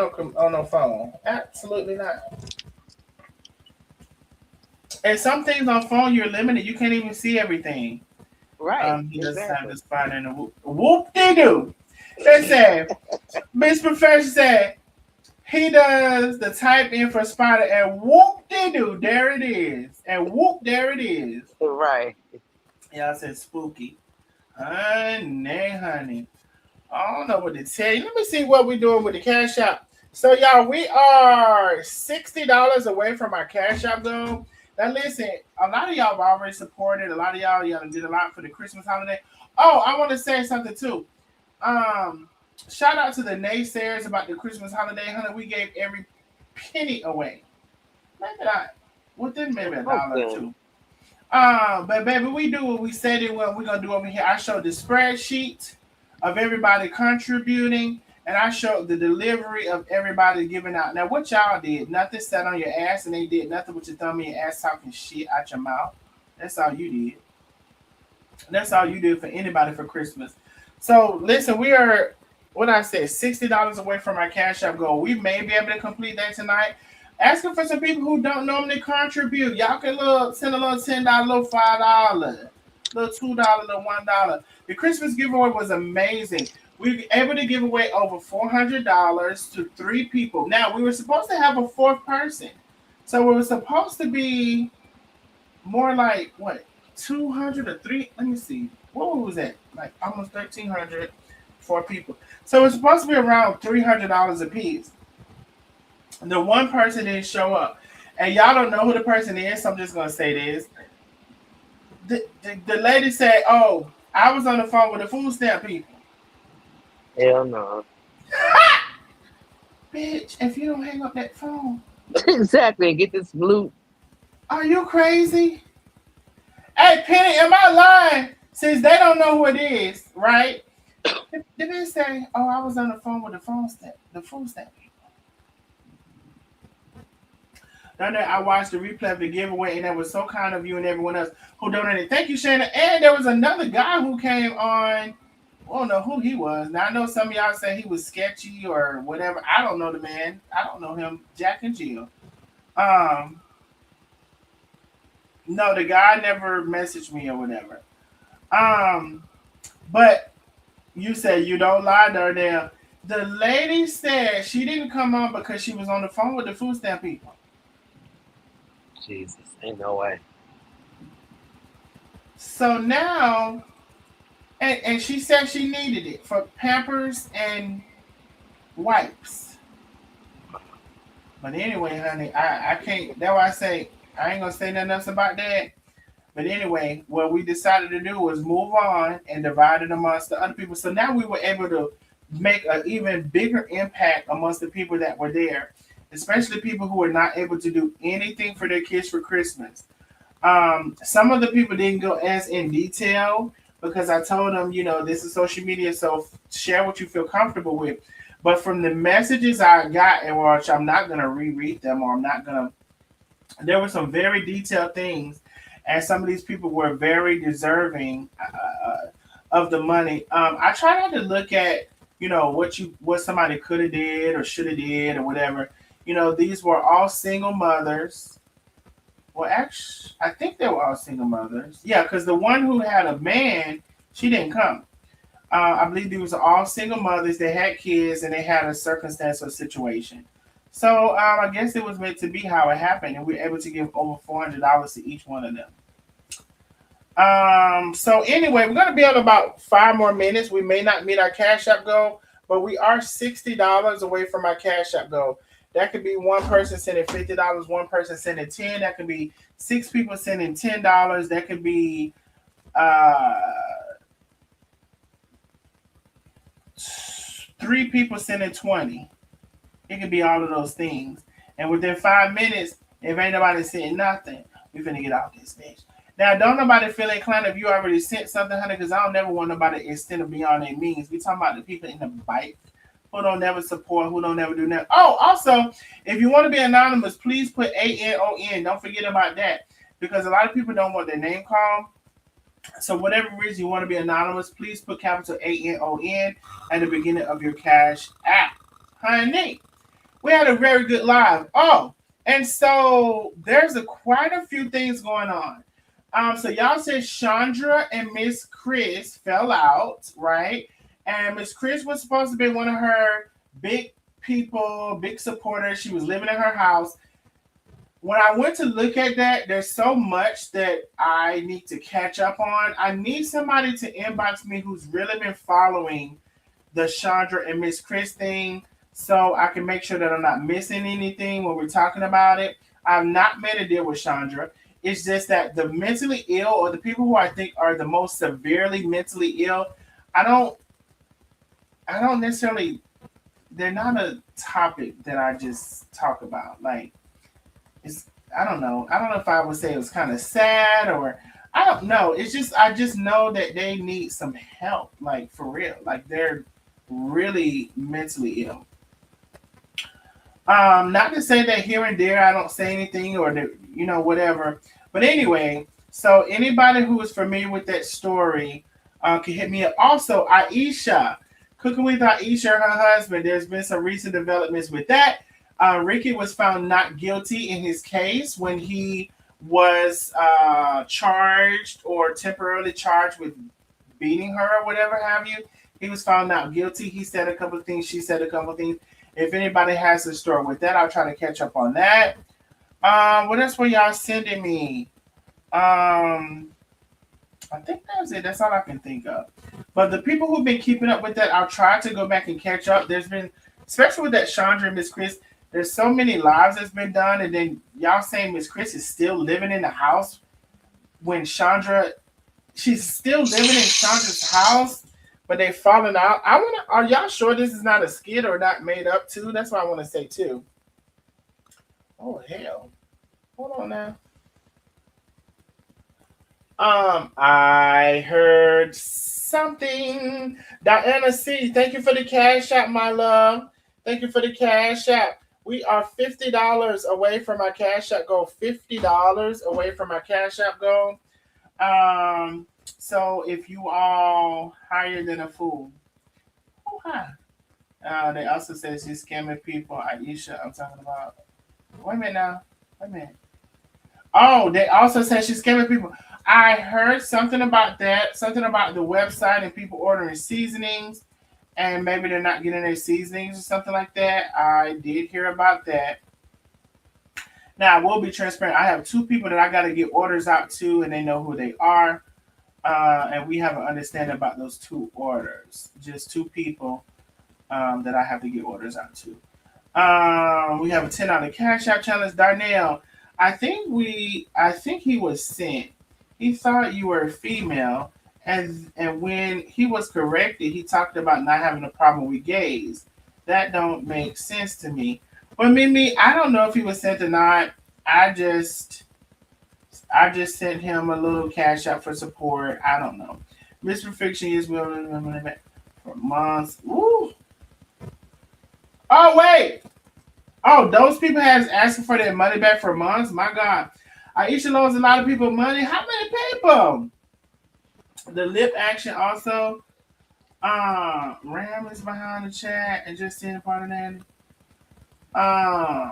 no phone. Absolutely not. And some things on phone you're limited. You can't even see everything. Right. He does have Exactly. the spider and the whoop de doo. They said Miss Professor said he does the type in for spider and whoop de doo. There it is. And whoop there it is. Right. Yeah, I said spooky. Honey. I don't know what to tell you. Let me see what we're doing with the cash app. So y'all, we are $60 away from our cash app goal. Now listen, a lot of y'all have already supported. A lot of y'all did a lot for the Christmas holiday. Oh, I want to say something too. Um, Shout out to the naysayers about the Christmas holiday, honey. We gave every penny away. Maybe not. Within maybe a Most dollar or them. two. But baby, we do what we said it what we're gonna do over here. I showed the spreadsheet of everybody contributing, and I showed the delivery of everybody giving out. Now, what y'all did? Nothing sat on your ass, and they did nothing with your thumb in your ass talking shit out your mouth. That's all you did. That's all you did for anybody for Christmas. So listen, we are what I said, $60 away from our cash app goal. We may be able to complete that tonight. Asking for some people who don't normally contribute. Y'all can send a little $10, little $5, little $2, little $1. The Christmas giveaway was amazing. We were able to give away over $400 to three people. Now we were supposed to have a fourth person, so it was supposed to be more like what 200 or three. Let me see. What was that? Like almost 1,300 for people. So it's supposed to be around $300 a piece. The one person didn't show up. And y'all don't know who the person is, so I'm just gonna say this. The lady said, "Oh, I was on the phone with the food stamp people." Hell no. Bitch, if you don't hang up that phone, Exactly. Get this blue. are you crazy? Hey, Penny, am I lying? Since they don't know who it is, right? The bitch say, "Oh, I was on the phone with the food stamp." Then I watched the replay of the giveaway, and that was so kind of you and everyone else who donated. Thank you, Shannon. And there was another guy who came on. I don't know who he was. Now I know some of y'all say he was sketchy or whatever. I don't know the man. I don't know him. Jack and Jill. Um, no, the guy never messaged me or whatever. Um, but you said you don't lie, Darnell. The lady said she didn't come on because she was on the phone with the food stamp people. Jesus, ain't no way. So now, and she said she needed it for Pampers and wipes. But anyway, honey, I can't. That's why I say I ain't gonna say nothing else about that. But anyway, what we decided to do was move on and divide it amongst the other people. So now we were able to make an even bigger impact amongst the people that were there, especially people who were not able to do anything for their kids for Christmas. Some of the people didn't go as in detail because I told them, this is social media, so share what you feel comfortable with. But from the messages I got, and which I'm not gonna reread them, or I'm not gonna. There were some very detailed things, and some of these people were very deserving of the money. I try not to look at, what somebody could have did or should have did or whatever. These were all single mothers. Well, actually, I think they were all single mothers. Yeah, because the one who had a man, she didn't come. I believe these were all single mothers. They had kids and they had a circumstance or situation. So I guess it was meant to be how it happened, and we were able to give over $400 to each one of them. So anyway, we're gonna be on about 5 more minutes. We may not meet our Cash App goal, but we are $60 away from our Cash App goal. That could be one person sending $50, one person sending 10. That could be 6 people sending $10. That could be uh 3 people sending 20. It could be all of those things. And within 5 minutes, if ain't nobody sending nothing, we finna get off this bitch. Now, don't nobody feel inclined if you already sent something, honey, because I don't never want nobody to extend it beyond their means. We talking about the people in the bike who don't never support, who don't never do that. Oh, also, if you want to be anonymous, please put ANON. Don't forget about that, because a lot of people don't want their name called. So whatever reason you want to be anonymous, please put capital ANON at the beginning of your Cash App. Honey, we had a very good live. Oh, and so there's quite a few things going on. So y'all said Chandra and Miss Chris fell out, right? And Miss Chris was supposed to be one of her big people, big supporters. She was living in her house. When I went to look at that, there's so much that I need to catch up on. I need somebody to inbox me who's really been following the Chandra and Miss Chris thing, so I can make sure that I'm not missing anything when we're talking about it. I've not made a deal with Chandra. It's just that the mentally ill, or the people who I think are the most severely mentally ill, I don't necessarily, they're not a topic that I just talk about. Like, it's, I don't know. I don't know if I would say it was kind of sad, or I don't know. It's just, I just know that they need some help, like for real. Like they're really mentally ill. Not to say that here and there I don't say anything, or that, whatever. But anyway, so anybody who is familiar with that story can hit me up. Also, Aisha, Cooking with Aisha, her husband. There's been some recent developments with that. Ricky was found not guilty in his case when he was charged, or temporarily charged with beating her or whatever have you. He was found not guilty. He said a couple of things. She said a couple of things. If anybody has a story with that, I'll try to catch up on that. What else were y'all sending me? I think that's it. That's all I can think of. But the people who've been keeping up with that, I'll try to go back and catch up. There's been, especially with that Chandra and Miss Chris, There's so many lives that's been done, and then y'all saying Miss Chris is still living in the house when Chandra, she's still living in Chandra's house, but they falling out. I wanna, are y'all sure this is not a skit or not made up too? That's what I want to say too. Oh hell, hold on now. I heard something. Diana C, thank you for the cash app, my love. Thank you for the cash app. We are $50 away from our cash app goal. $50 away from our cash app goal. So if you all higher than a fool, oh hi. They also said she's scamming people. Aisha, I'm talking about. Wait a minute now. Wait a minute. Oh, they also said she's scamming people. I heard something about that, something about the website and people ordering seasonings, and maybe they're not getting their seasonings or something like that. I did hear about that. Now, I will be transparent. I have two people that I got to get orders out to, and they know who they are. And we have an understanding about those two orders. Just two people that I have to get orders out to. We have a $10 cash out challenge. Darnell, I think he was sent. He thought you were a female, and when he was corrected, he talked about not having a problem with gays. That don't make sense to me. But Mimi, I don't know if he was sent or not. I just I just sent him a little cash out for support. I don't know. Miss Perfection is willing for months. Ooh. Oh wait. Oh, those people has asking for their money back for months. My God, Aisha loans a lot of people money. How many people? The lip action also. Ram is behind the chat and just seeing part of that.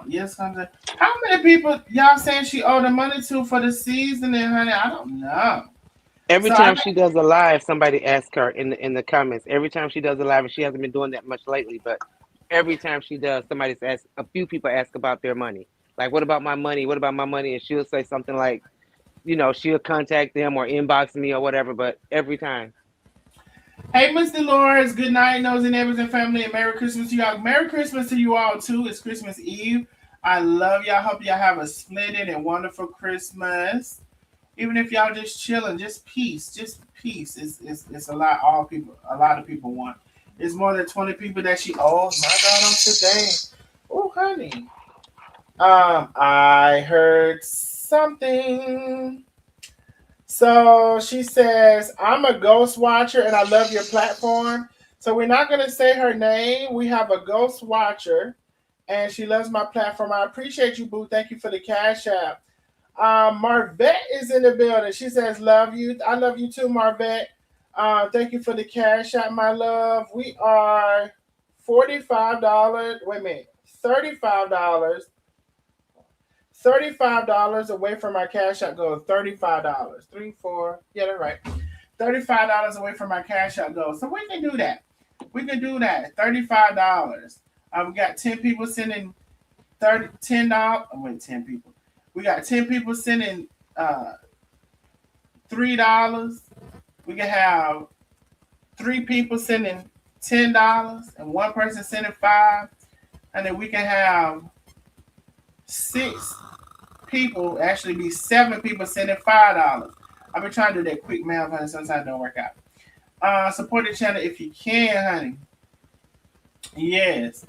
Yes, Hunter. How many people y'all saying she owed the money to for the season? And honey, I don't know. Every So I time she does a live, somebody asks her in the comments. Every time she does a live, and she hasn't been doing that much lately, but every time she does, somebody's asked. A few people ask about their money. Like, what about my money? What about my money? And she'll say something like, she'll contact them or inbox me or whatever. But every time. hey, Miss Dolores, good night, Nosy Neighbors and family, and Merry Christmas to y'all. Merry Christmas to you all too. It's Christmas Eve. I love y'all. Hope y'all have a splendid and wonderful Christmas. Even if y'all just chilling, just peace, just peace. It's a lot. All people, a lot of people want. It's more than 20 people that she owes. My God, on today. Oh, honey. I heard something. So she says, I'm a ghost watcher and I love your platform. So we're not going to say her name. We have a ghost watcher and she loves my platform. I appreciate you, Boo. Thank you for the cash app. Marvette is in the building. She says, love you. I love you too, Marvette. Thank you for the cash app, my love. We are $45. Wait a minute. $35. $35 away from my cash out goal. $35. Three, four. Yeah, that's right. $35 away from my cash out goal. So we can do that. We can do that. $35. We got 10 people sending $10. Oh, wait, 10 people. We got 10 people sending $3. We can have 3 people sending $10 and one person sending 5. And then we can have 6 people, actually be 7 people sending $5. I've been trying to do that quick math, honey. Sometimes it don't work out. Support the channel if you can, honey. Yes.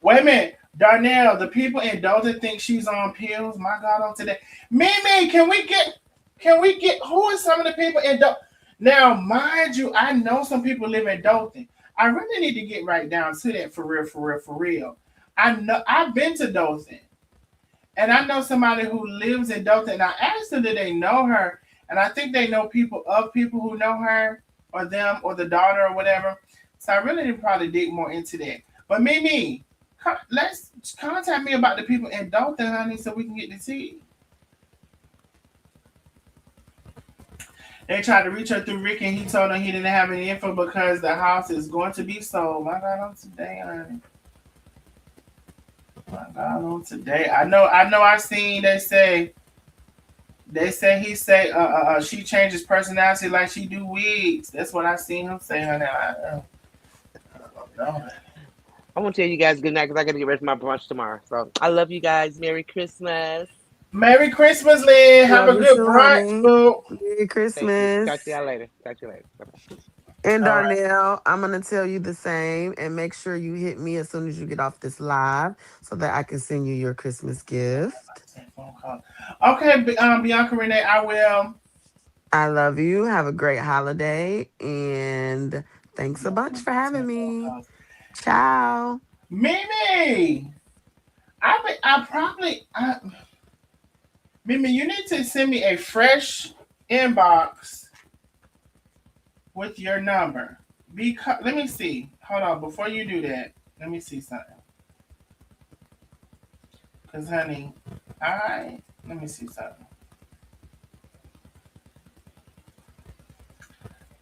Wait a minute. Darnell, the people in Dothan think she's on pills. My God, on today. Mimi, can we get who is some of the people in Dothan? Now, mind you, I know some people live in Dothan. I really need to get right down to that for real, for real, for real. I know I've been to Dothan. And I know somebody who lives in Dothan. And I asked them, did they know her? And I think they know people who know her or them or the daughter or whatever. So I really need to probably dig more into that. But Mimi, let's contact me about the people in Dothan, honey, so we can get to see. They tried to reach her through Rick, and he told her he didn't have any info because the house is going to be sold. My God, on today, honey. My God, on today. I know. I seen. They say he say. She changes personality like she do wigs. That's what I seen him say, honey. I don't know. I want to tell you guys good night because I got to get ready for my brunch tomorrow. So I love you guys. Merry Christmas. Merry Christmas, Lynn. Have Love a you good too, brunch, honey. boo. Merry Thank you. Talk to Christmas. y'all later. Talk to you later. Bye-bye. And All right. Darnell, I'm gonna tell you the same, and make sure you hit me as soon as you get off this live so that I can send you your Christmas gift. Phone call. Okay, Bianca Renee, I will. I love you. Have a great holiday, and thanks a bunch for having me. Ciao. Mimi, Mimi, you need to send me a fresh inbox with your number. Because let me see. Hold on, before you do that, let me see something. Cause honey, I let me see something.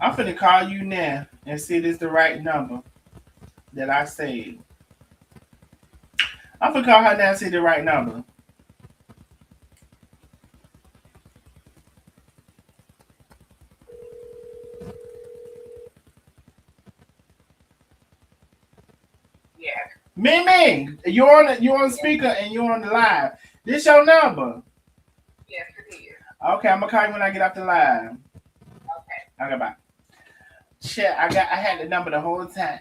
I'm finna call you now and see if it's the right number that I saved. I'm finna call her now and see the right number. Mimi, you on speaker and you on the live. This your number. Okay, I'm gonna call you when I get off the live. Okay, bye. Shit, I had the number the whole time.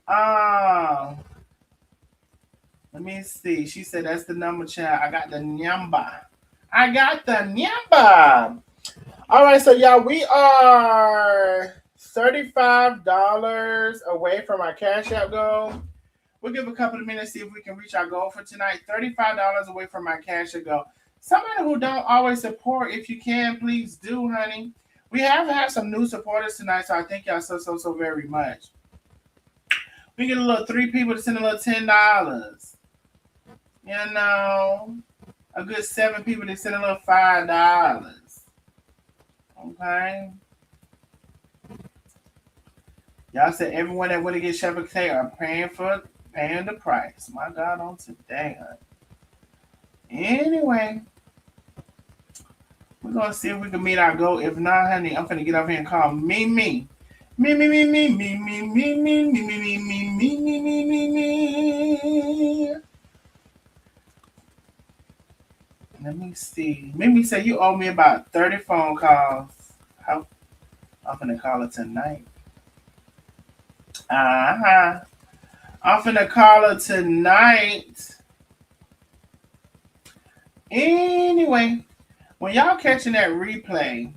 Um, let me see. She said that's the number, child. I got the number. I got the number. All right, so y'all, we are $35 away from our Cash App goal. We'll give a couple of minutes, see if we can reach our goal for tonight. $35 away from our Cash App goal. Somebody who don't always support, if you can, please do, honey. We have had some new supporters tonight, so I thank y'all so very much. We get a little 3 people to send a little $10. You know, a good 7 people to send a little $5. Okay. Y'all said everyone that went to get Shepherd Cake are paying the price. My God, on today, honey. Anyway, we're gonna see if we can meet our goal. If not, honey, I'm gonna get up here and call Mimi. Me. Let me see. Mimi said you owe me about 30 phone calls. I'm gonna call her tonight. Uh-huh. I'm finna call her tonight. Anyway, when y'all catching that replay,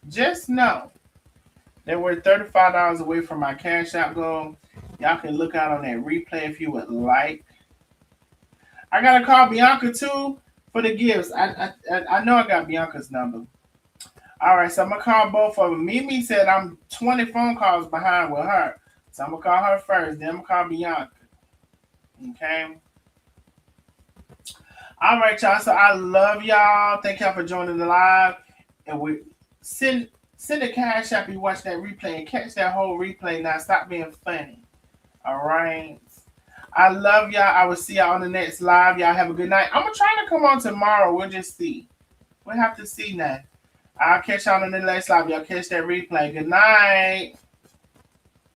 just know that we're $35 away from my Cash App goal. Y'all can look out on that replay if you would like. I gotta call Bianca too for the gifts. I know I got Bianca's number. All right, so I'm gonna call both of them. Mimi said I'm 20 phone calls behind with her, so I'm gonna call her first. Then I'm gonna call Bianca. Okay. All right, y'all. So I love y'all. Thank y'all for joining the live, and we send a Cash App. You watch that replay and catch that whole replay. Now stop being funny. All right. I love y'all. I will see y'all on the next live. Y'all have a good night. I'm gonna try to come on tomorrow. We'll just see. We'll have to see now. I'll catch y'all on the next live. Y'all catch that replay. Good night.